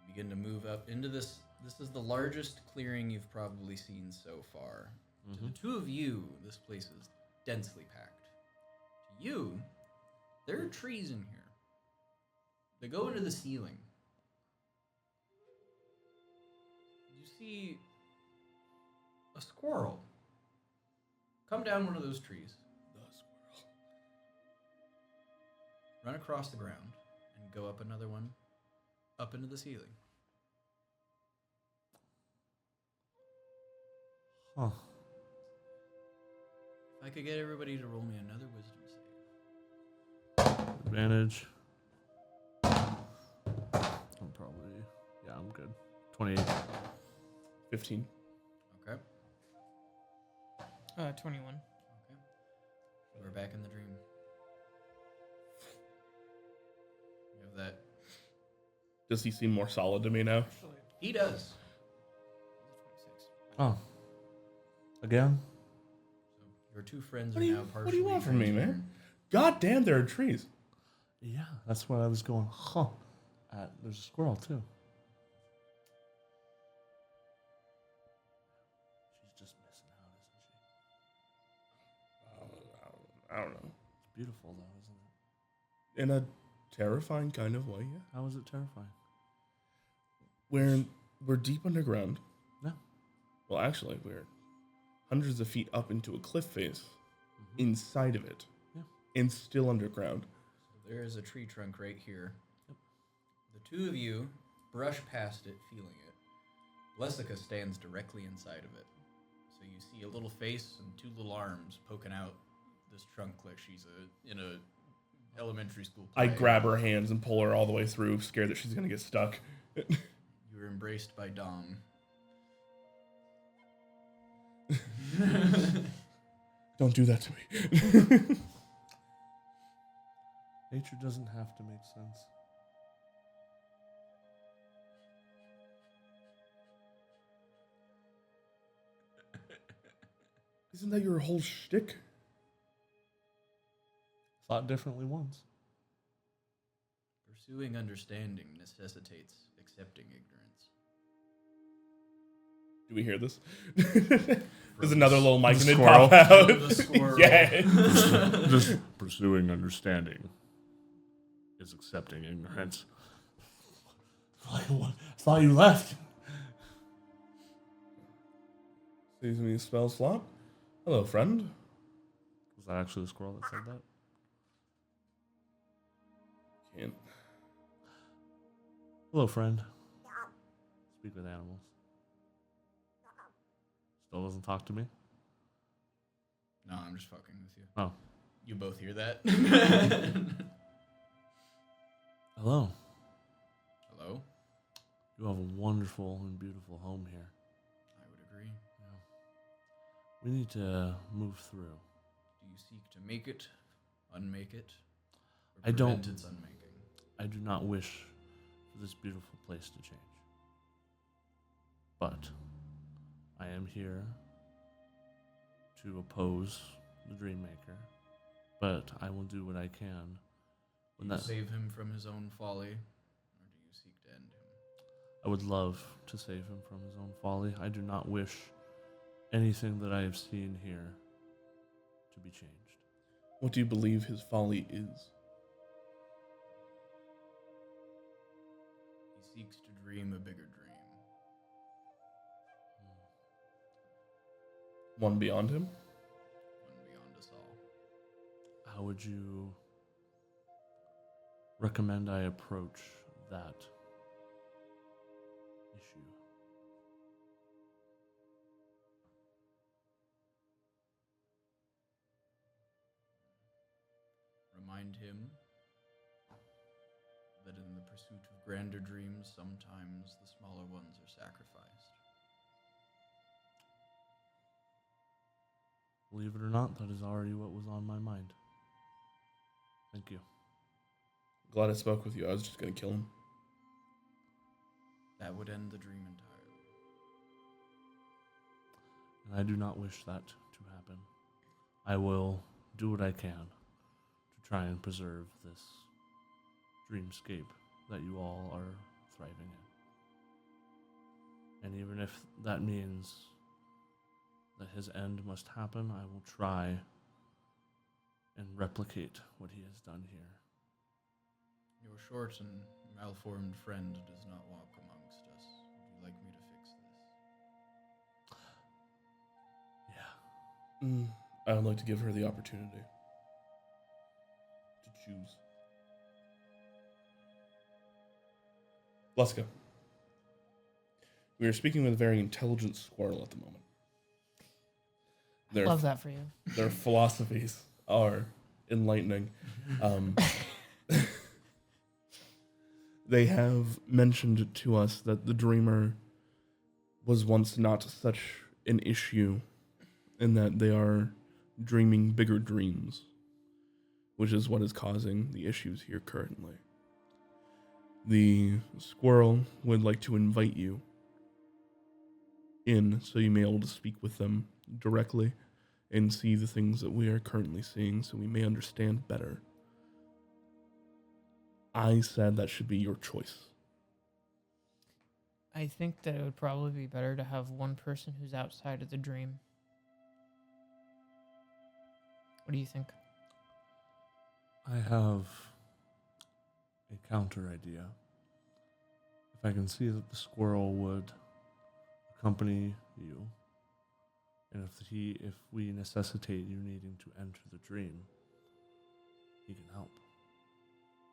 Begin to move up into this. This is the largest clearing you've probably seen so far. To the two of you, this place is densely packed. To you, there are trees in here. They go into the ceiling. You see a squirrel come down one of those trees, run across the ground, and go up another one, up into the ceiling. Huh. If I could get everybody to roll me another wisdom save. Advantage. I'm probably. Yeah, I'm good. 28. 15. Okay. 21. Okay. We're back in the dream. You have that. Does he seem more solid to me now? He does. 26. Oh. Again? So your two friends What are do you- now what partially. do you want from me, man? transparent. God damn, there are trees. Yeah, that's what I was going, huh. There's a squirrel, too. She's just missing out, isn't she? I don't know. It's beautiful, though, isn't it? In a terrifying kind of way, yeah. How is it terrifying? We're deep underground. No. Well, actually, we're hundreds of feet up into a cliff face. inside of it. Yeah. And still underground. So there is a tree trunk right here. Yep. The two of you brush past it, feeling it. Lessica stands directly inside of it. So you see a little face and two little arms poking out this trunk like she's in a elementary school play. I grab her hands and pull her all the way through, scared that she's going to get stuck. You're embraced by Dom. Don't do that to me. Nature doesn't have to make sense. Isn't that your whole shtick? Thought differently once. Pursuing understanding necessitates accepting ignorance. Do we hear this? There's another little mic and it squirrel. pop out. The squirrel. Yeah. Just pursuing understanding is accepting ignorance. I thought you left. Excuse me, spell slot. Hello, friend. Was that actually the squirrel that said that? Can't. Hello, friend. Speak with animals. Still doesn't talk to me? No, I'm just fucking with you. Oh. You both hear that? Hello. Hello? You have a wonderful and beautiful home here. I would agree. We need to move through. Do you seek to make it, unmake it, or I don't. prevent its unmaking? I do not wish for this beautiful place to change. But I am here to oppose the Dreammaker. But I will do what I can. Do you save him from his own folly, or do you seek to end him? I would love to save him from his own folly. I do not wish anything that I have seen here to be changed. What do you believe his folly is? He seeks to dream a bigger dream. One beyond him? One beyond us all. How would you recommend I approach that issue? Remind him that in the pursuit of grander dreams, sometimes the smaller ones are sacrificed. Believe it or not, that is already what was on my mind. Thank you. Glad I spoke with you. I was just going to kill him. That would end the dream entirely. And I do not wish that to happen. I will do what I can to try and preserve this dreamscape that you all are thriving in. And even if that means that his end must happen, I will try and replicate what he has done here. Your short and malformed friend does not walk amongst us. Would you like me to fix this? Yeah. I would like to give her the opportunity to choose. Leska. We are speaking with a very intelligent squirrel at the moment. Love that for you. Their philosophies are enlightening. They have mentioned to us that the dreamer was once not such an issue, and that they are dreaming bigger dreams, which is what is causing the issues here currently. The squirrel would like to invite you in so you may be able to speak with them directly and see the things that we are currently seeing so we may understand better. I said that should be your choice. I think that it would probably be better to have one person who's outside of the dream. What do you think? I have a counter idea. If I can see that the squirrel would accompany you And if we necessitate you needing to enter the dream, he can help.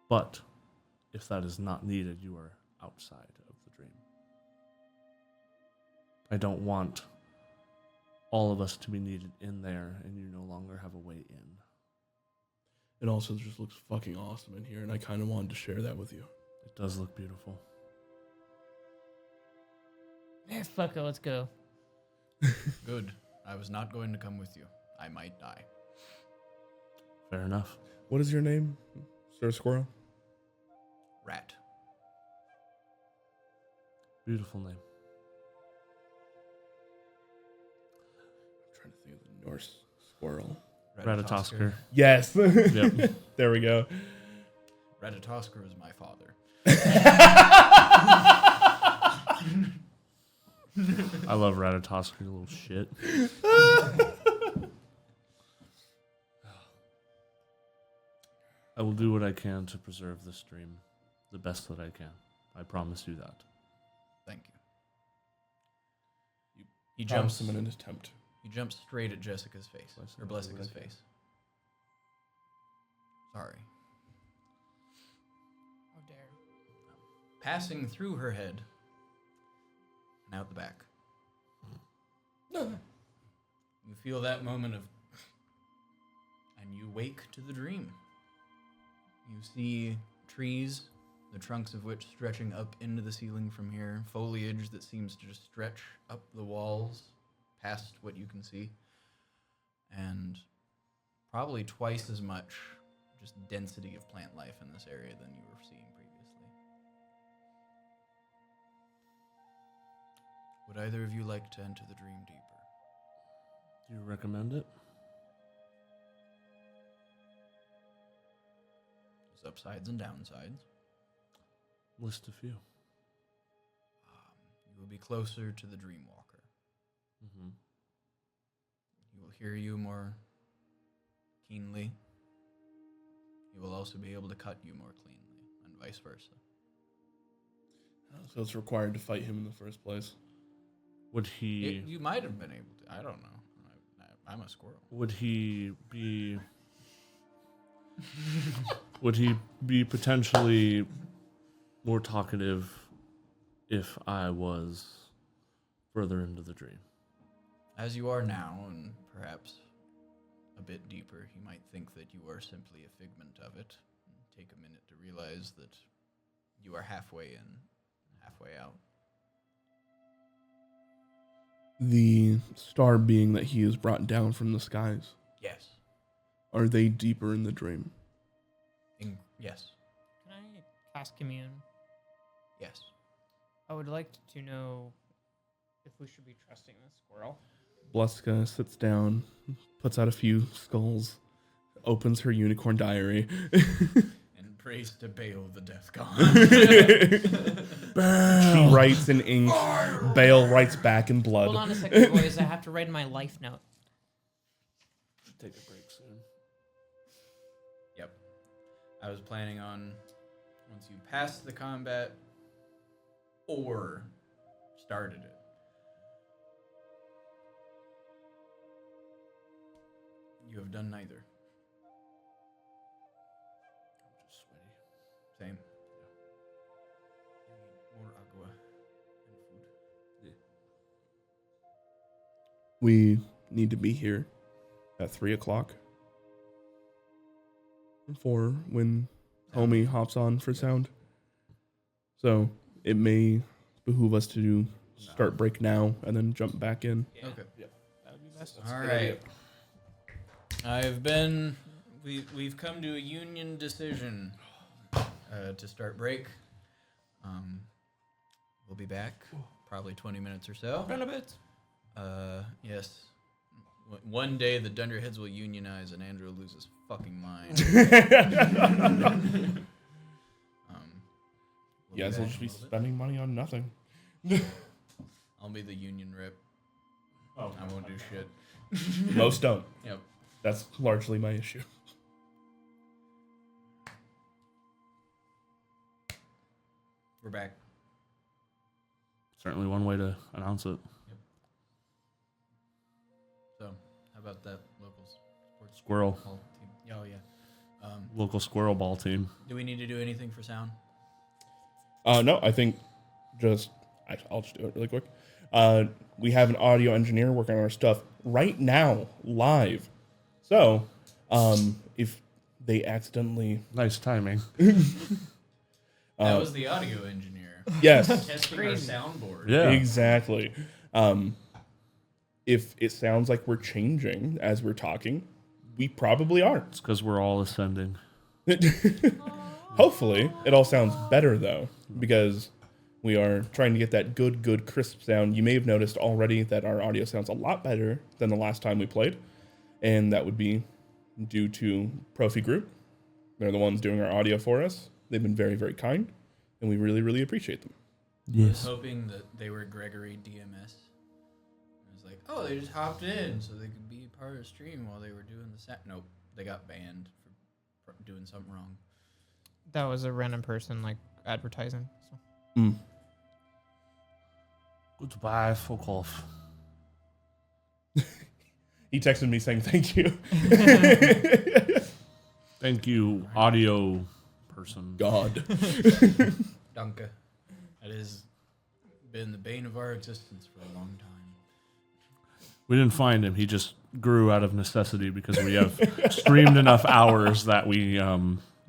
But if that is not needed, you are outside of the dream. I don't want all of us to be needed in there and you no longer have a way in. It also just looks fucking awesome in here, and I kind of wanted to share that with you. It does look beautiful. Fuck it, let's go. Good. I was not going to come with you. I might die. Fair enough. What is your name, Sir Squirrel? Rat. Beautiful name. I'm trying to think of the Norse squirrel. Ratatosker. Yes. Yep. There we go. Ratatosker is my father. I love Ratatosker, you little shit. I will do what I can to preserve this dream the best that I can. I promise you that. Thank you. He Jumps jumps. him in an attempt. He jumps straight at Jessica's face. Or Blessica's face. Sorry. How dare. Passing through her head and out the back. You feel that moment of... And you wake to the dream. You see trees, the trunks of which stretching up into the ceiling from here. Foliage that seems to just stretch up the walls past what you can see. And probably twice as much just density of plant life in this area than you were seeing previously. Would either of you like to enter the dream deeper? Do you recommend it? There's upsides and downsides. List a few. You will be closer to the dream walker. Mm-hmm. He will hear you more keenly. He will also be able to cut you more cleanly, and vice versa. So it's required to fight him in the first place. Would he... You might have been able to. I don't know. I'm a squirrel. Would he be... would he be potentially more talkative if I was further into the dream? As you are now, and perhaps a bit deeper, he might think that you are simply a figment of it. And take a minute to realize that you are halfway in, halfway out. The star being that he is brought down from the skies, Yes. are they deeper in the dream? Yes. Can I cast Commune? Yes. I would like to know if we should be trusting this squirrel. Bleska sits down, puts out a few skulls, opens her unicorn diary. And prays to Baal the Death God. She writes in ink. Bale writes back in blood. Hold on a second, boys. I have to write my life note. Take a break soon. Yep. I was planning on, once you passed the combat or started it, you have done neither. I'm just sweaty. Same. You need more agua and food. Yeah. We need to be here at 3 o'clock for when homie hops on for sound. So it may behoove us to start break now and then jump back in. Yeah. Okay. That would be best. All right. We've come to a union decision to start break. We'll be back probably 20 minutes or so. Run a bit. Yes. One day the Dunderheads will unionize and Andrew will lose his fucking mind. We'll You guys will back just in be a little bit. spending money on nothing. I'll be the union rep. Oh, I won't do shit. Most don't. Yep. That's largely my issue. We're back. certainly one way to announce it. about that local sports Squirrel. ball team? Oh yeah. Local squirrel ball team. Do we need to do anything for sound? No, I think I'll just do it really quick. We have an audio engineer working on our stuff right now, live. So, if they accidentally, Nice timing. That was the audio engineer. yes, Testing our soundboard. Yeah. exactly. If it sounds like we're changing as we're talking, we probably are. It's because we're all ascending. Hopefully, it all sounds better though, because we are trying to get that good, crisp sound. You may have noticed already that our audio sounds a lot better than the last time we played, and that would be due to Profi Group. They're the ones doing our audio for us. They've been very, very kind, and we really, really appreciate them. I was hoping that they were Gregory DMS. I was like, oh, they just hopped in so they could be part of the stream while they were doing the set. Nope, they got banned for doing something wrong. That was a random person like advertising. So. Goodbye, fuck off. He texted me saying thank you. Thank you, audio person. God. Danke. That has been the bane of our existence for a long time. We didn't find him. He just grew out of necessity because we have streamed enough hours that we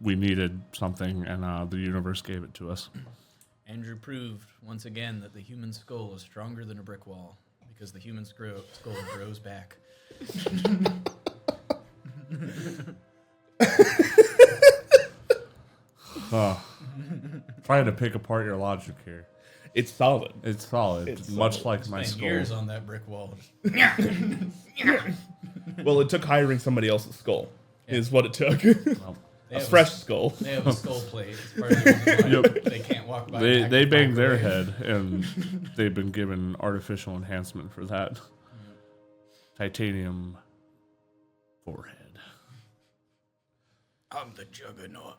needed something, and the universe gave it to us. Andrew proved once again that the human skull is stronger than a brick wall because the human skull grows back. Trying to pick apart your logic here. It's solid. It's solid, It's much solid. like my Spent skull. years on that brick wall. Well, it took hiring somebody else's skull, is what it took. Well, They A have fresh skull. They have a skull plate. It's part of the reason why they can't walk by. an they active banged their microwave. head, and they've been given artificial enhancement for that. Titanium forehead. I'm the juggernaut.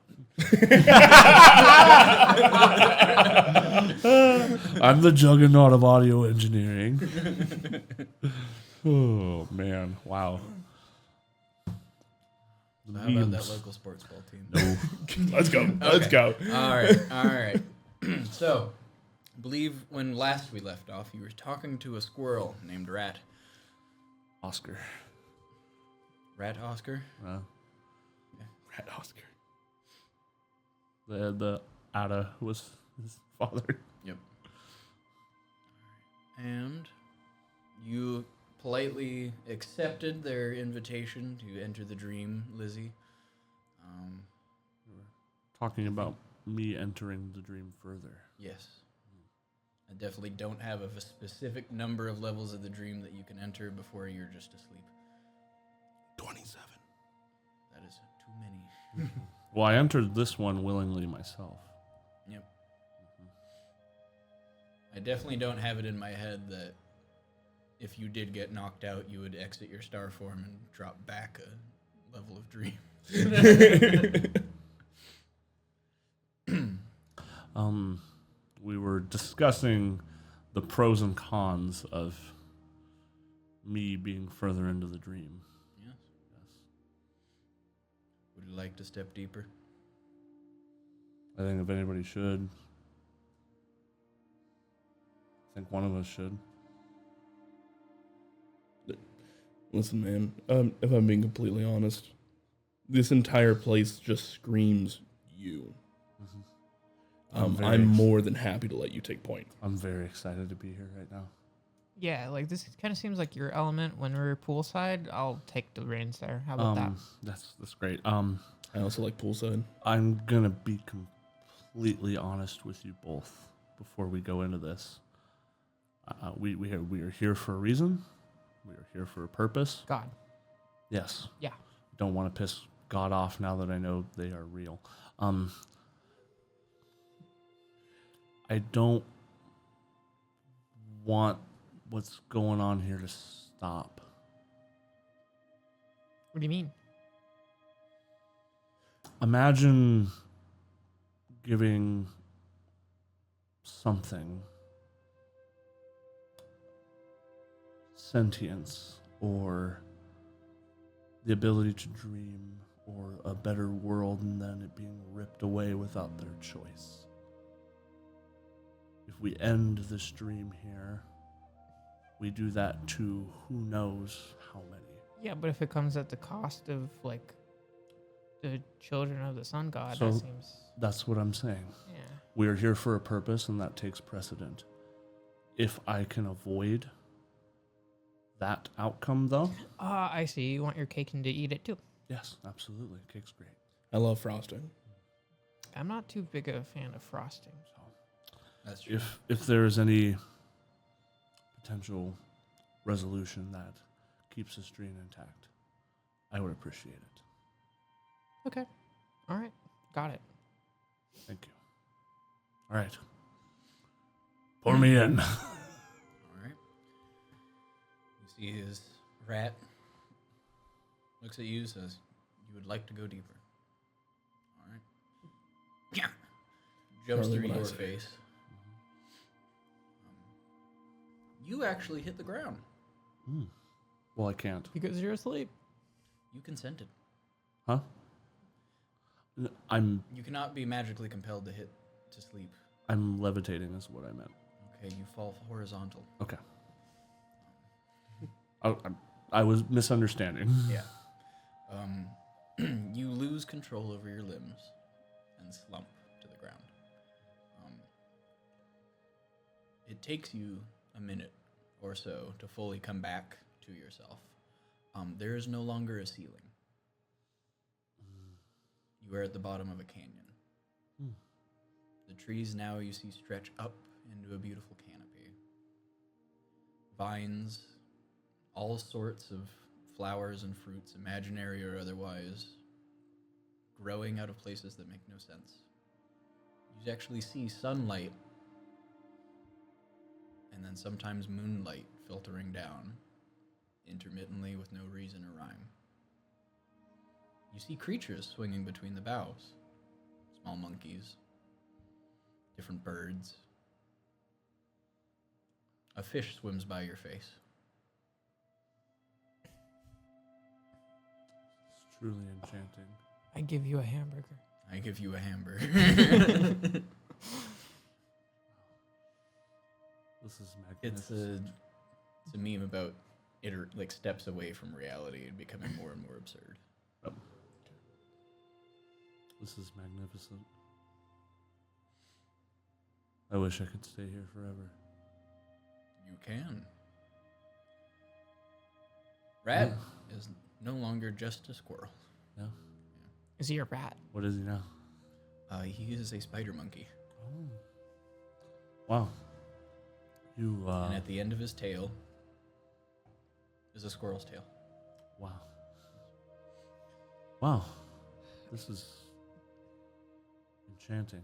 I'm the juggernaut of audio engineering. Oh man! Wow. The How about that memes. local sports ball team? No. Let's go. Let's go. All right. So, I believe when last we left off, you were talking to a squirrel named Rat. Oscar. Rat Oscar? Rat Oscar. The Ada was his father. Yep. And you politely accepted their invitation to enter the dream, Lizzie. Talking about me entering the dream further. Yes. I definitely don't have a specific number of levels of the dream that you can enter before you're just asleep. 27. That is too many. Well, I entered this one willingly myself. Yep. I definitely don't have it in my head that if you did get knocked out, you would exit your star form and drop back a level of dream. We were discussing the pros and cons of me being further into the dream. Yes. Would you like to step deeper? I think if anybody should, I think one of us should. Listen, man, if I'm being completely honest, this entire place just screams you. I'm more than happy to let you take point. I'm very excited to be here right now. Yeah, like this kind of seems like your element when we're poolside. I'll take the reins there. How about that? That's great. I also like poolside. I'm gonna be completely honest with you both before we go into this. We are here for a reason. We are here for a purpose. God. Yes. Yeah. Don't want to piss God off now that I know they are real. I don't want what's going on here to stop. What do you mean? Imagine giving something sentience or the ability to dream or a better world and then it being ripped away without their choice. If we end this dream here, we do that to who knows how many. Yeah, but if it comes at the cost of like the children of the sun god, So- that seems That's what I'm saying. yeah. We are here for a purpose, and that takes precedent. If I can avoid that outcome, though, I see. You want your cake and to eat it too. yes, absolutely. Cake's great. I love frosting. I'm not too big a fan of frosting. That's true. If there is any potential resolution that keeps this dream intact, I would appreciate it. Okay. All right. Got it. Thank you. All right. Pour me in. All right. You see his rat looks at you, says, "You would like to go deeper." All right. Yeah. Jumps Charlie, through what I your say. face. You actually hit the ground. Well, I can't. Because you're asleep. You consented. Huh? I'm You cannot be magically compelled to sleep. levitating is what I meant. Okay, you fall horizontal. Okay. I was misunderstanding. Yeah. You lose control over your limbs and slump to the ground. It takes you a minute or so to fully come back to yourself. There is no longer a ceiling. You are at the bottom of a canyon. The trees now you see stretch up into a beautiful canopy. Vines, all sorts of flowers and fruits, imaginary or otherwise, growing out of places that make no sense. You actually see sunlight and then sometimes moonlight filtering down, intermittently with no reason or rhyme. You see creatures swinging between the boughs, small monkeys, different birds. A fish swims by your face. It's truly enchanting. I give you a hamburger. I give you a hamburger. This is It's magnificent. a meme about like steps away from reality and becoming more and more absurd. This is magnificent. I wish I could stay here forever. You can. Rat is no longer just a squirrel. Yeah. Is he a rat? What is he now? He is a spider monkey. Oh. Wow. You, And at the end of his tail is a squirrel's tail. wow. Wow. This is enchanting.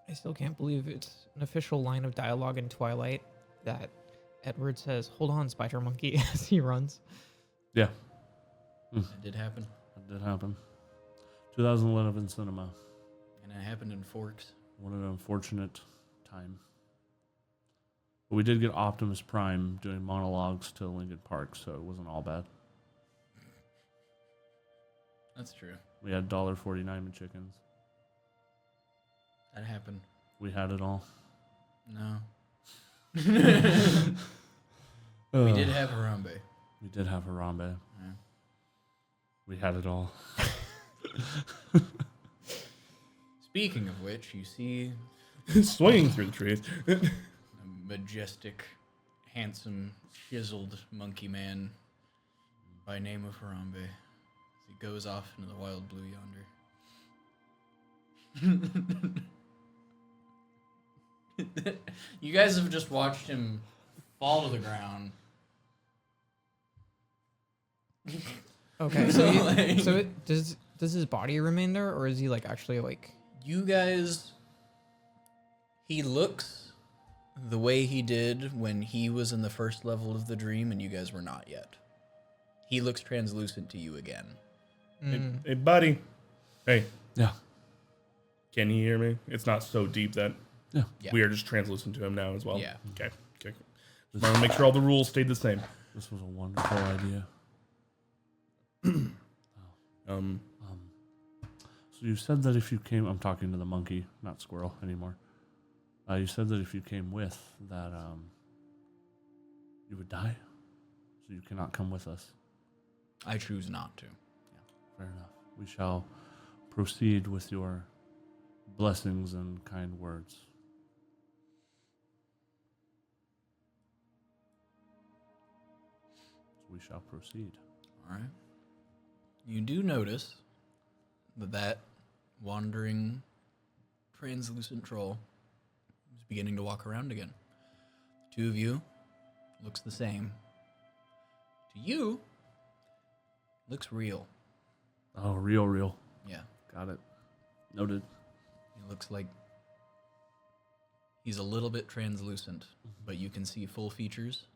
I still can't believe it's an official line of dialogue in Twilight that Edward says, "Hold on, spider monkey," as he runs. Yeah, It did happen. that did happen. 2011 cinema. And it happened in Forks. What an unfortunate time. But we did get Optimus Prime doing monologues to Lincoln Park, so it wasn't all bad. That's true. We had $1.49 McChickens. That happened. We had it all. No. We did have Harambe. We did have Harambe. Yeah. We had it all. Speaking of which, you see Swinging through the trees. a majestic, handsome, chiseled monkey man by name of Harambe as he goes off into the wild blue yonder. You guys have just watched him fall to the ground. Okay, So, like- does his body remain there, or is he like actually awake? You guys, he looks the way he did when he was in the first level of the dream and you guys were not yet. He looks translucent to you again. Hey, buddy. Hey, Yeah. can you hear me? It's not so deep that Yeah. Yeah. we are just translucent to him now as well. Yeah. Okay. Just want to make sure all the rules stayed the same. This was a wonderful idea. So you said that if you came, I'm talking to the monkey, not squirrel anymore. You said that if you came with, that you would die, so you cannot come with us. I choose not to. Fair enough. We shall proceed with your blessings and kind words. So we shall proceed. All right. You do notice that wandering translucent troll is beginning to walk around again. The two of you looks the same. To you, looks real. Oh, real. Yeah. Got it. Noted. He looks like he's a little bit translucent, but you can see full features.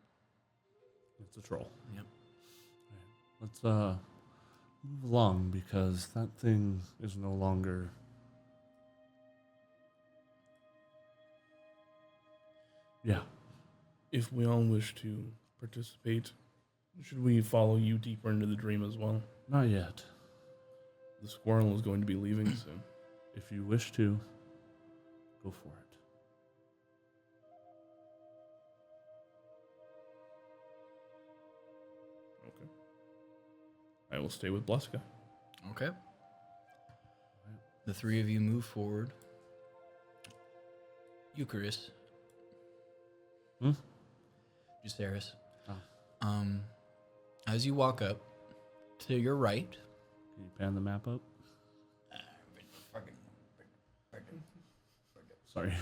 It's a troll. Yep. Let's move along because that thing is no longer. Yeah. If we all wish to participate, should we follow you deeper into the dream as well? Not yet. The squirrel is going to be leaving soon. If you wish to, go for it. Okay. I will stay with Bluska. Okay. The three of you move forward. Eucharist. Jaceres. Oh. As you walk up, to your right. Can you pan the map up? Sorry.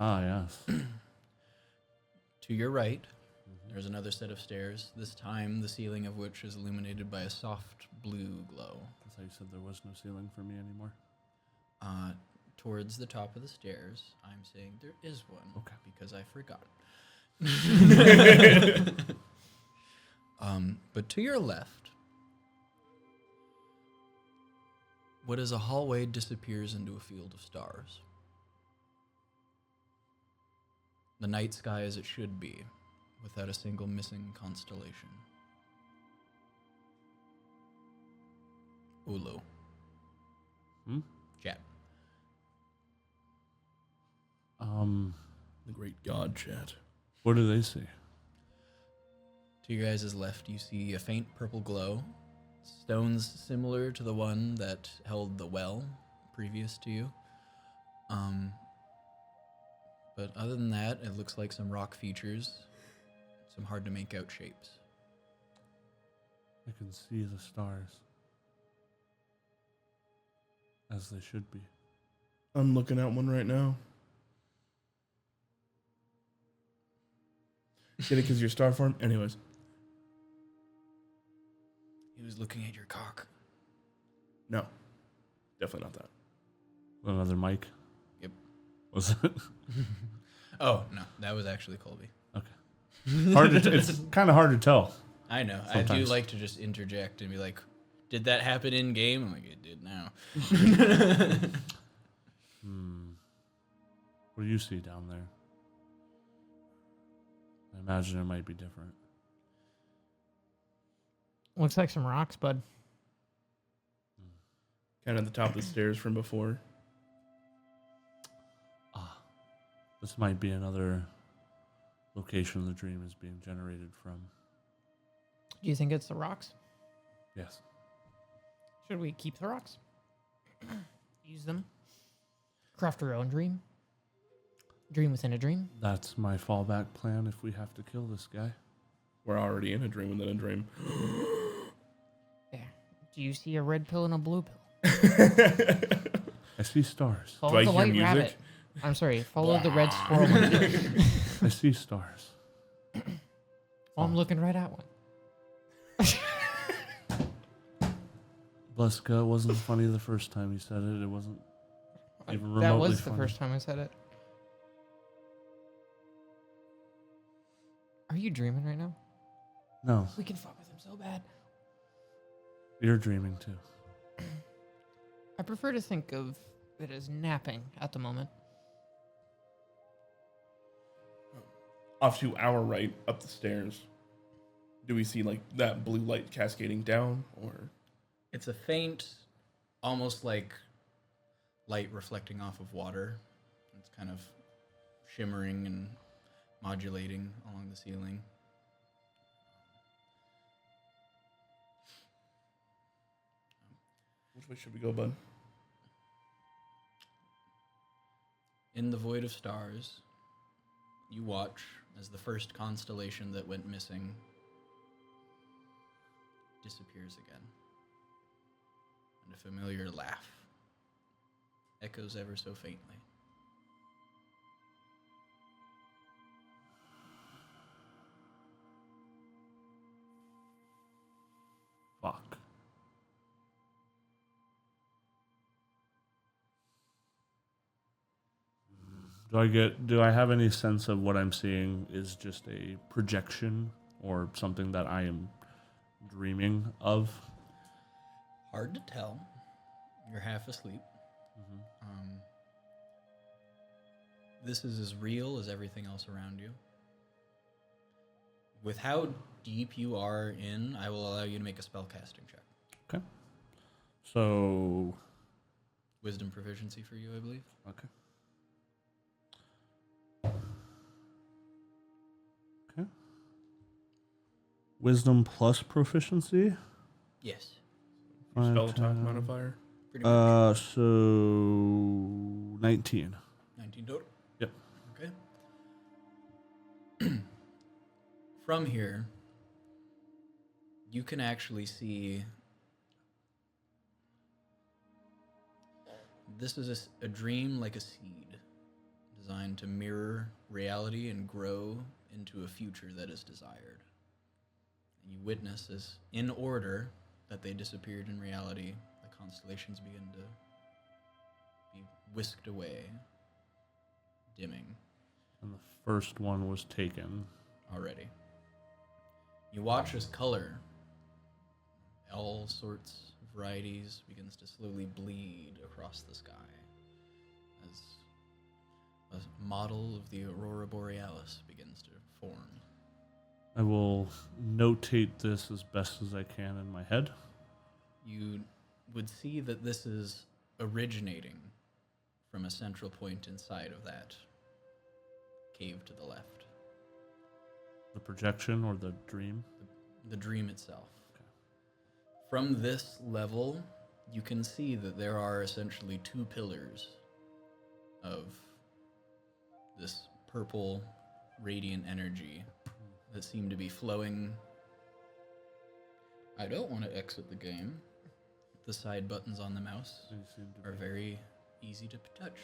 Yes. To your right, there's another set of stairs, this time the ceiling of which is illuminated by a soft blue glow. That's how you said there was no ceiling for me anymore. Towards the top of the stairs, I'm saying there is one. Okay. Because I forgot. But to your left, what is a hallway disappears into a field of stars. The night sky as it should be, without a single missing constellation. Ulu. Chat. The great god chat. What do they see? To your guys' left, you see a faint purple glow. Stones similar to the one that held the well previous to you. But other than that, it looks like some rock features, some hard to make out shapes. I can see the stars. As they should be. I'm looking at one right now. Get it because you're star form? Anyways. He was looking at your cock. No. Definitely not that. Another mic? Yep. Was it? Oh, no, that was actually Colby. Okay. It's kind of hard to tell. I know. Sometimes. I do like to just interject and be like, did that happen in game? I'm like, it did now. What do you see down there? I imagine it might be different. Looks like some rocks, bud. Kind of at the top of the stairs from before. This might be another location the dream is being generated from. Do you think it's the rocks? Yes. Should we keep the rocks? Use them? Craft our own dream? Dream within a dream? That's my fallback plan if we have to kill this guy. We're already in a dream within a dream. Yeah. Do you see a red pill and a blue pill? I see stars. Follow Do I the hear white music? rabbit. I'm sorry. Follow the red squirrel. I see stars. I'm looking right at one. Bleska, it wasn't funny the first time you said it. It wasn't even remotely That was the funny. first time I said it. Are you dreaming right now? No, We can fuck with him so bad. you're dreaming too. I prefer to think of it as napping at the moment. Off to our right, up the stairs. Do we see like that blue light cascading down, or It's a faint, almost like light reflecting off of water. It's kind of shimmering and modulating along the ceiling. which way should we go, bud? In the void of stars, you watch as the first constellation that went missing disappears again. And a familiar laugh echoes ever so faintly. Fuck. Do I have any sense of what I'm seeing is just a projection or something that I am dreaming of? Hard to tell. You're half asleep. This is as real as everything else around you. With how deep you are in, I will allow you to make a spellcasting check. Okay. So, Wisdom proficiency for you, I believe. okay. Okay. Wisdom plus proficiency? Yes. Spell attack 10. modifier. Pretty much. So 19. 19 total? Yep. Okay. From here, you can actually see this is a dream like a seed designed to mirror reality and grow into a future that is desired. And you witness as, in order that they disappeared in reality, the constellations begin to be whisked away, dimming And the first one was taken. already. You watch as color, all sorts of varieties, begins to slowly bleed across the sky as a model of the Aurora Borealis begins to form. I will notate this as best as I can in my head. You would see that this is originating from a central point inside of that cave to the left. The projection or the dream? The dream itself. From this level, you can see that there are essentially two pillars of this purple radiant energy that seem to be flowing. I don't want to exit the game. The side buttons on the mouse They seem to are be- very easy to touch.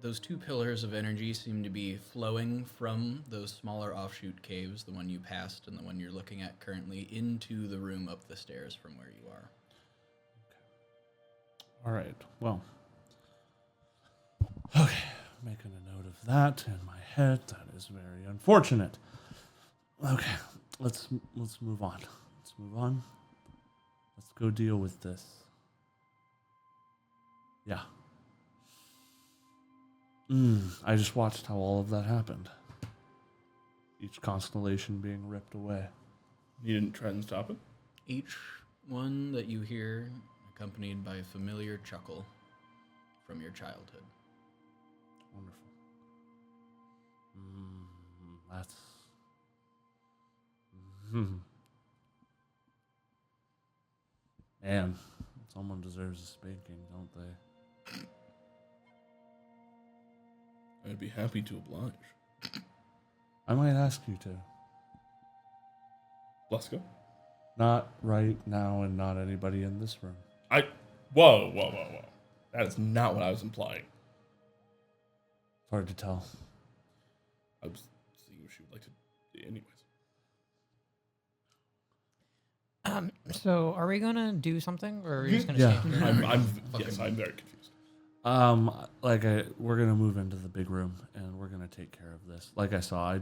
Those two pillars of energy seem to be flowing from those smaller offshoot caves, the one you passed and the one you're looking at currently, into the room up the stairs from where you are. All right. Well. Okay. Making a note of that in my head. That is very unfortunate. Okay. Let's move on. Let's move on. Let's go deal with this. Yeah. I just watched how all of that happened. Each constellation being ripped away. You didn't try and stop it? Each one that you hear accompanied by a familiar chuckle from your childhood. Wonderful. That's... Man, someone deserves a spanking, don't they? I'd be happy to oblige. I might ask you to. Blasco? Not right now and not anybody in this room. Whoa. That is not what I was implying. It's hard to tell. I was seeing what she would like to do anyways. So are we gonna do something, or are we just gonna Yeah. stay here? I'm very confused. We're gonna move into the big room and we're gonna take care of this. Like I saw,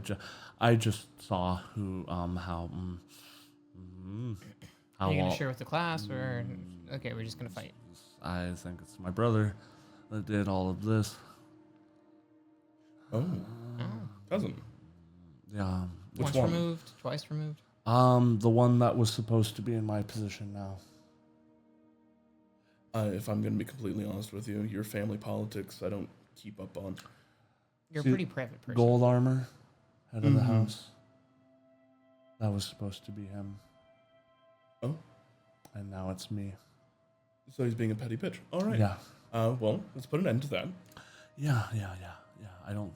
I just saw who, how Are you gonna well- share with the class, or okay, we're just gonna fight? I think it's my brother that did all of this. Oh, cousin. Yeah, Which Once one? removed, twice removed. The one that was supposed to be in my position now. If I'm going to be completely honest with you, your family politics I don't keep up on. You're a See, pretty private person. Gold armor, head of the Mhm. house. That was supposed to be him. Oh, And now it's me. so he's being a petty bitch. All right. Yeah. Well, let's put an end to that. Yeah. I don't.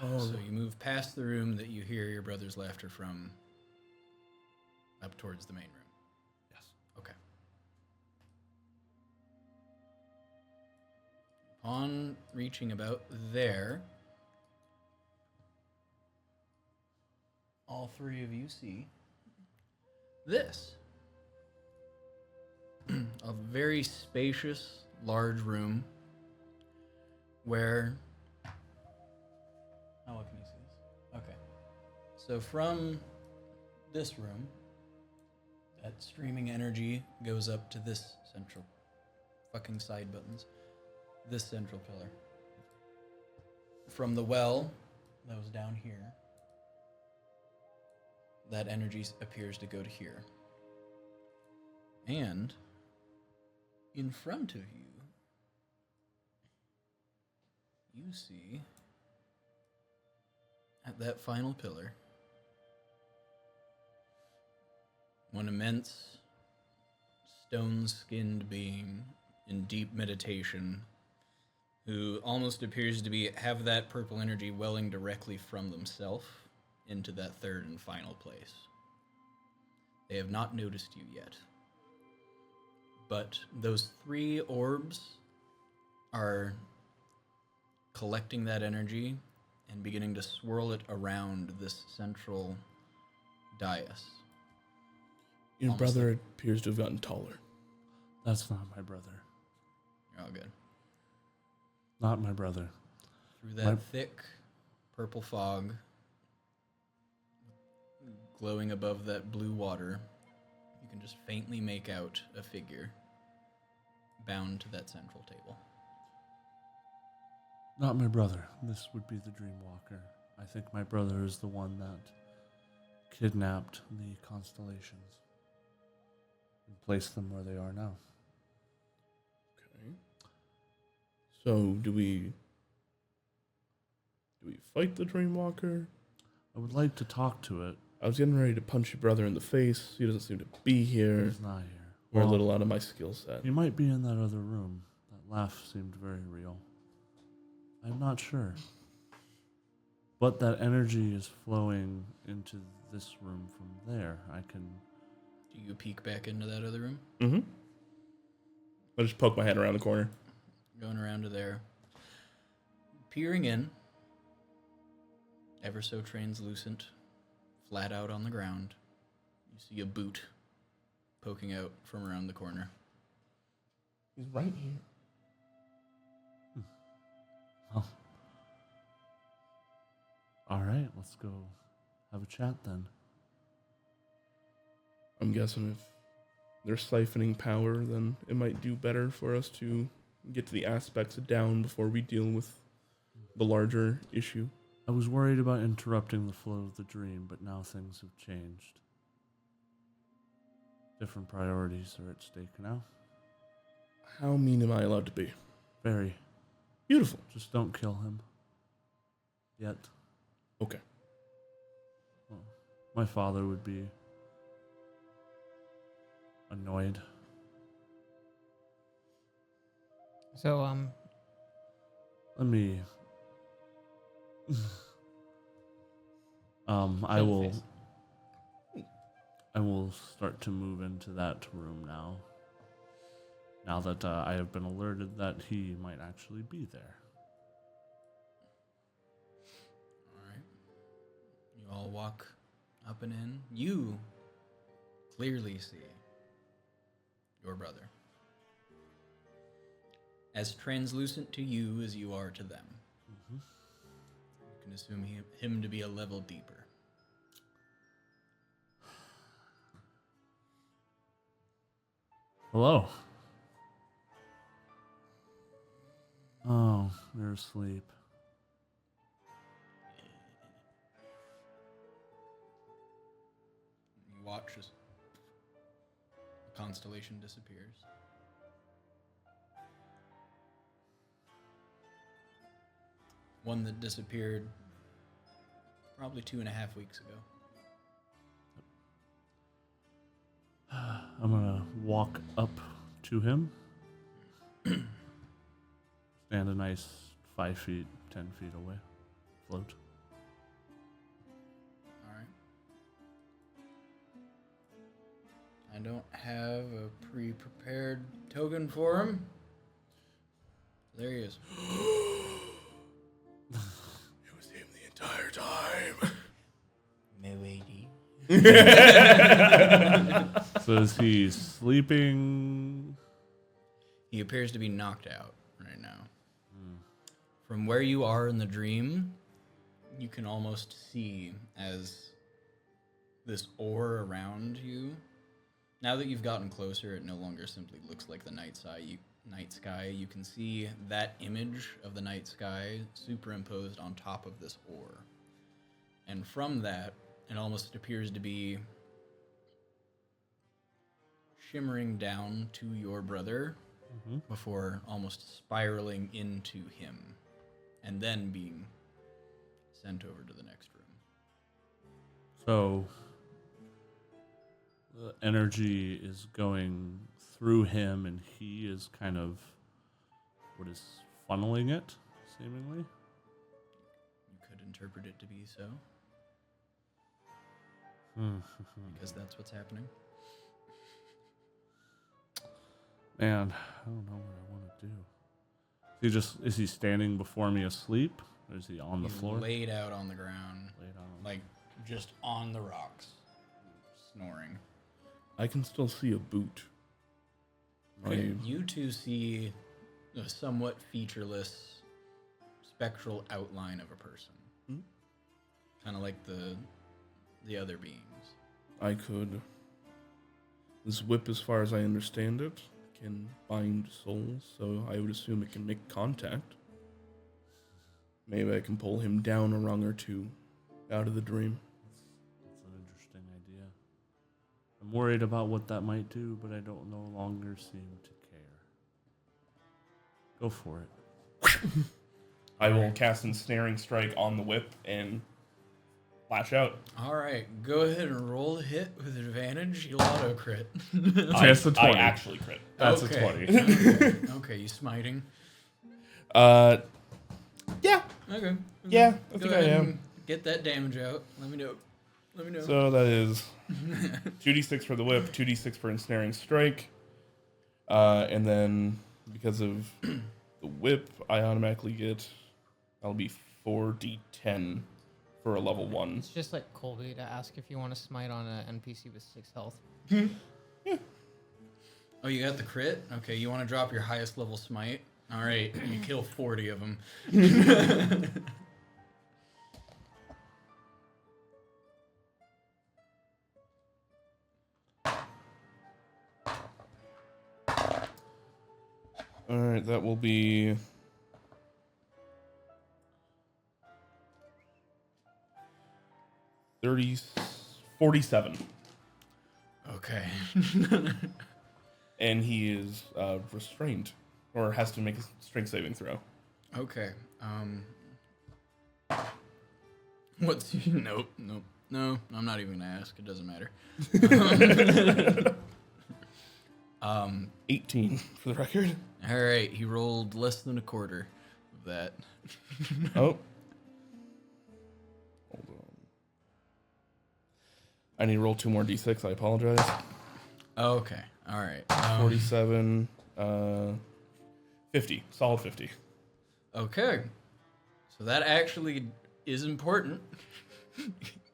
So you move past the room that you hear your brother's laughter from up towards the main room. Yes. Okay. Upon reaching about there, all three of you see this. A very spacious, large room where... How well can you see this? Okay. So from this room, that streaming energy goes up to this central fucking side buttons. This central pillar. From the well that was down here, that energy appears to go to here. And in front of you, you see at that final pillar one immense stone-skinned being in deep meditation who almost appears to have that purple energy welling directly from themselves into that third and final place. They have not noticed you yet. But those three orbs are collecting that energy and beginning to swirl it around this central dais. Your Almost brother appears to have gotten taller. That's not my brother. You're all good. Not my brother. Through that thick purple fog glowing above that blue water, you can just faintly make out a figure bound to that central table. Not my brother. This would be the Dreamwalker. I think my brother is the one that kidnapped the constellations and placed them where they are now. Okay. So do we fight the Dreamwalker? I would like to talk to it. I was getting ready to punch your brother in the face. He doesn't seem to be here. He's not here. We're a little out of my skill set. He might be in that other room. That laugh seemed very real. I'm not sure. But that energy is flowing into this room from there. I can... Do you peek back into that other room? Mm-hmm. I just poke my head around the corner. Going around to there. Peering in, ever so translucent, flat out on the ground, you see a boot poking out from around the corner. He's right here. Oh. All right, let's go have a chat then. I'm guessing if they're siphoning power, then it might do better for us to get to the aspects down before we deal with the larger issue. I was worried about interrupting the flow of the dream, but now things have changed. Different priorities are at stake now. How mean am I allowed to be? Very. Beautiful. Just don't kill him. Yet. Okay. Well, my father would be annoyed. So, Let me... Show the face. I will start to move into that room now. Now that I have been alerted that he might actually be there. Alright. You all walk up and in. You clearly see your brother. As translucent to you as you are to them. Mm-hmm. You can assume him to be a level deeper. Hello. Oh, you're asleep. just the constellation disappears. One that disappeared probably 2.5 weeks ago. I'm gonna walk up to him. Stand a nice 5 feet, 10 feet away. Float. Alright. I don't have a pre-prepared token for him. There he is. It was him the entire time. Milady. So is he sleeping? He appears to be knocked out right now. From where you are in the dream, you can almost see as this aura around you. Now that you've gotten closer, it no longer simply looks like the night sky. You can see that image of the night sky superimposed on top of this ore. And from that, it almost appears to be shimmering down to your brother before almost spiraling into him and then being sent over to the next room. So the energy is going through him and he is kind of funneling it, seemingly. You could interpret it to be so. Because that's what's happening. Man, I don't know what I want to do. Is he standing before me asleep? Or is he on the He's floor? laid out on the ground, Laid on. like just on the rocks, snoring. I can still see a boot. Okay, you two see a somewhat featureless, spectral outline of a person. Kind of like the other beings. I could. This whip, as far as I understand it, can bind souls, so I would assume it can make contact. Maybe I can pull him down a rung or two out of the dream. That's an interesting idea. I'm worried about what that might do, but I don't no longer seem to care. Go for it. I will cast Ensnaring Strike on the whip and lash out. All right, go ahead and roll a hit with advantage. You'll auto crit. That's a 20. I actually crit. That's Okay. a 20. Okay, you smiting. Yeah. Okay. Yeah, I Go think I ahead am. and get that damage out. Let me know. So that is 2d6 for the whip, 2d6 for Ensnaring Strike. And then because of the whip, I automatically get, that'll be 4d10 for a level 1. It's just like Colby to ask if you want to smite on an NPC with 6 health. Oh, you got the crit? Okay, you want to drop your highest level smite? All right, you kill 40 of them. All right, that will be 47. Okay. And he is restrained, or has to make a strength saving throw. Okay. What's nope. No, I'm not even gonna ask. It doesn't matter. 18 for the record. All right, he rolled less than a quarter of that. Oh. Hold on. I need to roll 2 more d6. I apologize. Okay. All right. 47, 50. Solid 50. Okay. So that actually is important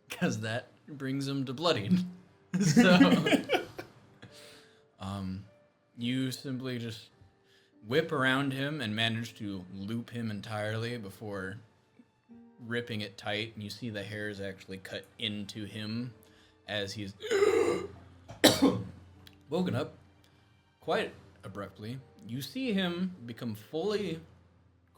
because that brings him to bloodied. So, you simply just whip around him and manage to loop him entirely before ripping it tight. And you see the hairs actually cut into him as he's woken up quite abruptly. You see him become fully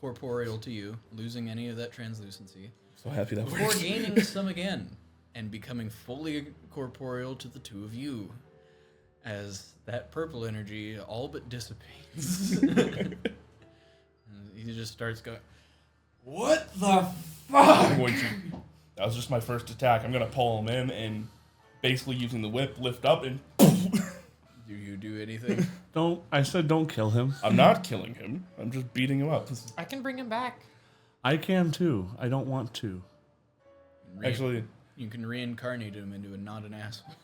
corporeal to you, losing any of that translucency, So happy that before works. gaining some again. and becoming fully corporeal to the two of you, as that purple energy all but dissipates. And he just starts going, "What the fuck?" That was just my first attack. I'm gonna pull him in and basically using the whip, lift up and. Do you do anything? I said don't kill him. I'm not killing him. I'm just beating him up. I can bring him back. I can too. I don't want to. Actually, you can reincarnate him into not an asshole.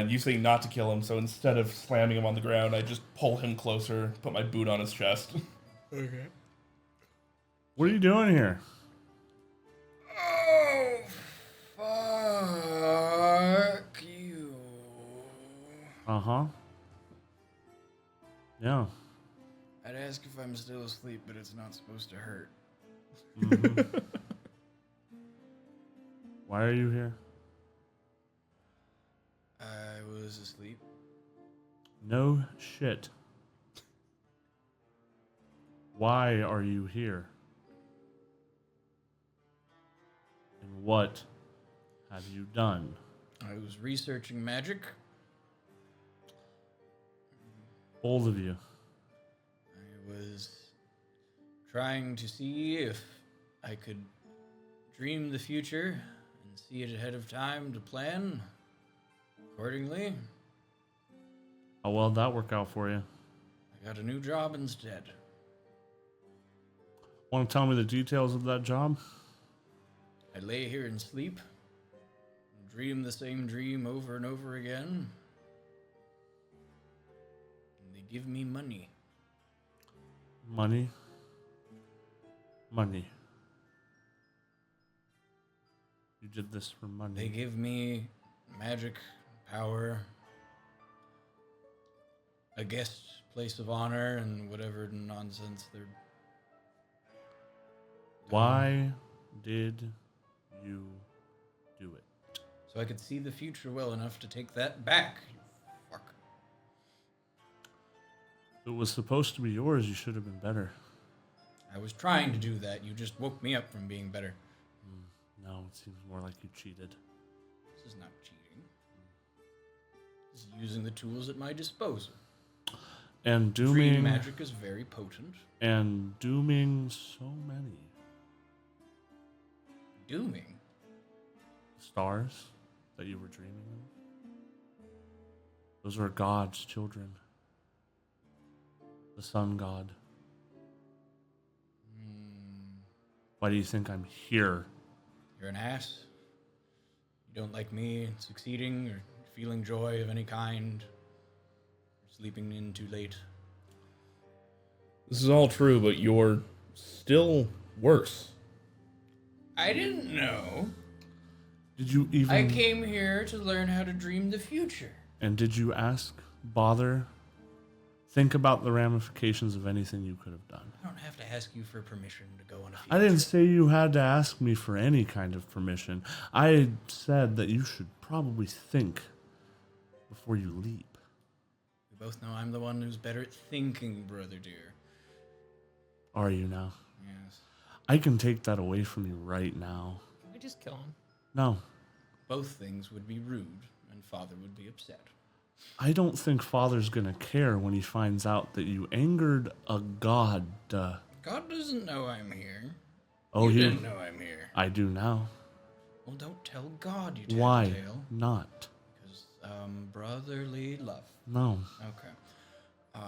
you say not to kill him, so instead of slamming him on the ground, I just pull him closer, put my boot on his chest. Okay. What are you doing here? Oh, fuck you. Uh-huh. Yeah. I'd ask if I'm still asleep, but it's not supposed to hurt. Mm-hmm. Why are you here? I was asleep. No shit. Why are you here? And what have you done? I was researching magic. Both of you. I was trying to see if I could dream the future and see it ahead of time to plan accordingly. How well did that work out for you? I got a new job instead. Want to tell me the details of that job? I lay here and sleep, and dream the same dream over and over again. And they give me money. Money. Money. You did this for money. They give me magic, power, a guest place of honor, and whatever nonsense they're... Why did you do it? So I could see the future well enough to take that back. You fuck. If it was supposed to be yours, you should have been better. I was trying to do that. You just woke me up from being better. No, it seems more like you cheated. This is not cheating. This is using the tools at my disposal. And Dream dooming magic is very potent. and dooming so many Dooming? stars that you were dreaming of. Those were God's children. The sun god. Why do you think I'm here? You're an ass. You don't like me succeeding or feeling joy of any kind. Or sleeping in too late. This is all true, but you're still worse. I didn't know. Did you even... I came here to learn how to dream the future. And did you bother, think about the ramifications of anything you could have done? I don't have to ask you for permission to go on a future. I didn't say you had to ask me for any kind of permission. I said that you should probably think before you leap. We both know I'm the one who's better at thinking, brother dear. Are you now? Yes. I can take that away from you right now. Can we just kill him? No. Both things would be rude, and father would be upset. I don't think Father's gonna care when he finds out that you angered a god. God doesn't know I'm here. Oh, you he didn't know I'm here. I do now. Well, don't tell God, you Why tattletale. not? Because, brotherly love. No. Okay.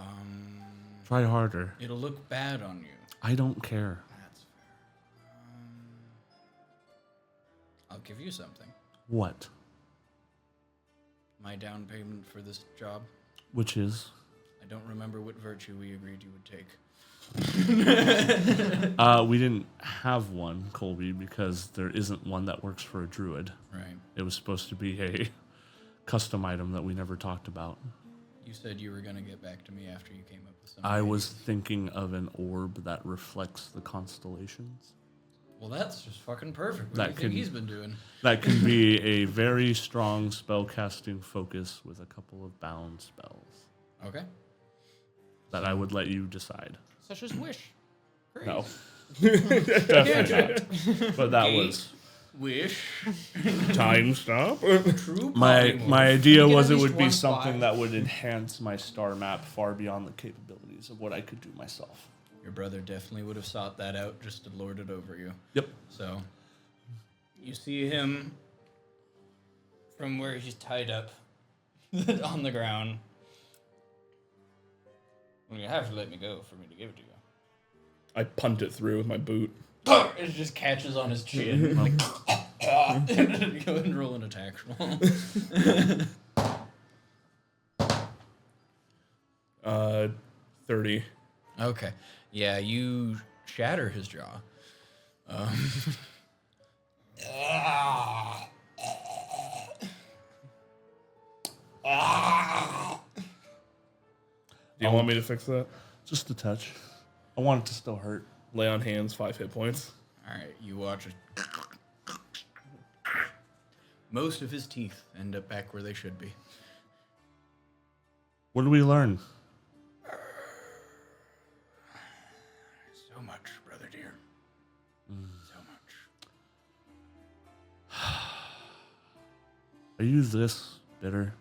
Try harder. It'll look bad on you. I don't care. That's fair. I'll give you something. What? My down payment for this job. Which is? I don't remember what virtue we agreed you would take. We didn't have one, Colby, because there isn't one that works for a druid. Right. It was supposed to be a custom item that we never talked about. You said you were going to get back to me after you came up with something. I was thinking of an orb that reflects the constellations. Well, that's just fucking perfect. What That do you think can- he's been doing? That can be a very strong spellcasting focus with a couple of bound spells Okay. that I would let you decide. Such as wish. Great. No. Definitely not. But that Gate. was wish. Time stop. True My polymorph. idea You get was at it least would be one something spot. that would enhance my star map far beyond the capabilities of what I could do myself. Your brother definitely would have sought that out just to lord it over you. Yep. So, you see him from where he's tied up on the ground. Well, you have to let me go for me to give it to you. I punt it through with my boot. It just catches on his chin. Like, go and roll an attack roll. 30. Okay. Yeah, you shatter his jaw. Do you want me to fix that? Just a touch. I want it to still hurt. Lay on hands, 5 hit points. All right, you watch it. Most of his teeth end up back where they should be. What do we learn? So much, brother dear. So much. Are you this bitter?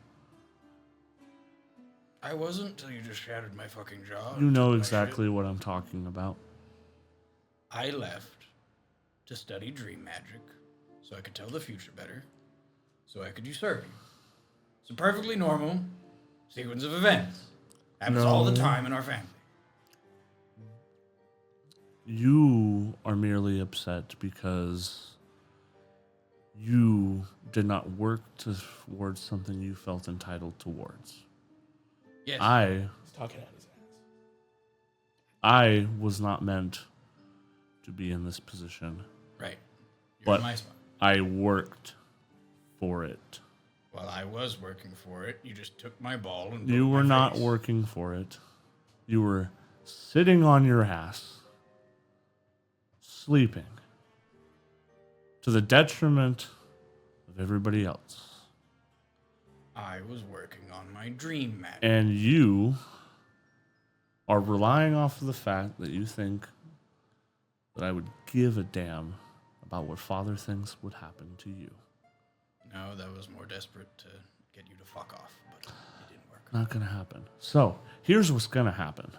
I wasn't till you just shattered my fucking jaw. You and know took my exactly shit. what I'm talking about. I left to study dream magic so I could tell the future better, so I could usurp you. It's a perfectly normal sequence of events. Happens all the No. time in our family. You are merely upset because you did not work towards something you felt entitled towards. Yes. He's talking out his ass. I was not meant to be in this position. Right. You're But in my spot. I worked for it. While I was working for it, you just took my ball and You broke were my not face. working for it. You were sitting on your ass, sleeping, to the detriment of everybody else. I was working on my dream magic. And you are relying off of the fact that you think that I would give a damn about what Father thinks would happen to you. No, that was more desperate to get you to fuck off, but it didn't work. Not gonna happen. So, here's what's gonna happen.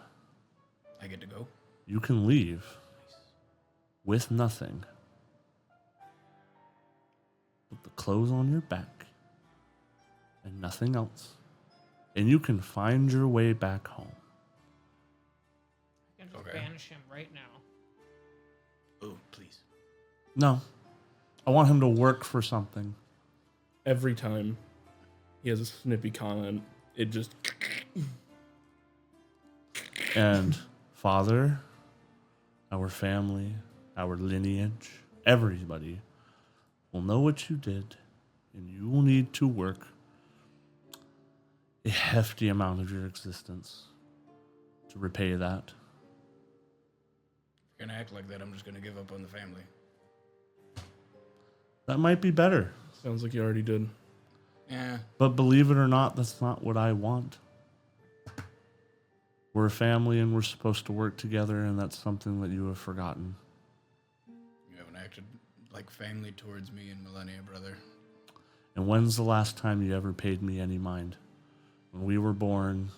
I get to go. You can leave with nothing but the clothes on your back and nothing else. And you can find your way back home. I can just Okay. banish him right now. Oh, please. No. I want him to work for something. Every time he has a snippy comment, it just. And Father, our family, our lineage, everybody will know what you did, and you will need to work a hefty amount of your existence to repay that. If you're gonna act like that, I'm just gonna give up on the family. That might be better. Sounds like you already did. Yeah. But believe it or not, that's not what I want. We're a family and we're supposed to work together, and that's something that you have forgotten. You haven't acted like family towards me in millennia, brother. And when's the last time you ever paid me any mind? When we were born,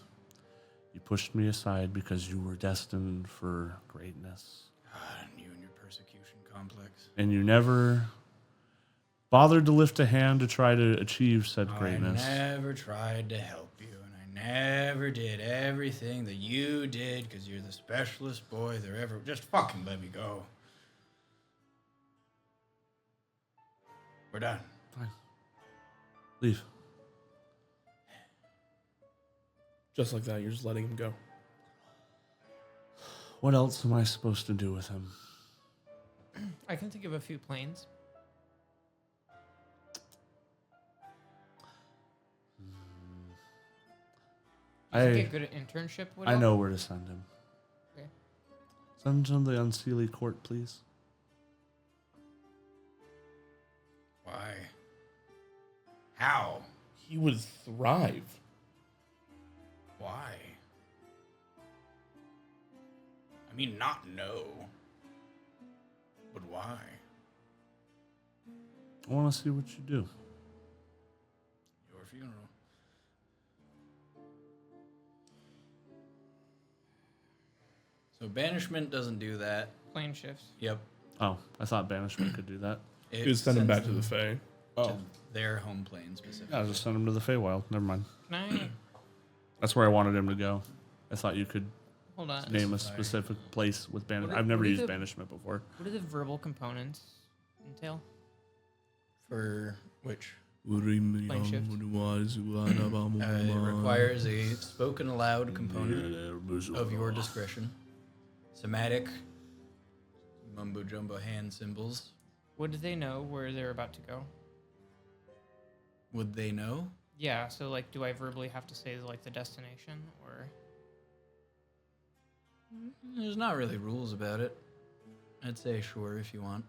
you pushed me aside because you were destined for greatness. God, you and your persecution complex. And you never bothered to lift a hand to try to achieve said greatness. I never tried to help you, and I never did everything that you did because you're the specialist boy there ever. Just fucking let me go. We're done. Fine. Leave. Just like that, you're just letting him go. What else am I supposed to do with him? I can think of a few planes. You think I a good internship would I help? know where to send him. Okay. Send him to the Unseelie Court, please. Why? How? He would thrive. Why? I mean, not no. But why? I want to see what you do. Your funeral. So banishment doesn't do that. Plane shifts. Yep. Oh, I thought banishment could do that. It Just send him sends back to the Fae. to their home plane specifically. Yeah, I'll just send him to the Feywild. Never mind. Can I That's where I wanted him to go. I thought you could hold on? name a Specify. specific place with banishment. What I've never are used the- banishment before. What do the verbal components entail? For which? Plane shift. It requires a spoken aloud component of your discretion. Somatic, mumbo jumbo hand symbols. Would they know where they're about to go? Would they know? Yeah, so like, do I verbally have to say like the destination or? There's not really rules about it. I'd say sure if you want.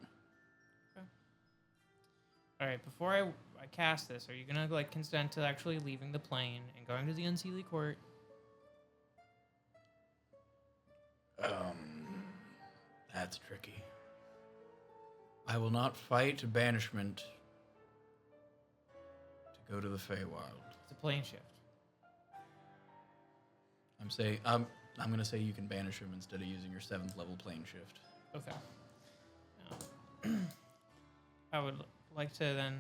All right, before I cast this, are you gonna like consent to actually leaving the plane and going to the Unseelie Court? That's tricky. I will not fight banishment to go to the Feywild. It's a plane shift. I'm gonna say you can banish him instead of using your 7th level plane shift. Okay. I would like to then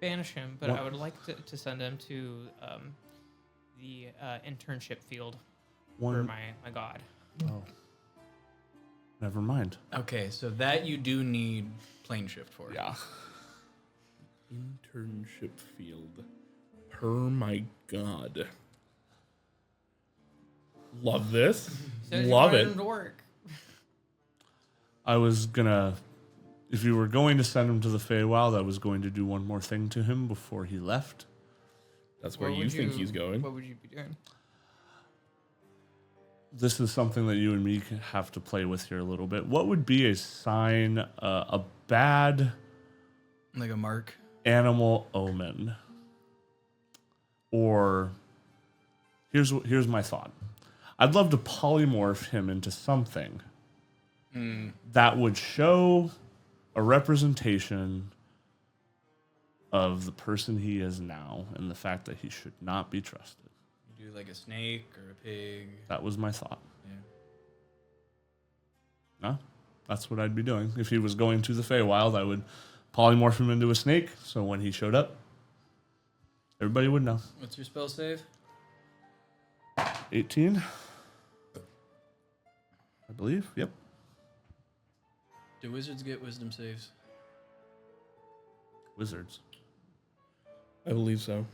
banish him, but What? I would like to send him to the internship field for my god. Oh. Never mind. Okay, so that you do need plane shift for. Yeah. Internship field. Per my god. Love this. Says Love you it. wanted him to work. I was gonna, if you were going to send him to the Feywild, I was going to do one more thing to him before he left. That's where What you would think he's going. What would you be doing? This is something that you and me can have to play with here a little bit. What would be a sign, a bad Like a mark. animal omen? Or here's my thought. I'd love to polymorph him into something that would show a representation of the person he is now and the fact that he should not be trusted. You do like a snake or a pig. That was my thought. Yeah. No? That's what I'd be doing. If he was going to the Feywild, I would polymorph him into a snake, so when he showed up, everybody would know. What's your spell save? 18? I believe. Yep. Do wizards get wisdom saves? Wizards. I believe so.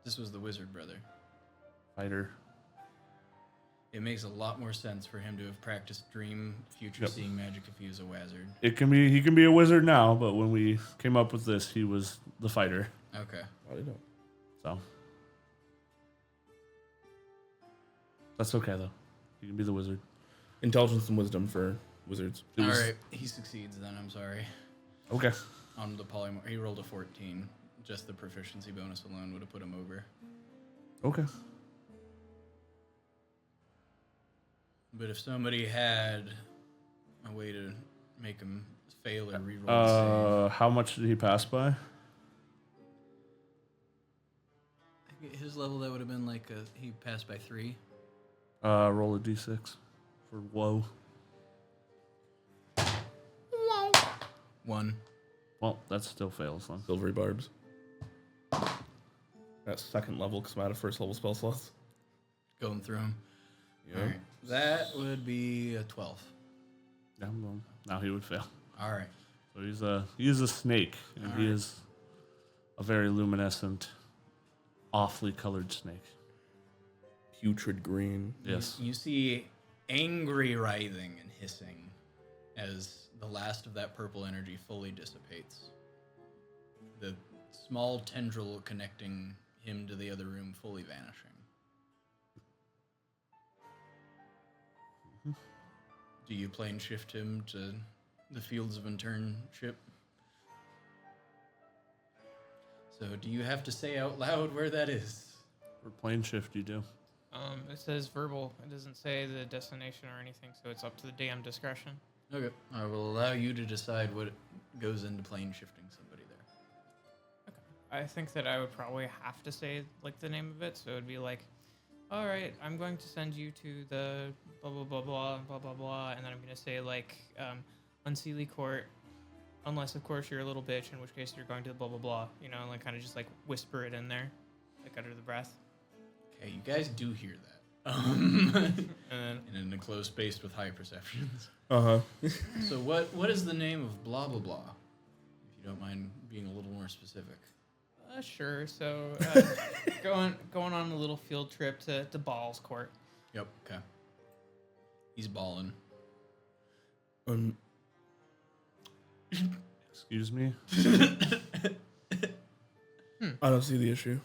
This was the wizard brother. Fighter. It makes a lot more sense for him to have practiced dream future Yep. seeing magic if he was a wizard. He can be a wizard now, but when we came up with this, he was the fighter. Okay. I don't know. So that's okay though. He can be the wizard. Intelligence and wisdom for wizards. It was- Alright, he succeeds then, I'm sorry. Okay. On the polymorph, he rolled a 14. Just the proficiency bonus alone would have put him over. Okay. But if somebody had a way to make him fail or reroll the How much did he pass by? save, his level that would have been like he passed by 3. Roll a d6 for woe. 1. Well, that still fails then. Silvery barbs. That's second level because I'm out of first level spell slots. Going through him. Yeah. Alright. That would be a 12. Yeah, well, now he would fail. Alright. So he is a snake, and he Alright. is a very luminescent, awfully colored snake. Putrid green. Yes. You see angry writhing and hissing as the last of that purple energy fully dissipates. The small tendril connecting him to the other room fully vanishing. Do you plane shift him to the fields of internship? So do you have to say out loud where that is? For plane shift, you do. It says verbal. It doesn't say the destination or anything, so it's up to the DM discretion. Okay. I will allow you to decide what goes into plane shifting somebody there. I think that I would probably have to say like the name of it, so it would be like, all right, I'm going to send you to the blah blah blah blah blah blah blah, and then I'm gonna say like Unseelie Court, unless of course you're a little bitch, in which case you're going to the blah blah blah, you know, like kind of just like whisper it in there, like under the breath. Okay, you guys do hear that. And then In an enclosed space with high perceptions. So what is the name of blah blah blah? If you don't mind being a little more specific. sure. So going on a little field trip to Ball's Court. Yep. Okay. He's balling. Excuse me? I don't see the issue.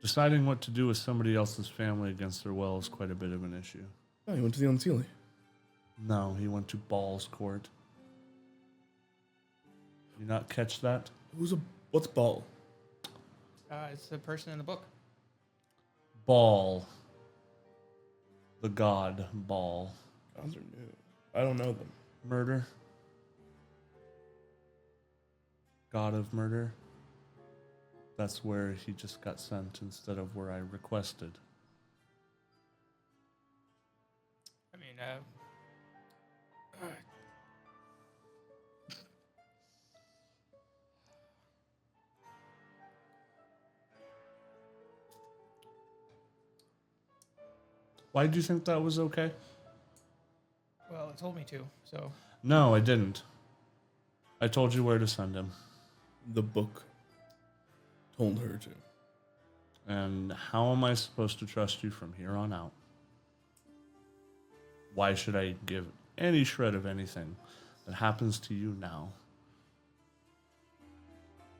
Deciding what to do with somebody else's family against their will is quite a bit of an issue. Oh, you went to the Unseelie. No, he went to Ball's Court. Did you not catch that? What's Ball? It's the person in the book. Ball. The god Ball. Gods are new. I don't know them. Murder. God of murder. That's where he just got sent instead of where I requested. I mean, Why did you think that was okay? well, it told me to, so. No, I didn't. I told you where to send him. The book told her to. And how am I supposed to trust you from here on out? Why should I give any shred of anything that happens to you now?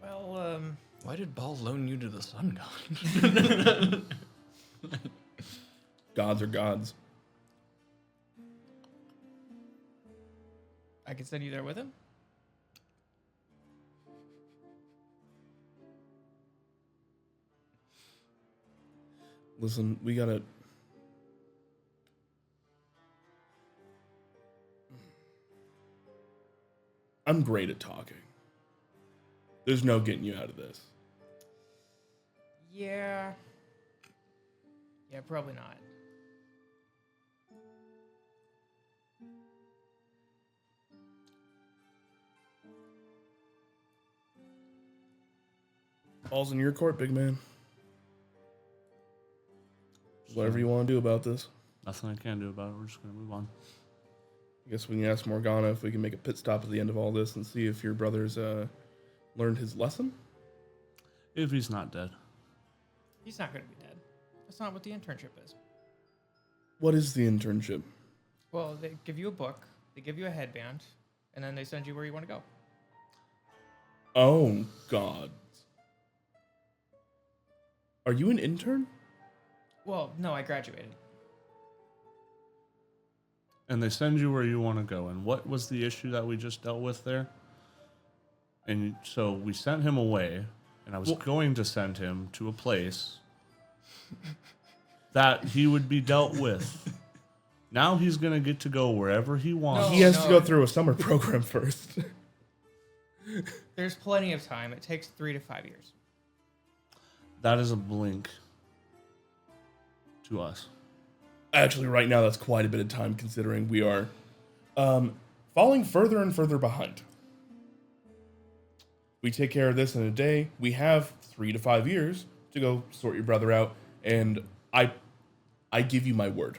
Well, Why did Ball loan you to the sun god? Gods are gods. I could send you there with him. Listen, we gotta... I'm great at talking. There's no getting you out of this. Yeah. Yeah, probably not. Ball's in your court, big man. Whatever you want to do about this. Nothing I can do about it. We're just going to move on. I guess we can ask Morgana if we can make a pit stop at the end of all this and see if your brother's learned his lesson. If he's not dead. He's not going to be dead. That's not what the internship is. What is the internship? Well, they give you a book, they give you a headband, and then they send you where you want to go. Oh, God. Are you an intern? Well, no, I graduated. And they send you where you want to go. And what was the issue that we just dealt with there? And so we sent him away, and I was going to send him to a place that he would be dealt with. Now he's going to get to go wherever he wants. No. He has to go through a summer program first. There's plenty of time. It takes 3 to 5 years. That is a blink to us. Actually, right now, that's quite a bit of time considering we are falling further and further behind. We take care of this in a day. We have 3 to 5 years to go sort your brother out, and I give you my word.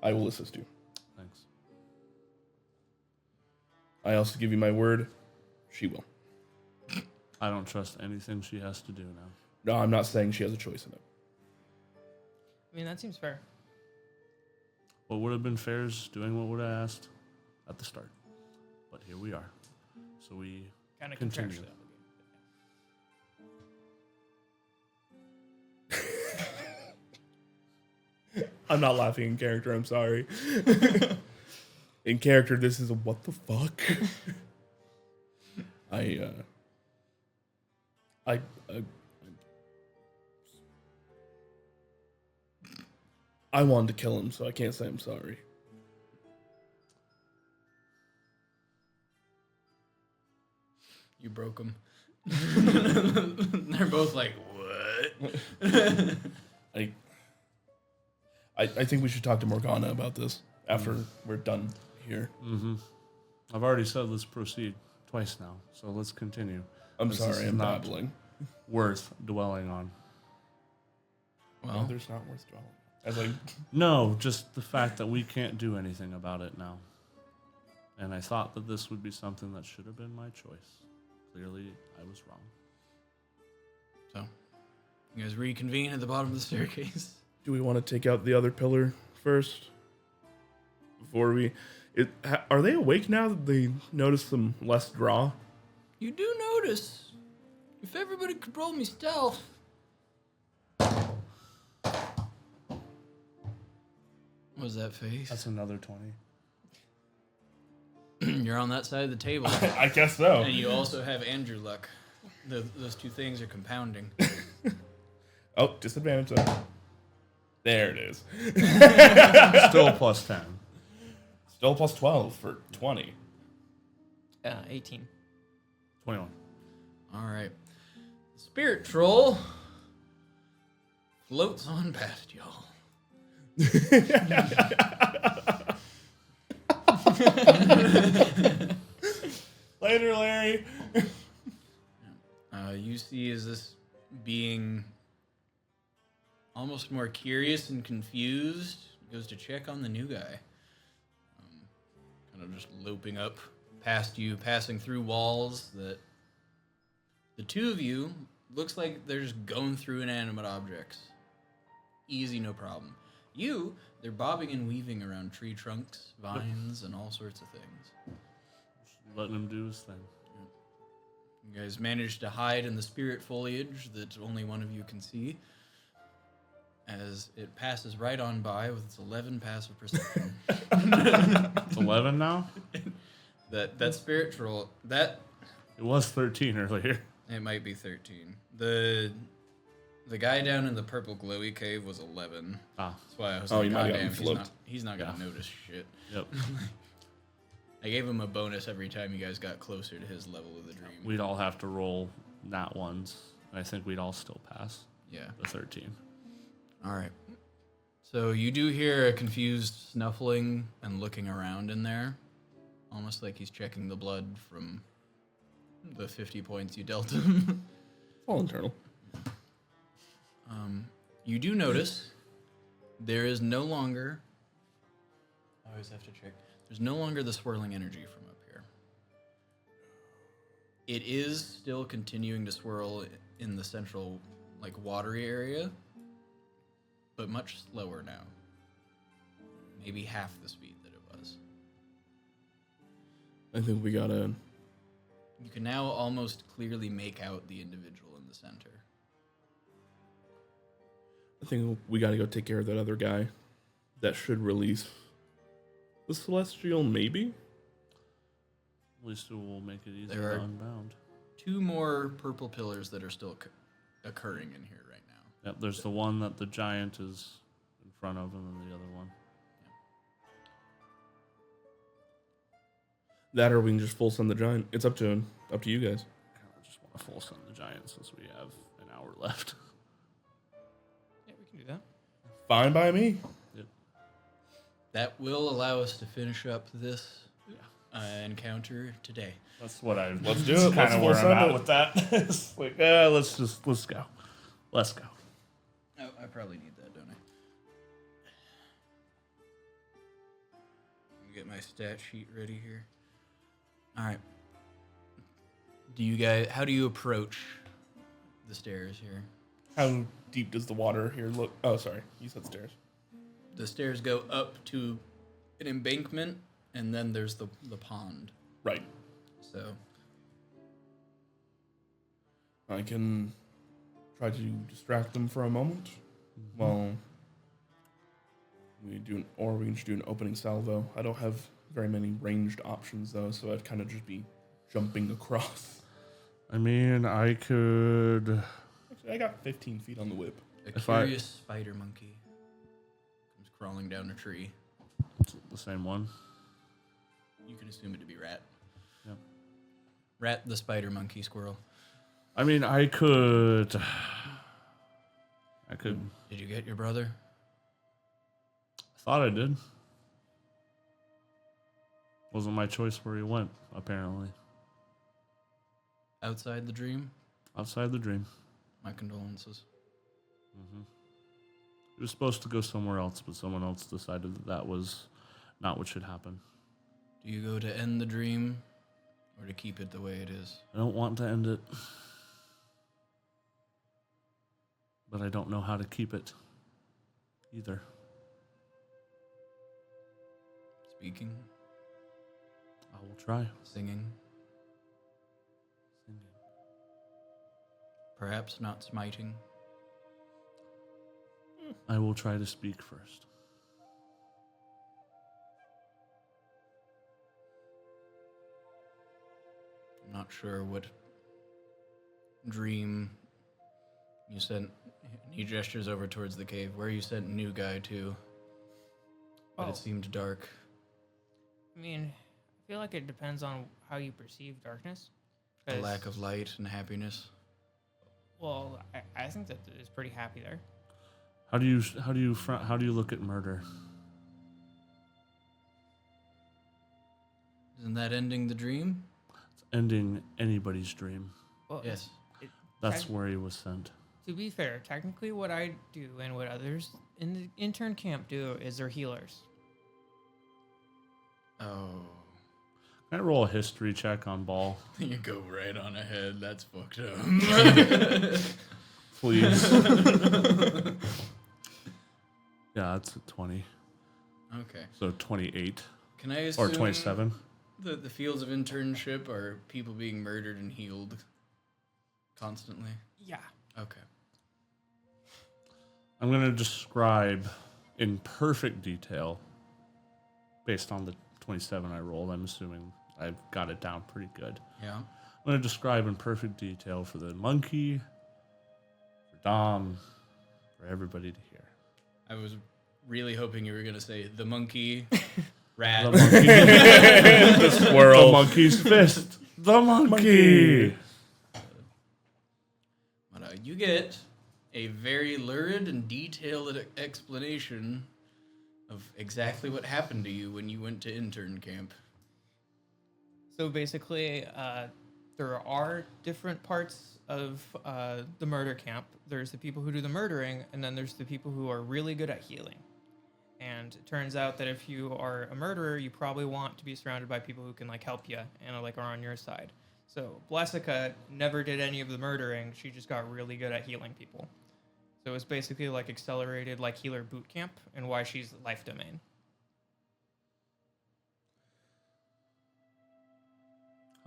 I will assist you. Thanks. I also give you my word. She will. I don't trust anything she has to do now. No, I'm not saying she has a choice in it. I mean, that seems fair. What would have been fair is doing what would have asked at the start. But here we are. So we Kind of continue. contractually obligated. I'm not laughing in character, I'm sorry. In character, this is a what the fuck? I wanted to kill him, so I can't say I'm sorry. You broke them. They're both like, what? I think we should talk to Morgana about this after we're done here. Mm-hmm. I've already said let's proceed twice now, so let's continue. I'm This sorry, is I'm not babbling. worth dwelling on. Well, there's not worth dwelling. As like, No, just the fact that we can't do anything about it now. And I thought that this would be something that should have been my choice. Clearly, I was wrong. So, you guys reconvene at the bottom of the staircase. do we want to take out the other pillar first? Before we... are they awake now that they notice some less draw? You do notice. If everybody could roll me stealth. What was that face? That's another 20. You're on that side of the table. I guess so. And you also have Andrew luck. Those two things are compounding. Oh, disadvantage though. There it is. Still plus 10. Still plus 12 for 20. 18. 21. All right. The spirit troll floats on past y'all. Later, Larry. You see as this being almost more curious and confused goes to check on the new guy. Kind of just loping up past you, passing through walls that the two of you looks like they're just going through inanimate objects. Easy, no problem. You, they're bobbing and weaving around tree trunks, vines, and all sorts of things. Just letting him do his thing. You guys managed to hide in the spirit foliage that only one of you can see as it passes right on by with its 11 passive perception. It's 11 now? That spirit troll, that... It was 13 earlier. It might be 13. The guy down in the purple glowy cave was 11. Ah. That's why I was Oh, like, you might have goddamn, gotten flipped. he's not going to notice shit. Yep. I gave him a bonus every time you guys got closer to his level of the dream. We'd all have to roll nat ones. And I think we'd all still pass Yeah. the 13. All right. So you do hear a confused snuffling and looking around in there. Almost like he's checking the blood from the 50 points you dealt him. All internal. You do notice there is no longer... I always have to check. There's no longer the swirling energy from up here. It is still continuing to swirl in the central, like, watery area, but much slower now. Maybe half the speed that it was. I think we gotta... You can now almost clearly make out the individual in the center. I think we gotta go take care of that other guy. That should release the Celestial, maybe? At least it will make it easier There are- to unbound. 2 more purple pillars that are still occurring in here right now. Yep, there's the one that the giant is in front of, and then the other one. That or we can just full send the giant. It's up to him. Up to you guys. I just want to full send the giant since we have an hour left. Yeah, we can do that. Fine by me. That will allow us to finish up this encounter today. That's what I. Let's do it. Kind Let's of full where I'm send at it. with that. It's like, let's go. Let's go. Oh, I probably need that, don't I? Let me get my stat sheet ready here. All right. How do you approach the stairs here? How deep does the water here look? Oh, sorry. You said stairs. The stairs go up to an embankment, and then there's the pond. Right. So I can try to distract them for a moment. Well, we can just do an opening salvo. I don't have very many ranged options though, so I'd kind of just be jumping across. I mean, I could. Actually, I got 15 feet on the whip. a curious spider monkey comes crawling down a tree. It's the same one. You can assume it to be rat. Yep. Rat, the spider, monkey, squirrel. I mean, I could. Did you get your brother? I thought I did. Wasn't my choice where he went, apparently. Outside the dream? Outside the dream. My condolences. He was supposed to go somewhere else, but someone else decided that was not what should happen. Do you go to end the dream or to keep it the way it is? I don't want to end it. But I don't know how to keep it either. Speaking, I will try. singing, perhaps not smiting. I will try to speak first. I'm not sure what dream you sent. He gestures over towards the cave where you sent new guy to. But it seemed dark. I mean, I feel like it depends on how you perceive darkness. A 'Cause, lack of light and happiness. Well, I think that it's pretty happy there. How do you look at murder? Isn't that ending the dream? It's ending anybody's dream. Well, Yes. That's where he was sent. To be fair, technically what I do and what others in the intern camp do is they're healers. Oh. Can I roll a history check on Ball? You go right on ahead. That's fucked up. Please. Yeah, that's a 20. Okay. So 28. Can I assume Or 27. the fields of internship are people being murdered and healed constantly? Yeah. Okay. I'm going to describe in perfect detail, based on the 27 I rolled. I'm assuming I've got it down pretty good. Yeah. I'm going to describe in perfect detail for the monkey, for Dom, for everybody to hear. I was really hoping you were going to say the monkey, rat. The monkey, The squirrel. the monkey's fist, the monkey. But you get a very lurid and detailed explanation of exactly what happened to you when you went to intern camp. So basically, there are different parts of the murder camp. There's the people who do the murdering, and then there's the people who are really good at healing. And it turns out that if you are a murderer, you probably want to be surrounded by people who can like help you and like are on your side. So Blessica never did any of the murdering. She just got really good at healing people. So it's basically like accelerated like healer boot camp and why she's life domain.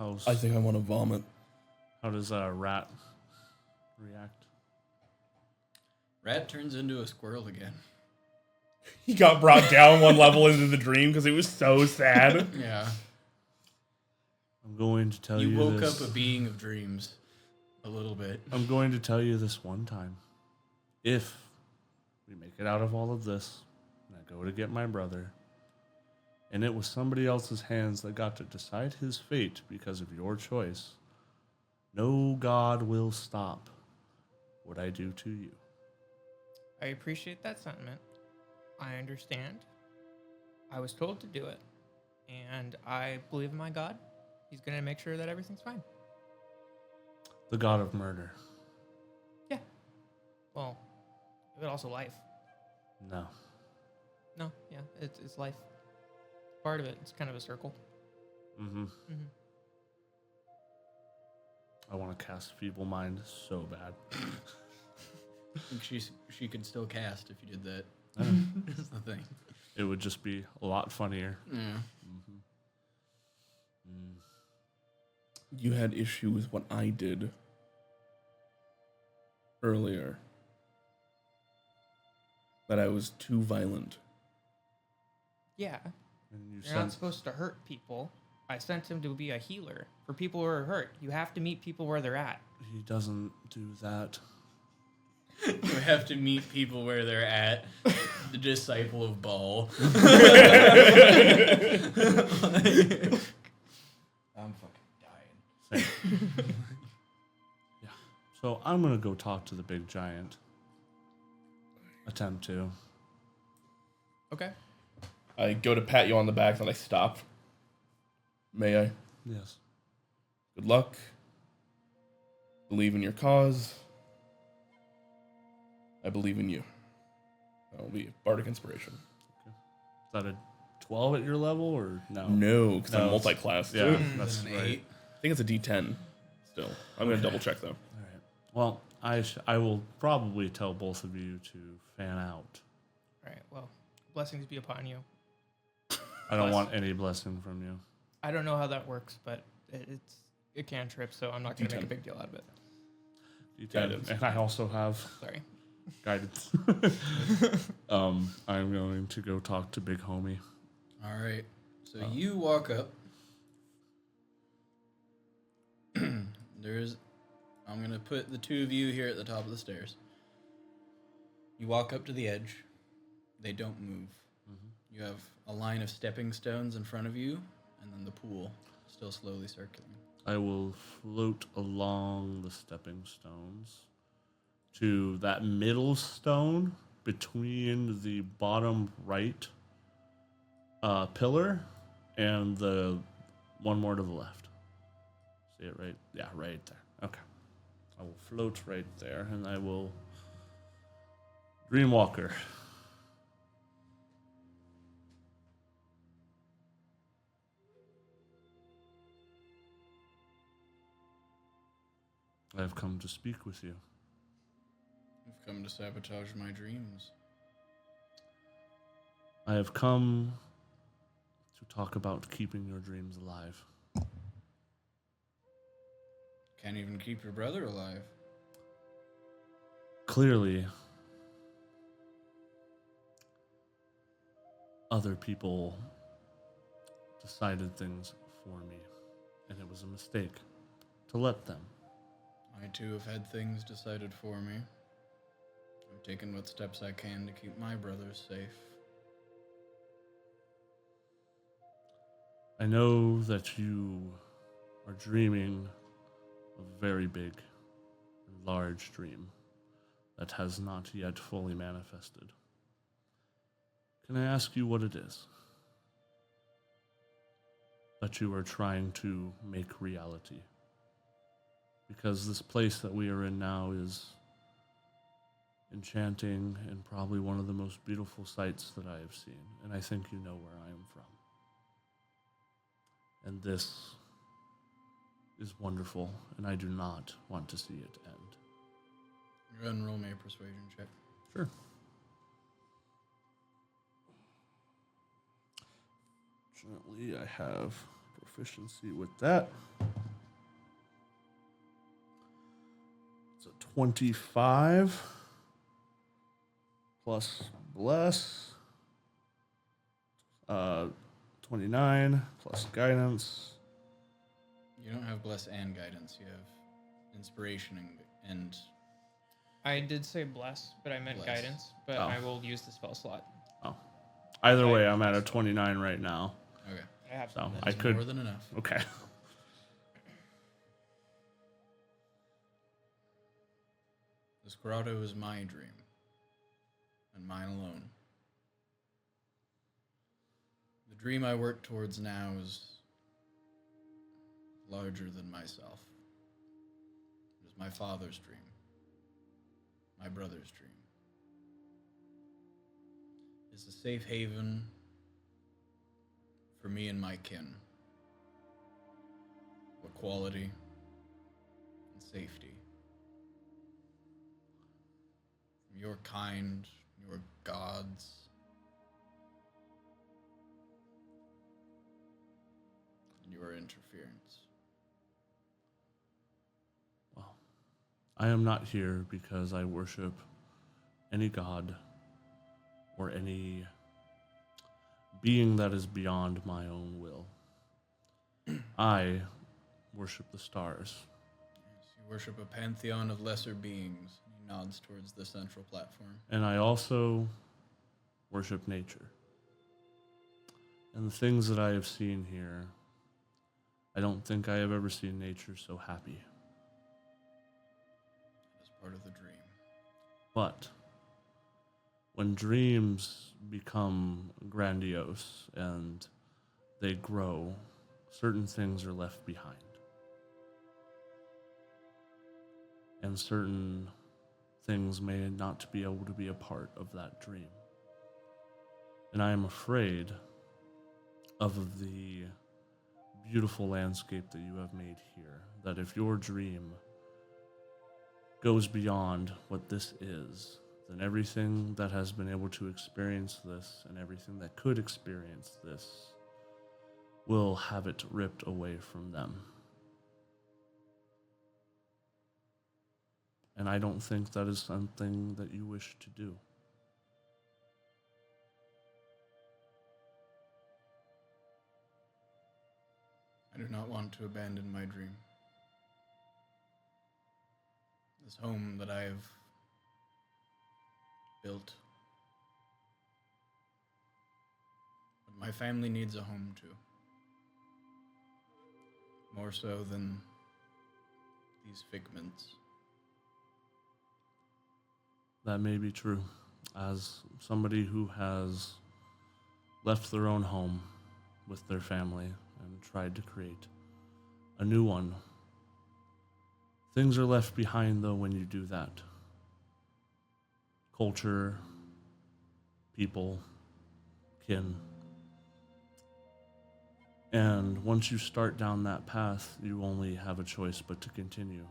I think I want to vomit. How does a rat react? Rat turns into a squirrel again. He got brought down one level into the dream because it was so sad. Yeah. I'm going to tell You you woke this. up a being of dreams. A little bit. I'm going to tell you this one time. If we make it out of all of this, and I go to get my brother, and it was somebody else's hands that got to decide his fate because of your choice, no God will stop what I do to you. I appreciate that sentiment. I understand. I was told to do it. And I believe in my God. He's going to make sure that everything's fine. The God of murder. Yeah. Well, but also life. No. No, yeah, it's life. Part of it. It's kind of a circle. Mm-hmm. Mm-hmm. I want to cast Feeble Mind so bad. I think she could still cast if you did that. Yeah. That's the thing. It would just be a lot funnier. Yeah. Mm-hmm. You had issue with what I did earlier. That I was too violent. Yeah. And you You're not sent supposed to hurt people. I sent him to be a healer. For people who are hurt, you have to meet people where they're at. he doesn't do that. You have to meet people where they're at. The disciple of Baal. I'm fucking dying. Same. Yeah. So I'm gonna go talk to the big giant. Attempt to. Okay. I go to pat you on the back, then I stop. May I? Yes. Good luck. Believe in your cause. I believe in you. That'll be Bardic Inspiration. Is that a 12 at your level or no? No, because I'm No, it's- multi-class. Yeah, Then that's an right. 8. I think it's a D10 still. I'm going to double check, though. All right. Well, I will probably tell both of you to fan out. All right. Well, blessings be upon you. I don't Bless. want any blessing from you. I don't know how that works, but it's a cantrip, so I'm not going to make a D10. big deal out of it. Guidance. And I also have Sorry. guidance. I'm going to go talk to Big Homie. All right. So you walk up. I'm going to put the two of you here at the top of the stairs. You walk up to the edge. They don't move. You have a line of stepping stones in front of you, and then the pool still slowly circling. I will float along the stepping stones to that middle stone between the bottom right pillar and the one more to the left. See it right? Yeah, right there. Okay. I will float right there, and I will Dreamwalker. I have come to speak with you. You've come to sabotage my dreams. I have come to talk about keeping your dreams alive. Can't even keep your brother alive. Clearly, other people decided things for me, and it was a mistake to let them. I too have had things decided for me. I've taken what steps I can to keep my brothers safe. I know that you are dreaming a very big and large dream that has not yet fully manifested. Can I ask you what it is that you are trying to make reality? Because this place that we are in now is enchanting and probably one of the most beautiful sights that I have seen, and I think you know where I am from. And this is wonderful, and I do not want to see it end. Go ahead and roll me a persuasion check. Sure. Fortunately, I have proficiency with that. It's a 25 plus bless. 29 plus guidance. You don't have bless and guidance. You have inspiration and I did say bless, but I meant Bless. guidance, but Oh. I will use the spell slot. Either way, I'm at a 29 right now. okay. I have So that. I That's could. more than enough. Okay. This grotto is my dream, and mine alone. The dream I work towards now is larger than myself. It is my father's dream, my brother's dream. It's a safe haven for me and my kin. Equality and safety. From your kind, your gods. And your interference. Well, I am not here because I worship any god or any being that is beyond my own will. I worship the stars. Yes, you worship a pantheon of lesser beings. He nods towards the central platform. And I also worship nature. And the things that I have seen here, I don't think I have ever seen nature so happy. As part of the dream. But when dreams become grandiose and they grow, certain things are left behind. And certain things may not be able to be a part of that dream. And I am afraid of the beautiful landscape that you have made here, that if your dream goes beyond what this is, then everything that has been able to experience this and everything that could experience this will have it ripped away from them. And I don't think that is something that you wish to do. I do not want to abandon my dream. This home that I have built. But my family needs a home too. More so than these figments. That may be true. As somebody who has left their own home with their family and tried to create a new one, things are left behind though when you do that. Culture, people, kin. And once you start down that path, you only have a choice but to continue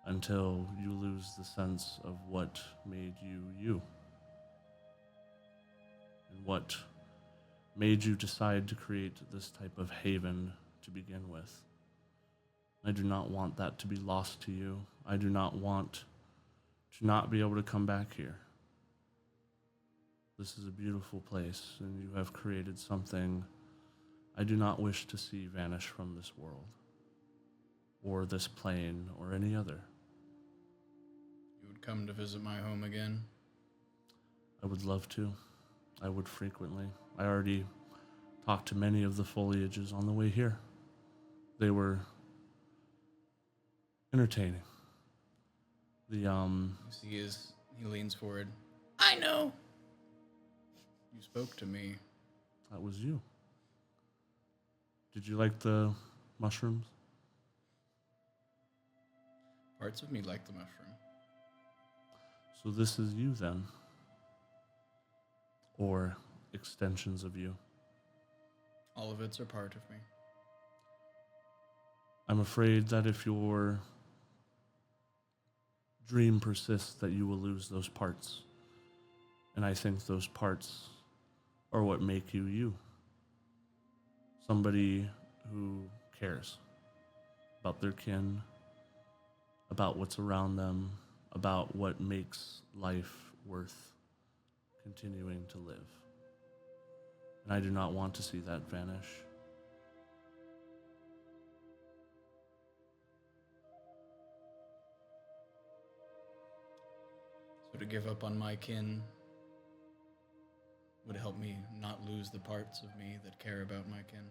until you lose the sense of what made you you. And what made you decide to create this type of haven to begin with. I do not want that to be lost to you. I do not want to not be able to come back here. This is a beautiful place, and you have created something I do not wish to see vanish from this world, or this plane, or any other. You would come to visit my home again? I would love to. I would frequently. I already talked to many of the foliages on the way here. They were entertaining. You see he leans forward. I know! You spoke to me. That was you. Did you like the mushrooms? Parts of me like the mushroom. So this is you then. Or extensions of you. All of it's a part of me. I'm afraid that if your dream persists, that you will lose those parts. And I think those parts are what make you you. Somebody who cares about their kin, about what's around them, about what makes life worth continuing to live. And I do not want to see that vanish. So to give up on my kin would help me not lose the parts of me that care about my kin.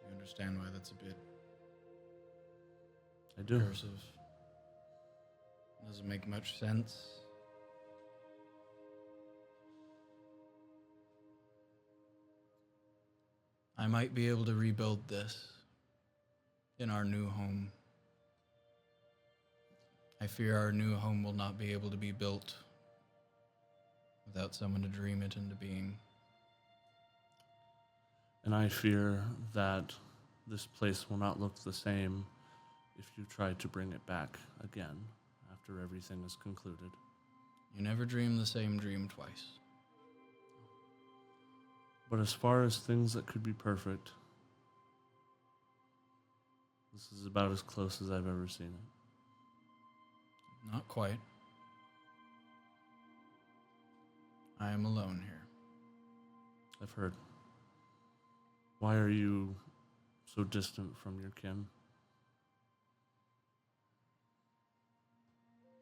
You understand why that's a bit I do. cursive? Doesn't make much sense. I might be able to rebuild this in our new home. I fear our new home will not be able to be built without someone to dream it into being. And I fear that this place will not look the same if you try to bring it back again after everything is concluded. You never dream the same dream twice. But as far as things that could be perfect, this is about as close as I've ever seen it. Not quite. I am alone here. I've heard. Why are you so distant from your kin?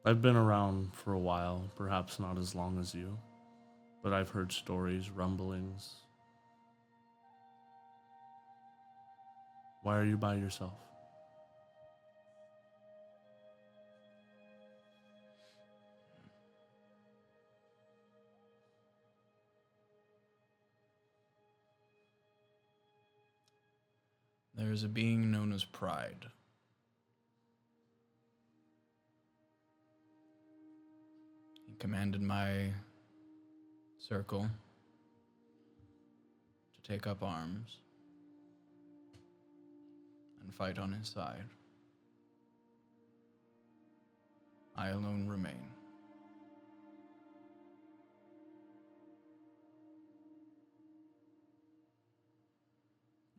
I've been around for a while, perhaps not as long as you, but I've heard stories, rumblings, Why are you by yourself? There is a being known as Pride. He commanded my circle to take up arms and fight on his side. I alone remain.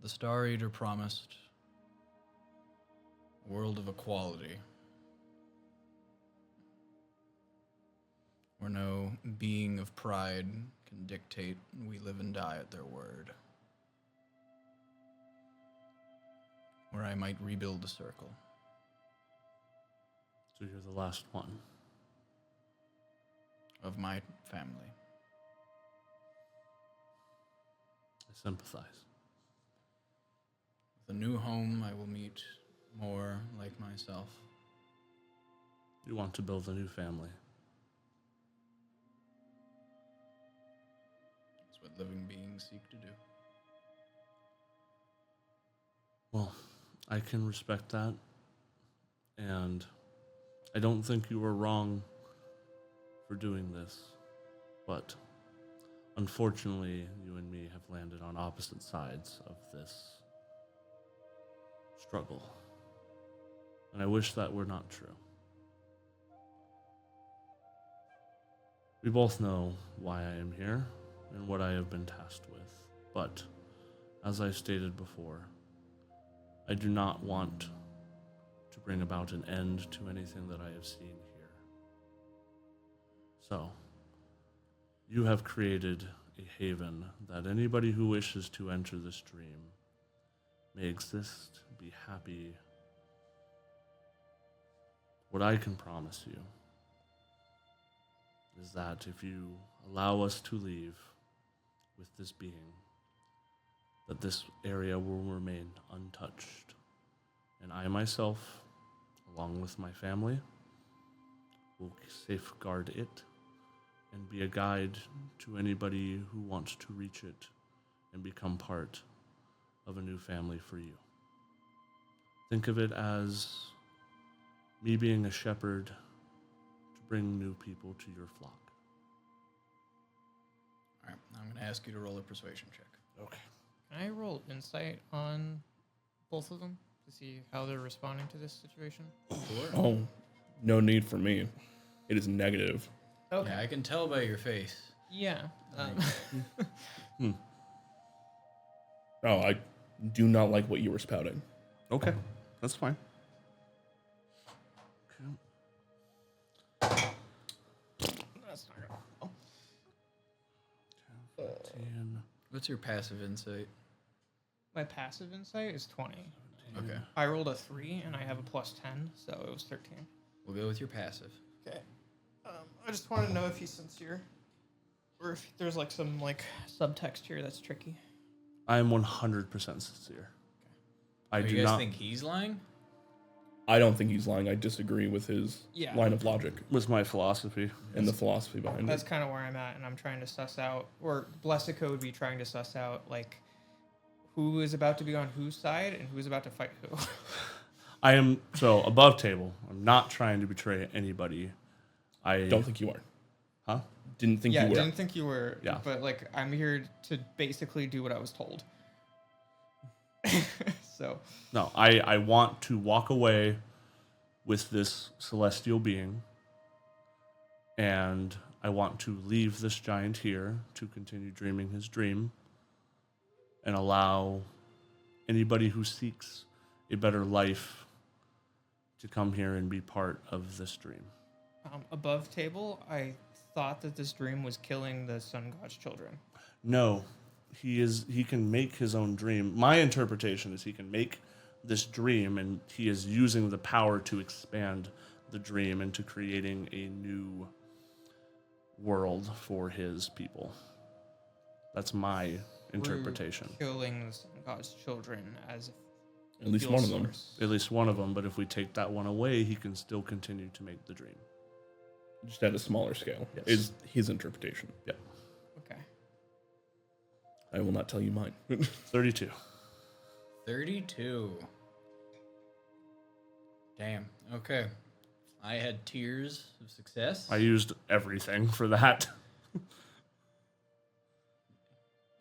The Star Eater promised a world of equality, where no being of pride can dictate we live and die at their word, where I might rebuild the circle. So you're the last one. Of my family. I sympathize. With a new home, I will meet more like myself. You want to build a new family. It's what living beings seek to do. Well, I can respect that. And I don't think you were wrong for doing this. But unfortunately, you and me have landed on opposite sides of this struggle. And I wish that were not true. We both know why I am here and what I have been tasked with. But, as I stated before, I do not want to bring about an end to anything that I have seen here. So, you have created a haven that anybody who wishes to enter this dream may exist, be happy. What I can promise you is that if you allow us to leave with this being, that this area will remain untouched. And I myself, along with my family, will safeguard it and be a guide to anybody who wants to reach it and become part of a new family for you. Think of it as me being a shepherd to bring new people to your flock. All right, I'm going to ask you to roll a persuasion check. Okay. Can I roll insight on both of them to see how they're responding to this situation? Sure. Oh, no need for me. It is negative. Okay. Yeah, I can tell by your face. Yeah. Oh, I do not like what you were spouting. Okay, that's fine. That's not gonna. 10, What's your passive insight? My passive insight is 20. Okay, I rolled a 3 and I have a plus 10, so it was 13. we'll go with your passive. Okay. I just want to know if he's sincere, or if there's like some like subtext here that's tricky. I am 100% sincere. I Do do you guys not think he's lying? I don't think he's lying. I disagree with his Yeah. line of logic with my philosophy. and the philosophy behind That's it. kind of where I'm at, and I'm trying to suss out, or Blessica would be trying to suss out like who is about to be on whose side and who's about to fight who. I am so above table. I'm not trying to betray anybody. I Don't think you are. Huh? Didn't think Yeah, you were. didn't think you were. Yeah. But like, I'm here to basically do what I was told. So. No, I want to walk away with this celestial being, and I want to leave this giant here to continue dreaming his dream and allow anybody who seeks a better life to come here and be part of this dream. Above table, I thought that this dream was killing the sun god's children. No, he can make his own dream. My interpretation is he can make this dream, and he is using the power to expand the dream into creating a new world for his people. That's my interpretation. Killing the sun god's children as if At least fuel one of them. source. At least one of them, but if we take that one away, he can still continue to make the dream. Just at a smaller scale. Yes. Is his interpretation. Yep. Okay. I will not tell you mine. 32. 32. Damn. Okay. I had tears of success. I used everything for that.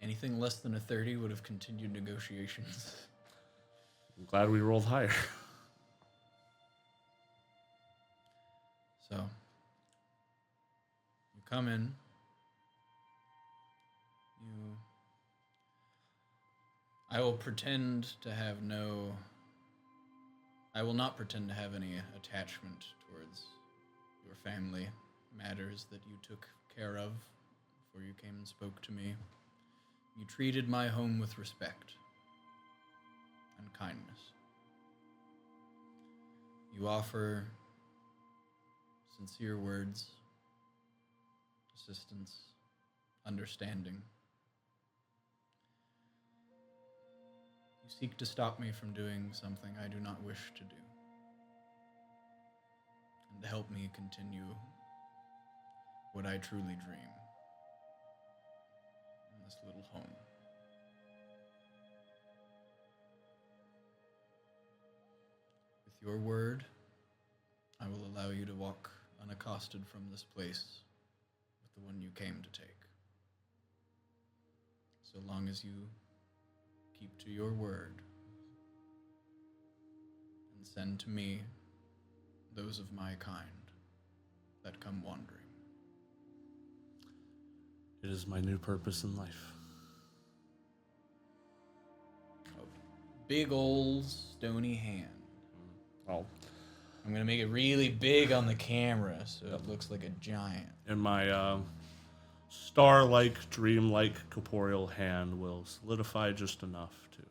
Anything less than a 30 would have continued negotiations. I'm glad we rolled higher. So, you come in. I will not pretend to have any attachment towards your family matters that you took care of before you came and spoke to me. You treated my home with respect and kindness. You offer sincere words, assistance, understanding. You seek to stop me from doing something I do not wish to do, and to help me continue what I truly dream in this little home. With your word, I will allow you to walk unaccosted from this place with the one you came to take. So long as you keep to your word and send to me those of my kind that come wandering. It is my new purpose in life. A big old stony hand. Oh, I'm gonna make it really big on the camera so it looks like a giant. and my star-like, dream-like corporeal hand will solidify just enough to...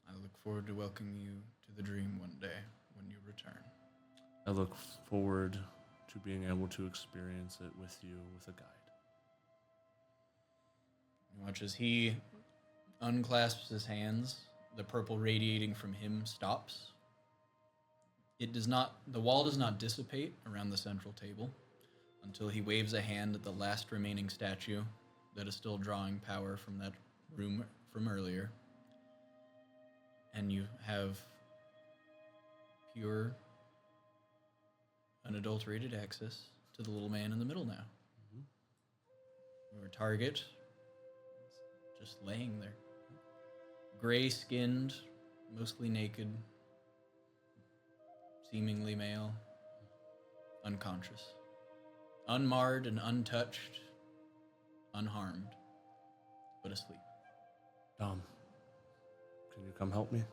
I look forward to welcoming you to the dream one day when you return. I look forward to being able to experience it with you with a guide. You watch as he unclasps his hands, the purple radiating from him stops. The wall does not dissipate around the central table until he waves a hand at the last remaining statue that is still drawing power from that room from earlier. And you have pure, unadulterated access to the little man in the middle now. Your target is just laying there. Gray-skinned, mostly naked, seemingly male, unconscious, unmarred and untouched, unharmed, but asleep. Dom, can you come help me? I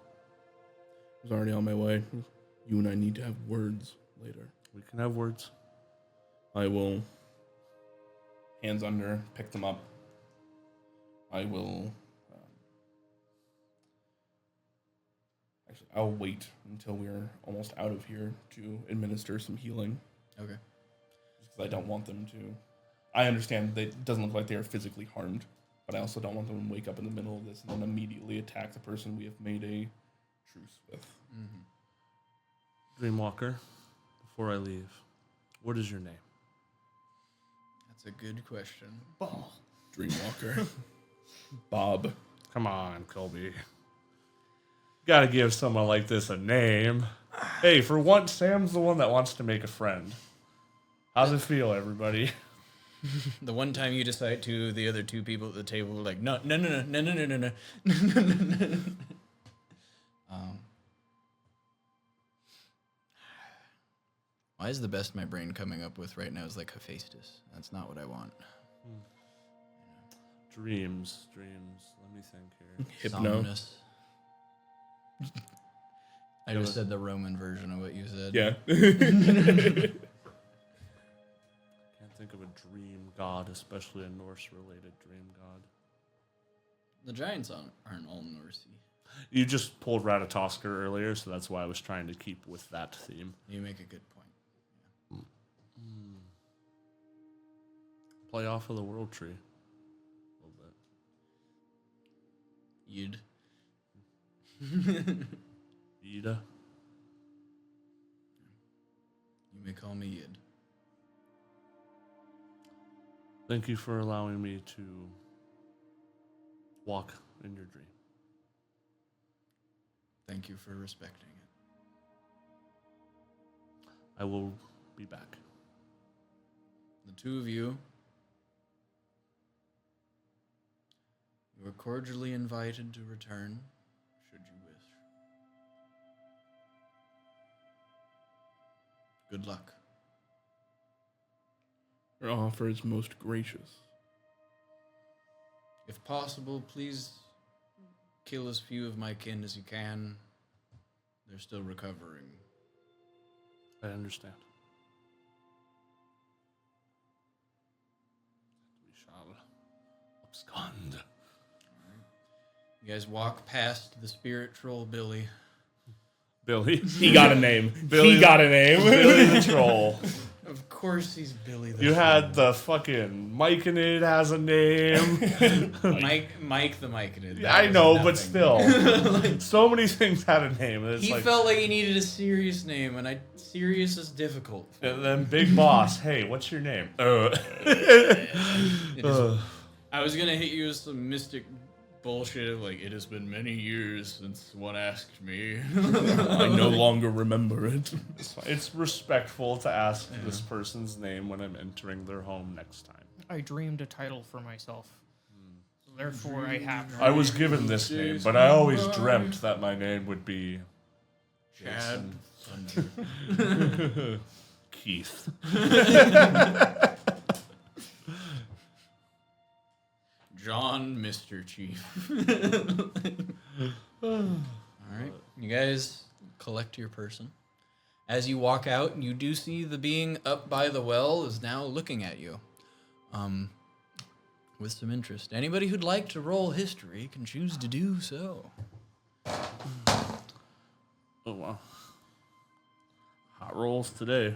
was already on my way. You and I need to have words later. We can have words. I will, hands under, pick them up. I will, actually, I'll wait until we're almost out of here to administer some healing. Okay. Just because I don't want them to. I understand that it doesn't look like they are physically harmed, but I also don't want them to wake up in the middle of this and then immediately attack the person we have made a truce with. Mm-hmm. Dreamwalker, before I leave, what is your name? That's a good question. Dreamwalker. Bob. Come on, Colby. Gotta give someone like this a name. Hey, for once, Sam's the one that wants to make a friend. How's it feel, everybody? The one time you decide to, the other two people at the table were like, no. Why is the best my brain coming up with right now is like Hephaestus? That's not what I want. Dreams. Let me think here. Hypno. Somnus. I just said the Roman version of what you said. Yeah. Can't think of a dream god, especially a Norse-related dream god. The giants aren't all Norsey. You just pulled Ratatoskr earlier, so that's why I was trying to keep with that theme. You make a good point. Play off of the world tree a little bit. Yid. Ida. You may call me Yid. Thank you for allowing me to walk in your dream. Thank you for respecting it. I will be back. The two of you are cordially invited to return, should you wish. Good luck. Your offer is most gracious. If possible, please kill as few of my kin as you can. They're still recovering. I understand. We shall abscond. You guys walk past the spirit troll Billy. Billy. He got a name. Billy- he got a name. Billy the troll. Of course he's Billy the You troll. had the fucking Mike in it has a name. Mike the Myconid. Yeah, I know, but still. So many things had a name. It's He like, felt like he needed a serious name, and serious is difficult. and then Big Boss, hey, what's your name? It is- I was gonna hit you with some mystic bullshit of like, it has been many years since one asked me. I no longer remember it. It's respectful to ask this person's name when I'm entering their home next time. I dreamed a title for myself. So therefore, I have to. I was given this name, but I always dreamt that my name would be Chad Jason. Thunder. Keith. John, Mr. Chief. Alright, you guys collect your person. As you walk out, you do see the being up by the well is now looking at you. With some interest. Anybody who'd like to roll history can choose to do so. Oh, wow. Hot rolls today.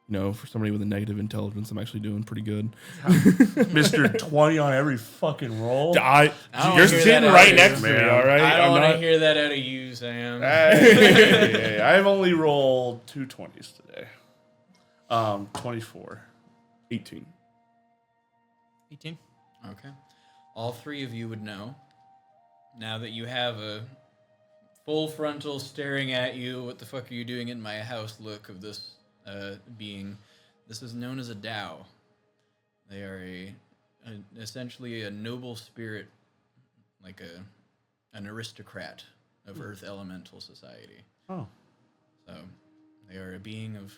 No, for somebody with a negative intelligence, I'm actually doing pretty good. Mr. 20 on every fucking roll. I don't You're wanna hear sitting that right out next of to me, man. all right? I don't I'm want to not- hear that out of you, Sam. Hey, I've only rolled 2 20s today. 24. 18. 18. Okay. All three of you would know, now that you have a full frontal staring at you, what the fuck are you doing in my house look of this being. This is known as a Tao. They are essentially a noble spirit, like an aristocrat of Earth Elemental Society. Oh. So they are a being of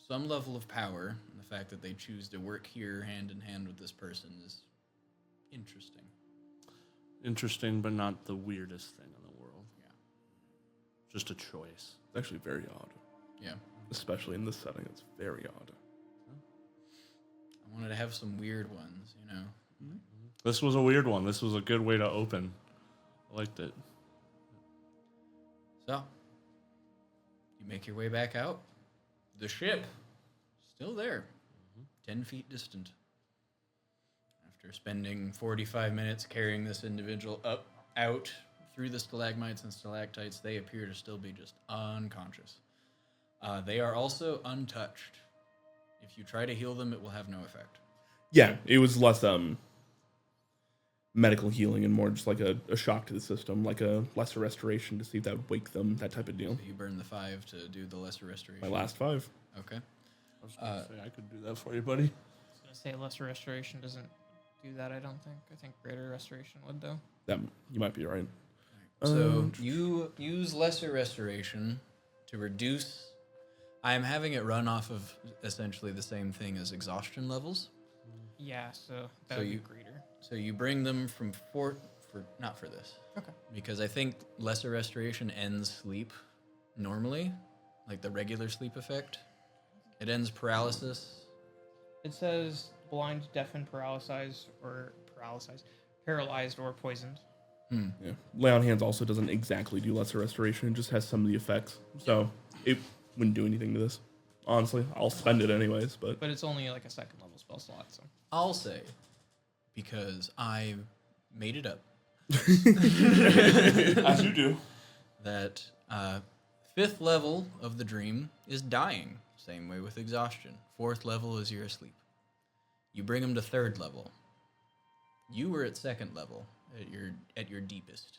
some level of power, and the fact that they choose to work here hand in hand with this person is interesting. Interesting, but not the weirdest thing in the world. Yeah. Just a choice. It's actually very odd. Yeah. Especially in this setting, it's very odd. I wanted to have some weird ones, you know. This was a weird one. This was a good way to open. I liked it. So, you make your way back out. The ship, still there, 10 feet distant. After spending 45 minutes carrying this individual out through the stalagmites and stalactites, they appear to still be just unconscious. They are also untouched. If you try to heal them, it will have no effect. Yeah, it was less medical healing and more just like a shock to the system, like a lesser restoration to see if that would wake them, that type of deal. So you burn the 5 to do the lesser restoration. My last 5. Okay. I was going to say, I could do that for you, buddy. I was going to say lesser restoration doesn't do that, I don't think. I think greater restoration would, though. That you might be right. So you use lesser restoration to reduce. I am having it run off of essentially the same thing as exhaustion levels. Yeah, so that So would you- be greater. So you bring them from 4 for not for this. Okay. Because I think lesser restoration ends sleep normally, like the regular sleep effect. It ends paralysis. It says blind, deafened, paralyzed, or poisoned. Yeah. Lay on Hands also doesn't exactly do lesser restoration, it just has some of the effects. So it wouldn't do anything to this. Honestly, I'll spend it anyways, but But it's only like a second level spell slot, so. I'll say, because I made it up, As you do. that 5th level of the dream is dying. Same way with exhaustion. 4th level is you're asleep. You bring them to 3rd level. You were at 2nd level at your deepest,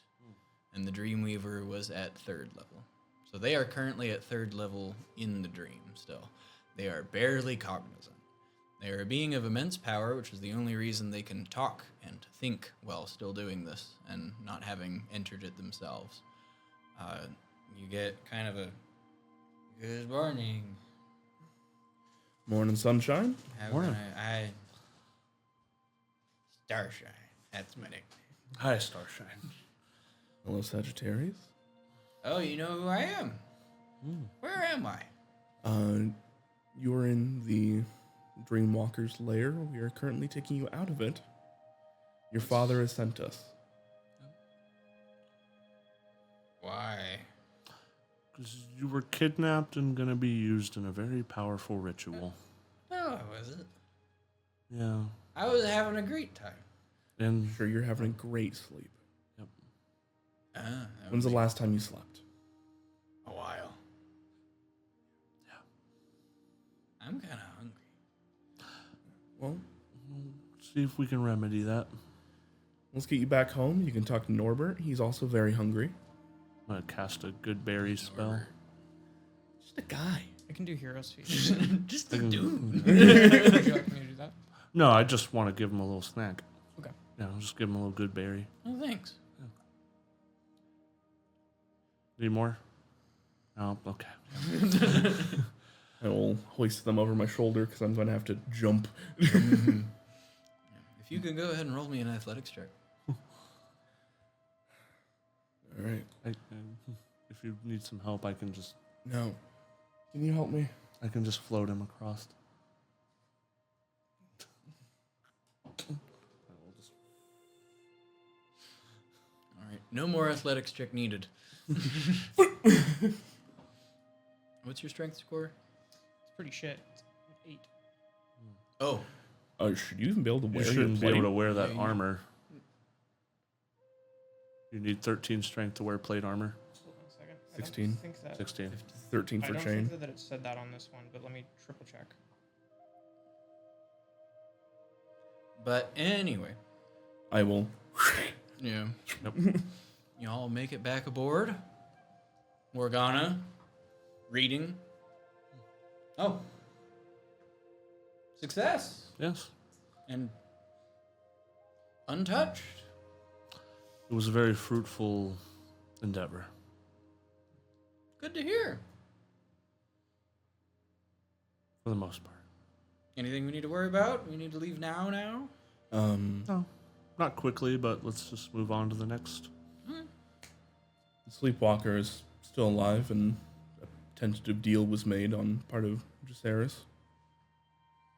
and the Dreamweaver was at 3rd level. So they are currently at 3rd level in the dream still. They are barely cognizant. They are a being of immense power, which is the only reason they can talk and think while still doing this and not having entered it themselves. You get kind of a good morning. Morning sunshine. How Morning. can I Starshine. That's my nickname. Hi, Starshine. Hello, Sagittarius. Oh, you know who I am? Where am I? You're in the Dreamwalker's lair. We are currently taking you out of it. Your father has sent us. Why? Because you were kidnapped and going to be used in a very powerful ritual. No, I wasn't. Yeah. I was having a great time. And Sure, you're having a great sleep. That When's the would be last time you slept? a while. Yeah. I'm kind of hungry. Well, see if we can remedy that. let's get you back home. You can talk to Norbert. He's also very hungry. I'm going to cast a good berry spell. Just a guy. I can do hero speech. Just I a can- dude. Would you like me to do that? No, I just want to give him a little snack. Okay. Yeah, I'll just give him a little good berry. Oh, thanks. Need more? Oh, okay. I will hoist them over my shoulder because I'm going to have to jump. If you can go ahead and roll me an athletics check. All right. If you need some help, I can just No. Can you help me? float him across. All right. No more athletics check needed. What's your strength score? It's pretty shit. It's 8. Oh, Should you even be able to You wear your shouldn't be able plate? to wear that Yeah, you- armor. You need 13 strength to wear plate armor. Hold on a second. 16. I don't think that. 16. 13 I for don't chain. think that it said that on this one, but let me triple check. but anyway. I will. Yeah. Yep. Y'all make it back aboard. Morgana. Reading. Oh. Success. Yes. And untouched. It was a very fruitful endeavor. Good to hear. For the most part. Anything we need to worry about? We need to leave now? No. Not quickly, but let's just move on to the next. The Sleepwalker is still alive, and a tentative deal was made on part of Jaceres.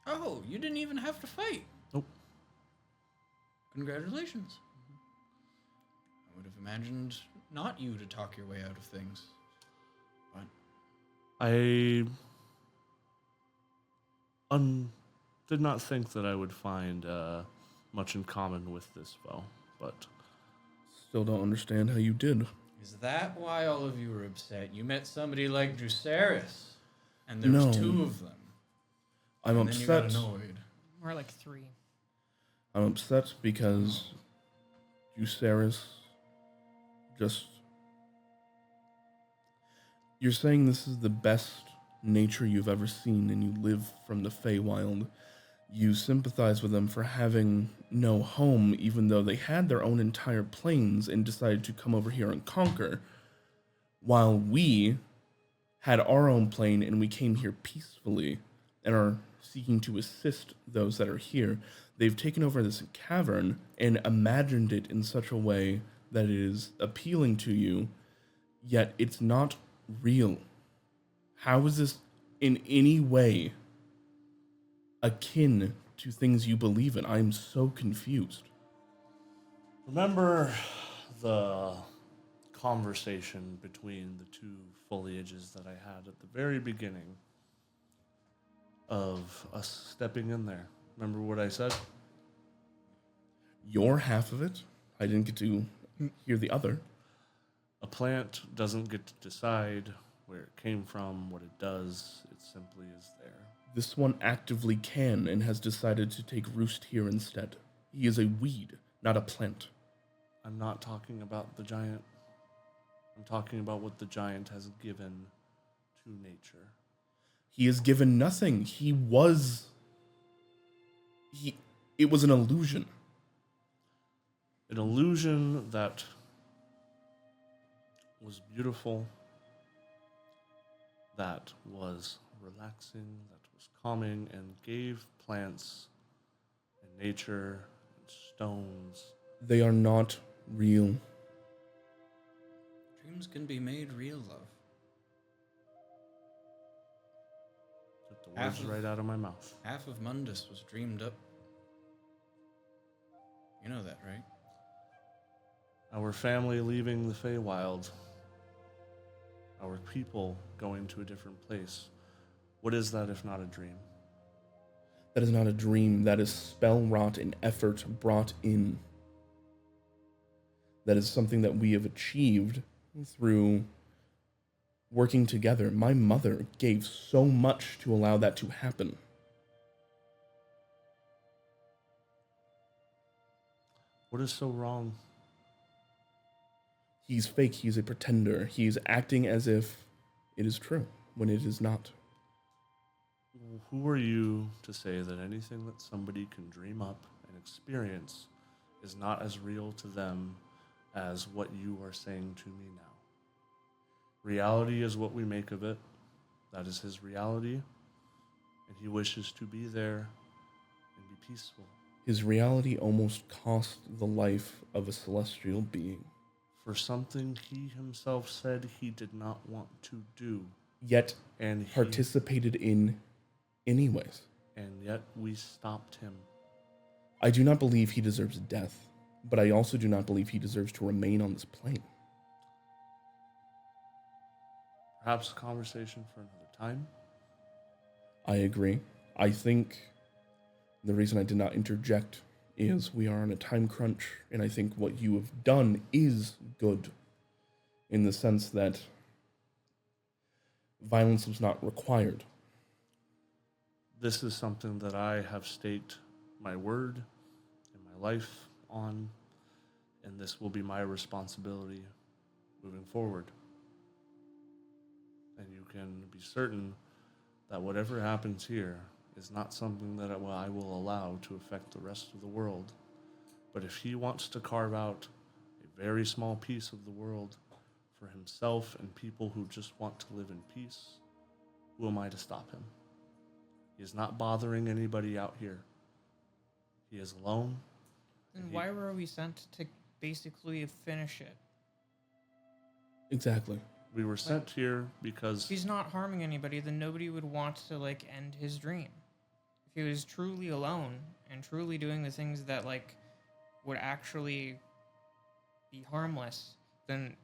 Oh, you didn't even have to fight. Nope. Congratulations. I would have imagined not you to talk your way out of things. But I did not think that I would find much in common with this foe, but Still don't understand how you did. is that why all of you were upset? You met somebody like Druceris, and there was No. 2 of them. I'm and then you got upset. annoyed. More like 3. I'm upset because Jaceres just... You're saying this is the best nature you've ever seen, and you live from the Feywild. You sympathize with them for having no home, even though they had their own entire planes and decided to come over here and conquer, while we had our own plane and we came here peacefully and are seeking to assist those that are here. They've taken over this cavern and imagined it in such a way that it is appealing to you, yet it's not real. How is this in any way akin to things you believe in? I'm so confused. remember the conversation between the 2 foliages that I had at the very beginning of us stepping in there. Remember what I said? Your half of it, I didn't get to hear the other. A plant doesn't get to decide where it came from, what it does. It simply is there. This one actively can and has decided to take roost here instead. He is a weed, not a plant. I'm not talking about the giant. I'm talking about what the giant has given to nature. He has given nothing. It was an illusion. An illusion that was beautiful, that was relaxing, that was calming, and gave plants and nature and stones. They are not real. Dreams can be made real, love. Took the words right out of my mouth. Half of Mundus was dreamed up. You know that, right? Our family leaving the Feywild. Our people going to a different place. What is that if not a dream? That is not a dream. That is spell wrought and effort brought in. That is something that we have achieved through working together. My mother gave so much to allow that to happen. What is so wrong? He's fake. He's a pretender. He's acting as if it is true when it is not. Who are you to say that anything that somebody can dream up and experience is not as real to them as what you are saying to me now? Reality is what we make of it. That is his reality, and he wishes to be there and be peaceful. His reality almost cost the life of a celestial being. For something he himself said he did not want to do. Yet And participated in anyways. And yet we stopped him. I do not believe he deserves death, but I also do not believe he deserves to remain on this plane. Perhaps a conversation for another time. I agree. I think the reason I did not interject is we are on a time crunch, and I think what you have done is good in the sense that violence was not required. This is something that I have staked my word and my life on, and this will be my responsibility moving forward. And you can be certain that whatever happens here is not something that I will allow to affect the rest of the world. But if he wants to carve out a very small piece of the world for himself and people who just want to live in peace, who am I to stop him? He is not bothering anybody out here. He is alone. Then why were we sent to basically finish it? Exactly. We were sent here because If he's not harming anybody, then nobody would want to end his dream. If he was truly alone and truly doing the things that would actually be harmless, then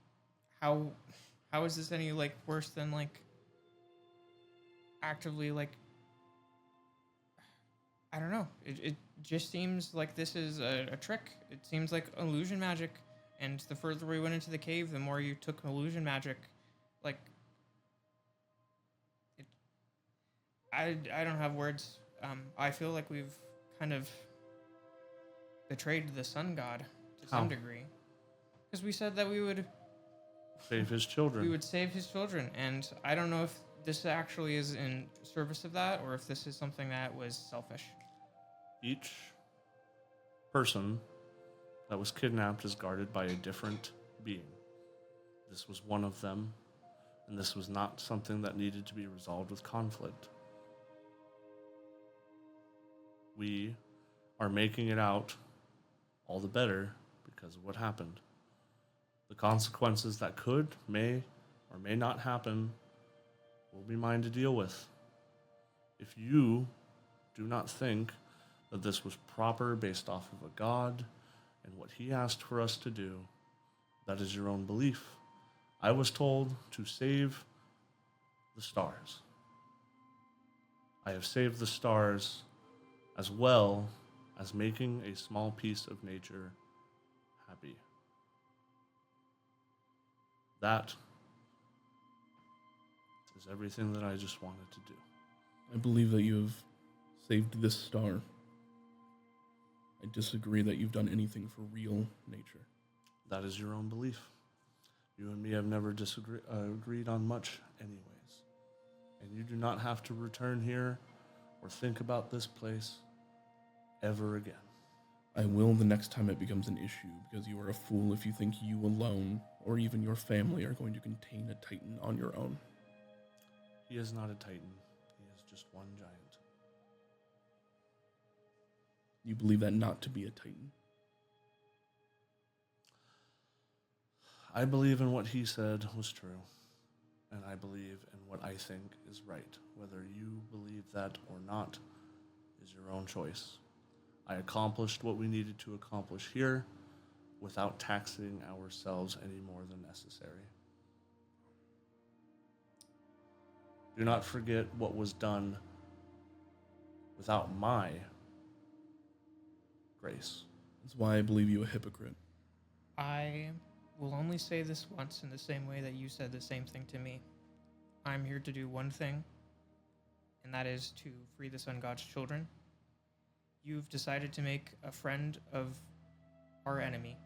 how is this any worse than actively I don't know. It just seems like this is a trick. It seems like illusion magic, and the further we went into the cave, the more you took illusion magic. I don't have words. I feel like we've kind of betrayed the sun god to some degree, because we said that we would save his children. we would save his children, and I don't know if this actually is in service of that, or if this is something that was selfish. Each person that was kidnapped is guarded by a different being. This was one of them, and this was not something that needed to be resolved with conflict. We are making it out all the better because of what happened. The consequences that could, may, or may not happen will be mine to deal with. If you do not think that this was proper based off of a god and what he asked for us to do, that is your own belief. I was told to save the stars. I have saved the stars as well as making a small piece of nature happy. that is everything that I just wanted to do. I believe that you have saved this star. I disagree that you've done anything for real nature. That is your own belief. You and me have never agreed on much anyways. And you do not have to return here or think about this place ever again. I will the next time it becomes an issue, because you are a fool if you think you alone, or even your family, are going to contain a Titan on your own. He is not a Titan. He is just one giant. You believe that not to be a Titan? I believe in what he said was true. And I believe in what I think is right. Whether you believe that or not is your own choice. I accomplished what we needed to accomplish here without taxing ourselves any more than necessary. Do not forget what was done without my grace. That's why I believe you a hypocrite. I will only say this once in the same way that you said the same thing to me. I'm here to do one thing, and that is to free the Sun God's children. You've decided to make a friend of our enemy,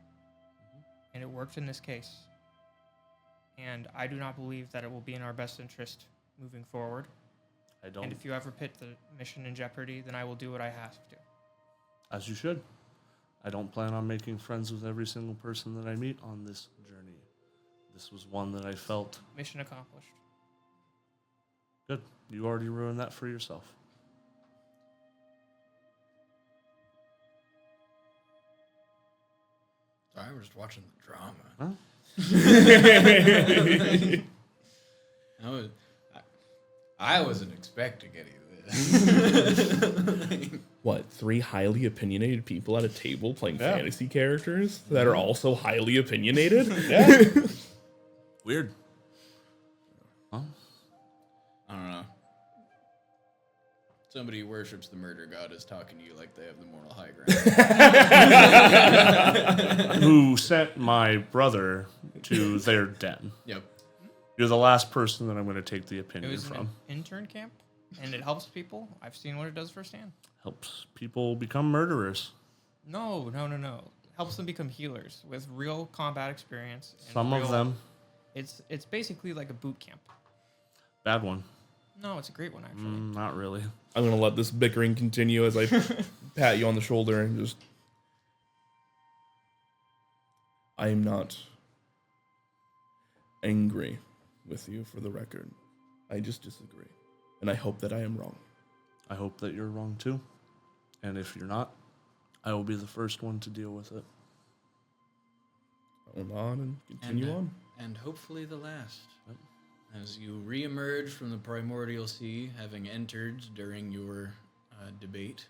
and it worked in this case. And I do not believe that it will be in our best interest moving forward. I don't. And if you ever put the mission in jeopardy, then I will do what I have to. As you should. I don't plan on making friends with every single person that I meet on this journey. This was one that I felt... Mission accomplished. Good. You already ruined that for yourself. Sorry, we're just watching the drama. Huh? I wasn't expecting any of this. What, 3 highly opinionated people at a table playing Yeah. fantasy characters that are also highly opinionated? Yeah. Weird. Huh? I don't know. Somebody who worships the murder god is talking to you like they have the moral high ground. Who sent my brother to their den. Yep. You're the last person that I'm going to take the It opinion was from. an intern camp, and it helps people. I've seen what it does firsthand. Helps people become murderers. No. Helps them become healers with real combat experience. And Some of them. It's basically like a boot camp. Bad one. No, it's a great one, actually. Not really. I'm going to let this bickering continue as I pat you on the shoulder and just... I am not angry with you, for the record. I just disagree. And I hope that I am wrong. I hope that you're wrong too. And if you're not, I will be the first one to deal with it. Hold on and continue on. And hopefully the last. As you re-emerge from the primordial sea, having entered during your debate,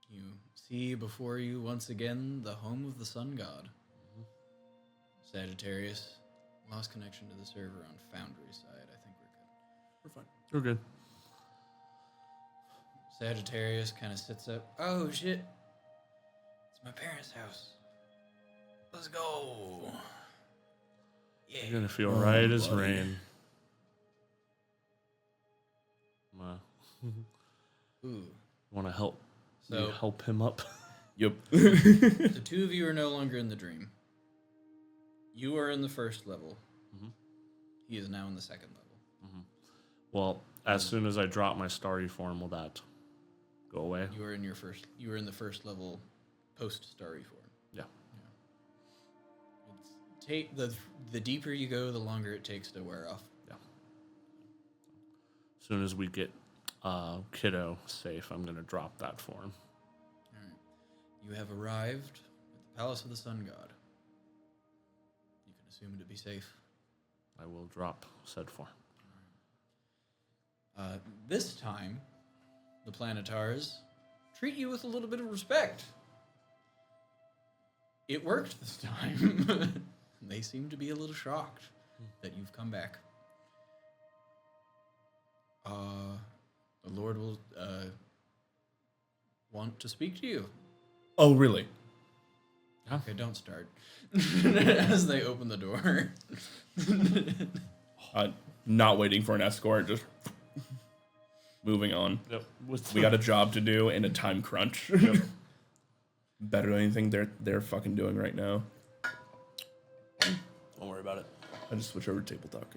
you see before you once again the home of the sun god. Sagittarius lost connection to the server on Foundry side. I think we're good. We're fine. We're good. Sagittarius kind of sits up. Oh shit! It's my parents' house. Let's go. Yeah. You're going to feel Oh, right as buddy. rain. Ooh. Want to help? So- you help him up? Yep. The two of you are no longer in the dream. You are in the first level. Mhm. He is now in the second level. Well, as soon as I drop my starry form, will that go away? You are in your first. You are in the first level, post starry form. Yeah. It's the deeper you go, the longer it takes to wear off. As soon as we get Kiddo safe, I'm going to drop that form. All right. You have arrived at the Palace of the Sun God. You can assume to be safe. I will drop said form. This time, the Planetars treat you with a little bit of respect. It worked this time. They seem to be a little shocked that you've come back. The Lord will want to speak to you. Oh, really? Okay, don't start. As they open the door. Not waiting for an escort, just moving on. Yep. We got a job to do and a time crunch. Yep. Better than anything they're fucking doing right now. Don't worry about it. I just switch over to table talk.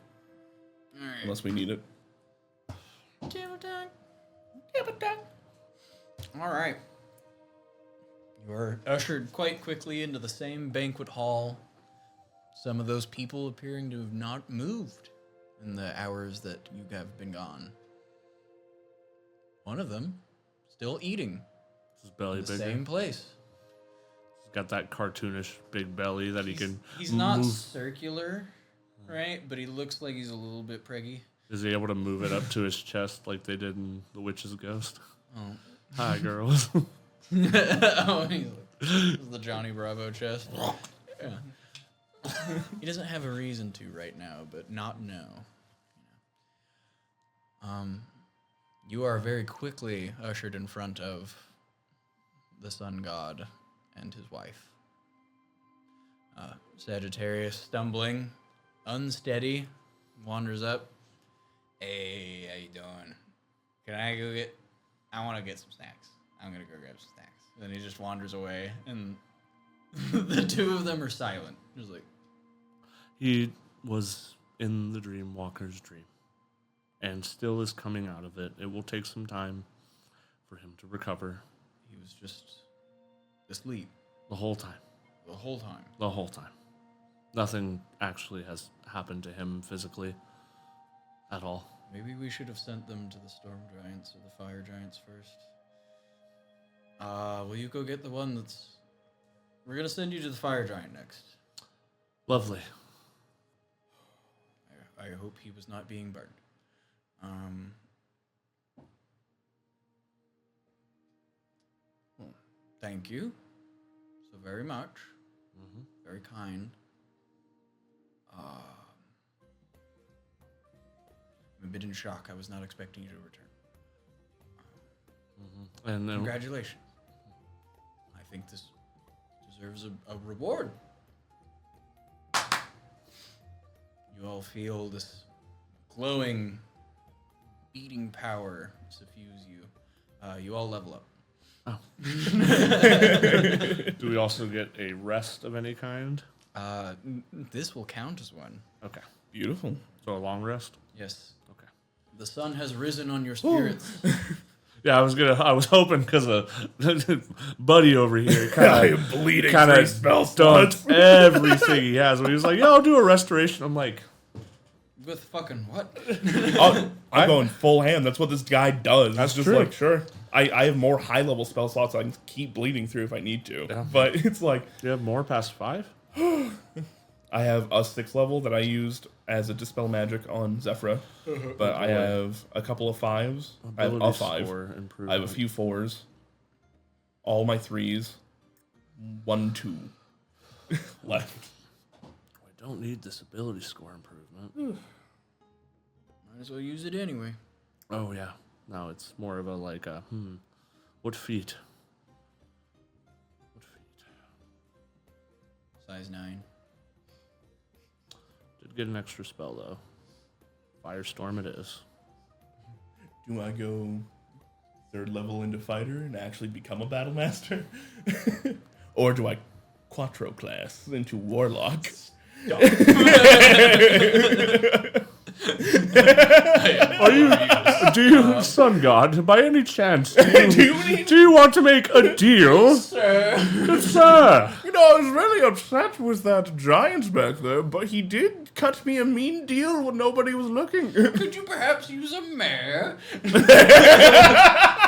All right. Unless we need it. Table talk. Table talk. All right. You are ushered quite quickly into the same banquet hall. Some of those people appearing to have not moved in the hours that you have been gone. One of them still eating. His belly In the bigger. same place. He's got that cartoonish big belly that he can. He's not move. circular, right? But he looks like he's a little bit preggy. Is he able to move it up to his chest like they did in The Witch's Ghost? Oh. Hi, girls. Oh, he's like, this is the Johnny Bravo chest. Yeah. He doesn't have a reason to right now, but not no. You are very quickly ushered in front of the sun god and his wife. Sagittarius, stumbling, unsteady, wanders up. Hey, how you doing? Can I go get... I want to get some snacks. I'm going to go grab some snacks. Then he just wanders away, and the two of them are silent. Just like... He was in the Dream Walker's dream and still is coming out of it. It will take some time for him to recover. He was just asleep The whole time. the whole time. The whole time. Nothing actually has happened to him physically at all. Maybe we should have sent them to the storm giants or the fire giants first. Will you go get the one that's... We're going to send you to the fire giant next. Lovely. I hope he was not being burned. Well, thank you so very much. Mm-hmm. Very kind. I'm a bit in shock. I was not expecting you to return. Mm-hmm. And then Congratulations. I think this deserves a reward. You all feel this glowing, beating power suffuse you. You all level up. Oh. Do we also get a rest of any kind? This will count as one. Okay. Beautiful. So a long rest? Yes. Okay. The sun has risen on your spirits. Yeah, I was hoping because of Buddy over here I am bleeding kind three of spell dumped slots. everything he has. When he was like, "Yeah, I'll do a restoration." I'm like, With fucking what? I'm going full hand. That's what this guy does. That's It's just true. like, sure. I have more high level spell slots. I can keep bleeding through if I need to. Yeah. But it's like, "Do you have more past 5?" I have a 6th level that I used as a dispel magic on Zephyra. But I have a couple of 5s. I have a Ability 5. score I have a improvement. few 4s. All my 3s. 1, 2 left. I don't need this ability score improvement. Might as well use it anyway. Oh yeah. No, it's more of a like a what feat? What feat? Size 9. Did get an extra spell though. Firestorm it is. Do I go 3rd level into fighter and actually become a battle master? Or do I quattro class into warlock? Do you, Sun God, by any chance, do you want to make a deal? Sir. Sir! You know, I was really upset with that giant back there, but he did cut me a mean deal when nobody was looking. Could you perhaps use a mare?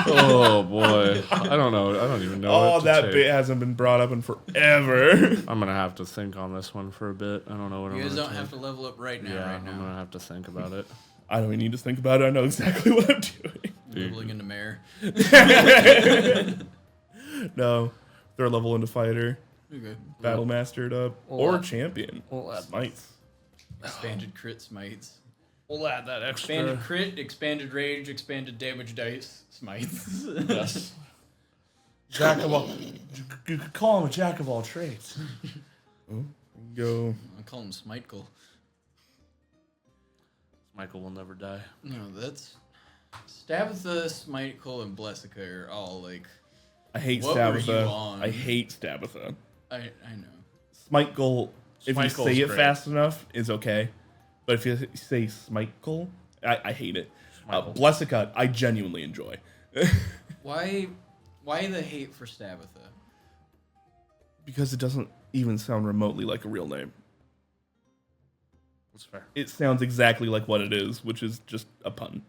Oh boy. I don't know. I don't even know. Oh, what to that take. bit hasn't been brought up in forever. I'm gonna have to think on this one for a bit. I don't know what You I'm guys gonna don't have to level up right now. Yeah, right I'm now. gonna have to think about it. I don't even need to think about it. I know exactly what I'm doing. Leveling into mare. No, 3rd level into fighter, Okay. battle mastered up, or champion. Smites. Expanded crit smites. We'll add that Expanded crit, expanded rage, expanded damage dice, smites. Yes. Jack of all. You could call him a jack of all trades. Go. I'll call him Smitekel. Michael will never die. No, that's Stabitha, Smitekel, and Blessica are all like. I hate What were you Stabitha. on? I hate Stabitha. I know. Smitekel, if you Smitekel's say it great. fast enough, is okay. But if you say Smitekel, I hate it. Smitekel. Blessica, I genuinely enjoy. Why the hate for Stabitha? Because it doesn't even sound remotely like a real name. That's fair. It sounds exactly like what it is, which is just a pun.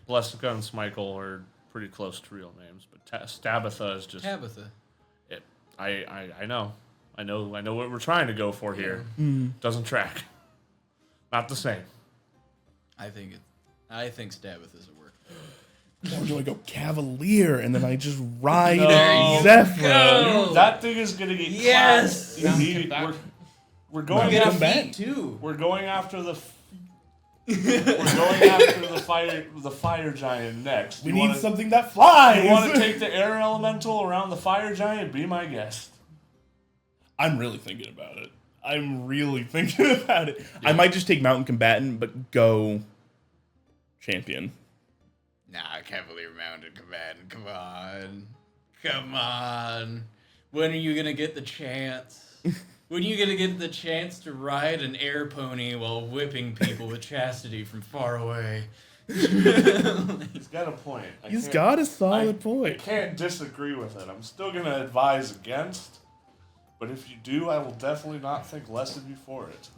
Blessica and Smikekel are pretty close to real names, but Stabitha is just. Tabitha. It. I know. I know what we're trying to go for here. Doesn't track. Not the same. I think Stabitha's a work. Or do I go Cavalier and then I just ride No. Zephyr? Go! That thing is gonna get Yes! clapped. Yeah. We're going. Get a Come back. feat too. We're going after the. We're going after the fire giant next. We You need wanna- something that flies. You want to take the air elemental around the fire giant? Be my guest. I'm really thinking about it. I might just take Mountain Combatant, but go Champion. Nah, Cavalier Mounted Combatant. Come on. When are you gonna get the chance? When are you gonna get the chance to ride an air pony while whipping people with chastity from far away? He's got a point. He's got a solid I point. can't disagree with it. I'm still going to advise against, but if you do, I will definitely not think less of you for it.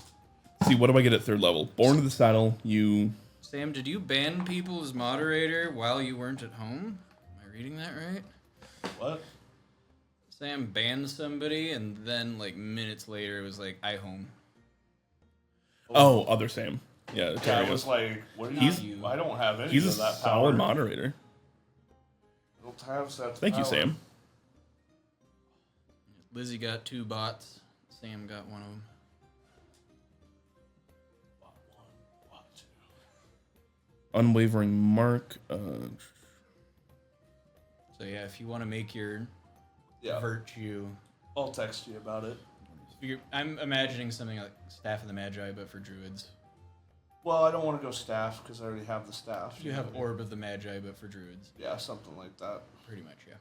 See, what do I get at third level? Born to the Saddle, you... Sam, did you ban people as moderator while you weren't at home? Am I reading that right? What? Sam banned somebody, and then like minutes later, it was like, I home. Oh, other Sam. Yeah, Yeah, Terry I was was. like, what are He's- you? I don't have any He's a of that solid power. moderator. I don't have that Thank you, power. Sam. Lizzie got 2 bots. Sam got one of them. Bot one, bot two. Unwavering Mark. So yeah, if you want to make your Yeah, virtue, I'll text you about it. I'm imagining something like Staff of the Magi, but for druids. Well, I don't want to go staff because I already have the staff. You have know? Orb of the Magi, but for druids. Yeah, something like that. Pretty much, yeah.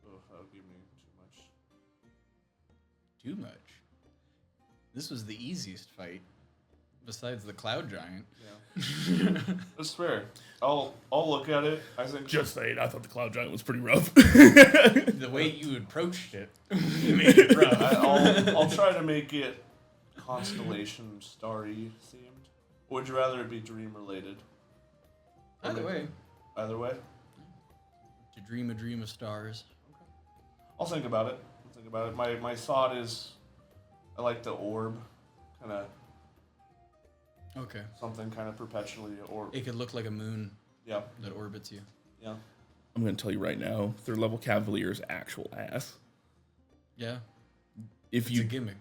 Oh, that would give me too much. Too much. This was the easiest fight, besides the Cloud Giant. Yeah, that's fair. I'll look at it. I think Just saying, I thought the Cloud Giant was pretty rough. The way you approached it made it rough. I'll try to make it constellation starry themed. Or would you rather it be dream related? Either way, Either way. to dream a dream of stars. I'll think about it. My thought is, I like the orb, kind of Okay. something kind of perpetually orb. It could look like a moon Yeah, that orbits you. yeah. I'm going to tell you right now, third level Cavalier is actual ass. Yeah. If It's you... a gimmick.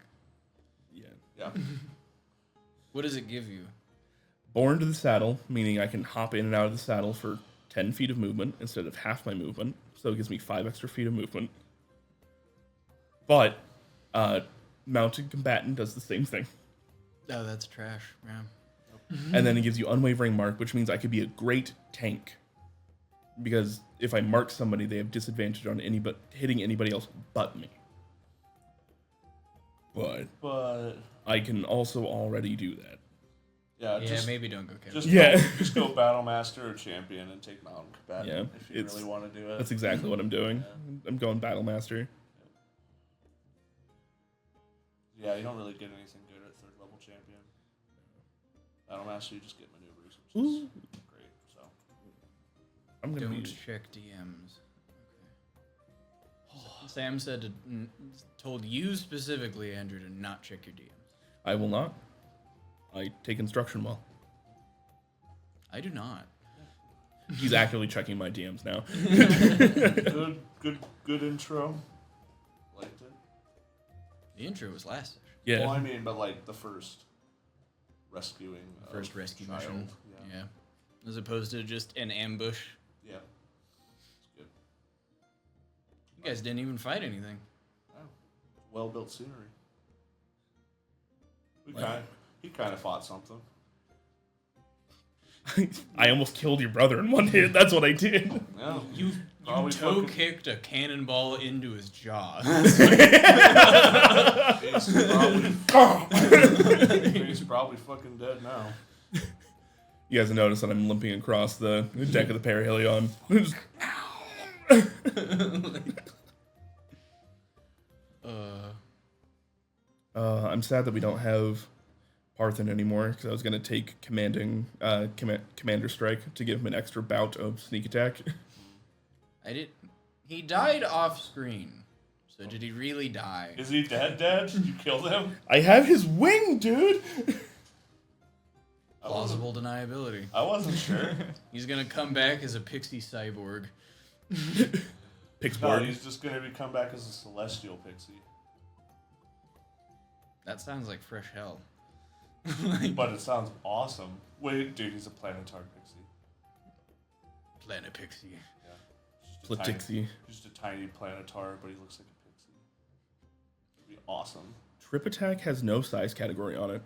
Yeah. Yeah. What does it give you? Born to the Saddle, meaning I can hop in and out of the saddle for 10 feet of movement instead of half my movement. So it gives me 5 extra feet of movement. But Mounted Combatant does the same thing. Oh, that's trash, man. And then it gives you Unwavering Mark, which means I could be a great tank. Because if I mark somebody, they have disadvantage on hitting anybody else but me. But But I can also already do that. yeah, Yeah, just maybe don't go Kevin. just Yeah. go, just go Battle Master or Champion and take Mountain Combatant Yeah, if you it's- really want to do it. That's exactly what I'm doing. I'm going Battle Master. Yeah, you don't really get anything good at third level Champion. Battle Master, you just get maneuvers, which is great. So I'm gonna Don't be check DMs. Okay. Sam said told you specifically, Andrew, to not check your DMs. I will not. I take instruction well. I do not. He's actively checking my DMs now. good intro. Liked it. The intro was last session. Yeah. Well, I mean, but like the first rescuing. First of rescue child. mission. Yeah. Yeah. As opposed to just an ambush. Yeah. It's good. You guys didn't even fight anything. Oh, well-built scenery. Wow. He kind of fought something. I almost killed your brother in one hit. That's what I did. Yeah. You Probably toe fucking- kicked a cannonball into his jaw. He's probably fucking dead now. You guys notice that I'm limping across the deck of the Perihelion. Just- I'm sad that we don't have Parthen anymore because I was going to take Commander Strike to give him an extra bout of sneak attack. He died off screen. So did he really die? Is he dead? Did you kill him? I have his wing, dude! Plausible deniability. I wasn't sure. He's gonna come back as a pixie cyborg. No, Pixborg. he's just gonna come back as a celestial pixie. That sounds like fresh hell. But it sounds awesome. Wait, dude, he's a planetary pixie. Planet pixie. Yeah. Platixie. Just a tiny planetar, but he looks like a pixie. It'd be awesome. Trip attack has no size category on it.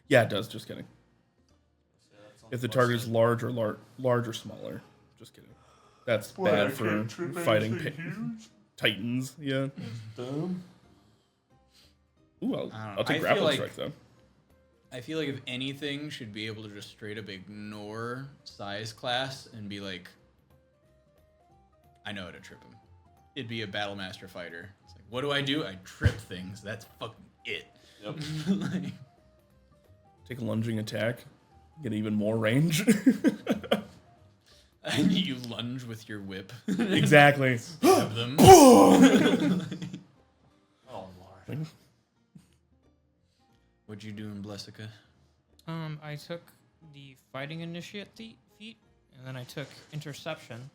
Yeah, it does. Just kidding. If the target is large or smaller. Just kidding. That's bad for fighting titans. Yeah. Dumb. Ooh, I don't know. I'll take I feel grappling like- strike though. I feel like if anything should be able to just straight up ignore size class and be like, I know how to trip him. It'd be a battle master fighter. It's like, what do? I trip things. That's fucking it. Yep. Like, Take a lunging attack. Get even more range. and you lunge with your whip. Exactly. Stab them. Oh, Lord. What'd you do in Blessica? I took the fighting initiate feat, and then I took interception.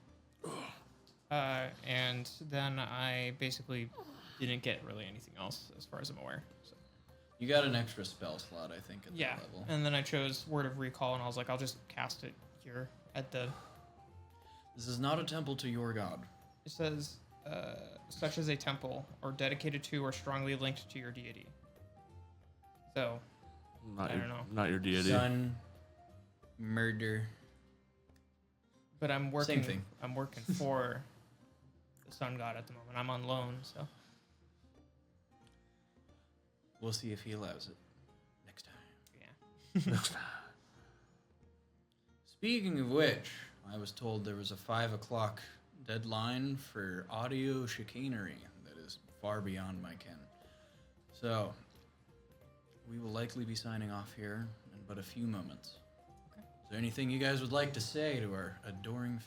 And then I basically didn't get really anything else as far as I'm aware. So. You got an extra spell slot, I think, at Yeah, that level. and then I chose Word of Recall, and I was like, I'll just cast it here at the... This is not a temple to your god. It says, such as a temple, or dedicated to or strongly linked to your deity. So, I don't know. Not your deity. Sun, murder. But I'm working. Same thing. I'm working for the sun god at the moment. I'm on loan, so We'll see if he allows it next time. yeah. Speaking of which, I was told there was a 5 o'clock deadline for audio chicanery that is far beyond my ken. So, we will likely be signing off here in but a few moments. Okay. Is there anything you guys would like to say to our adoring fans?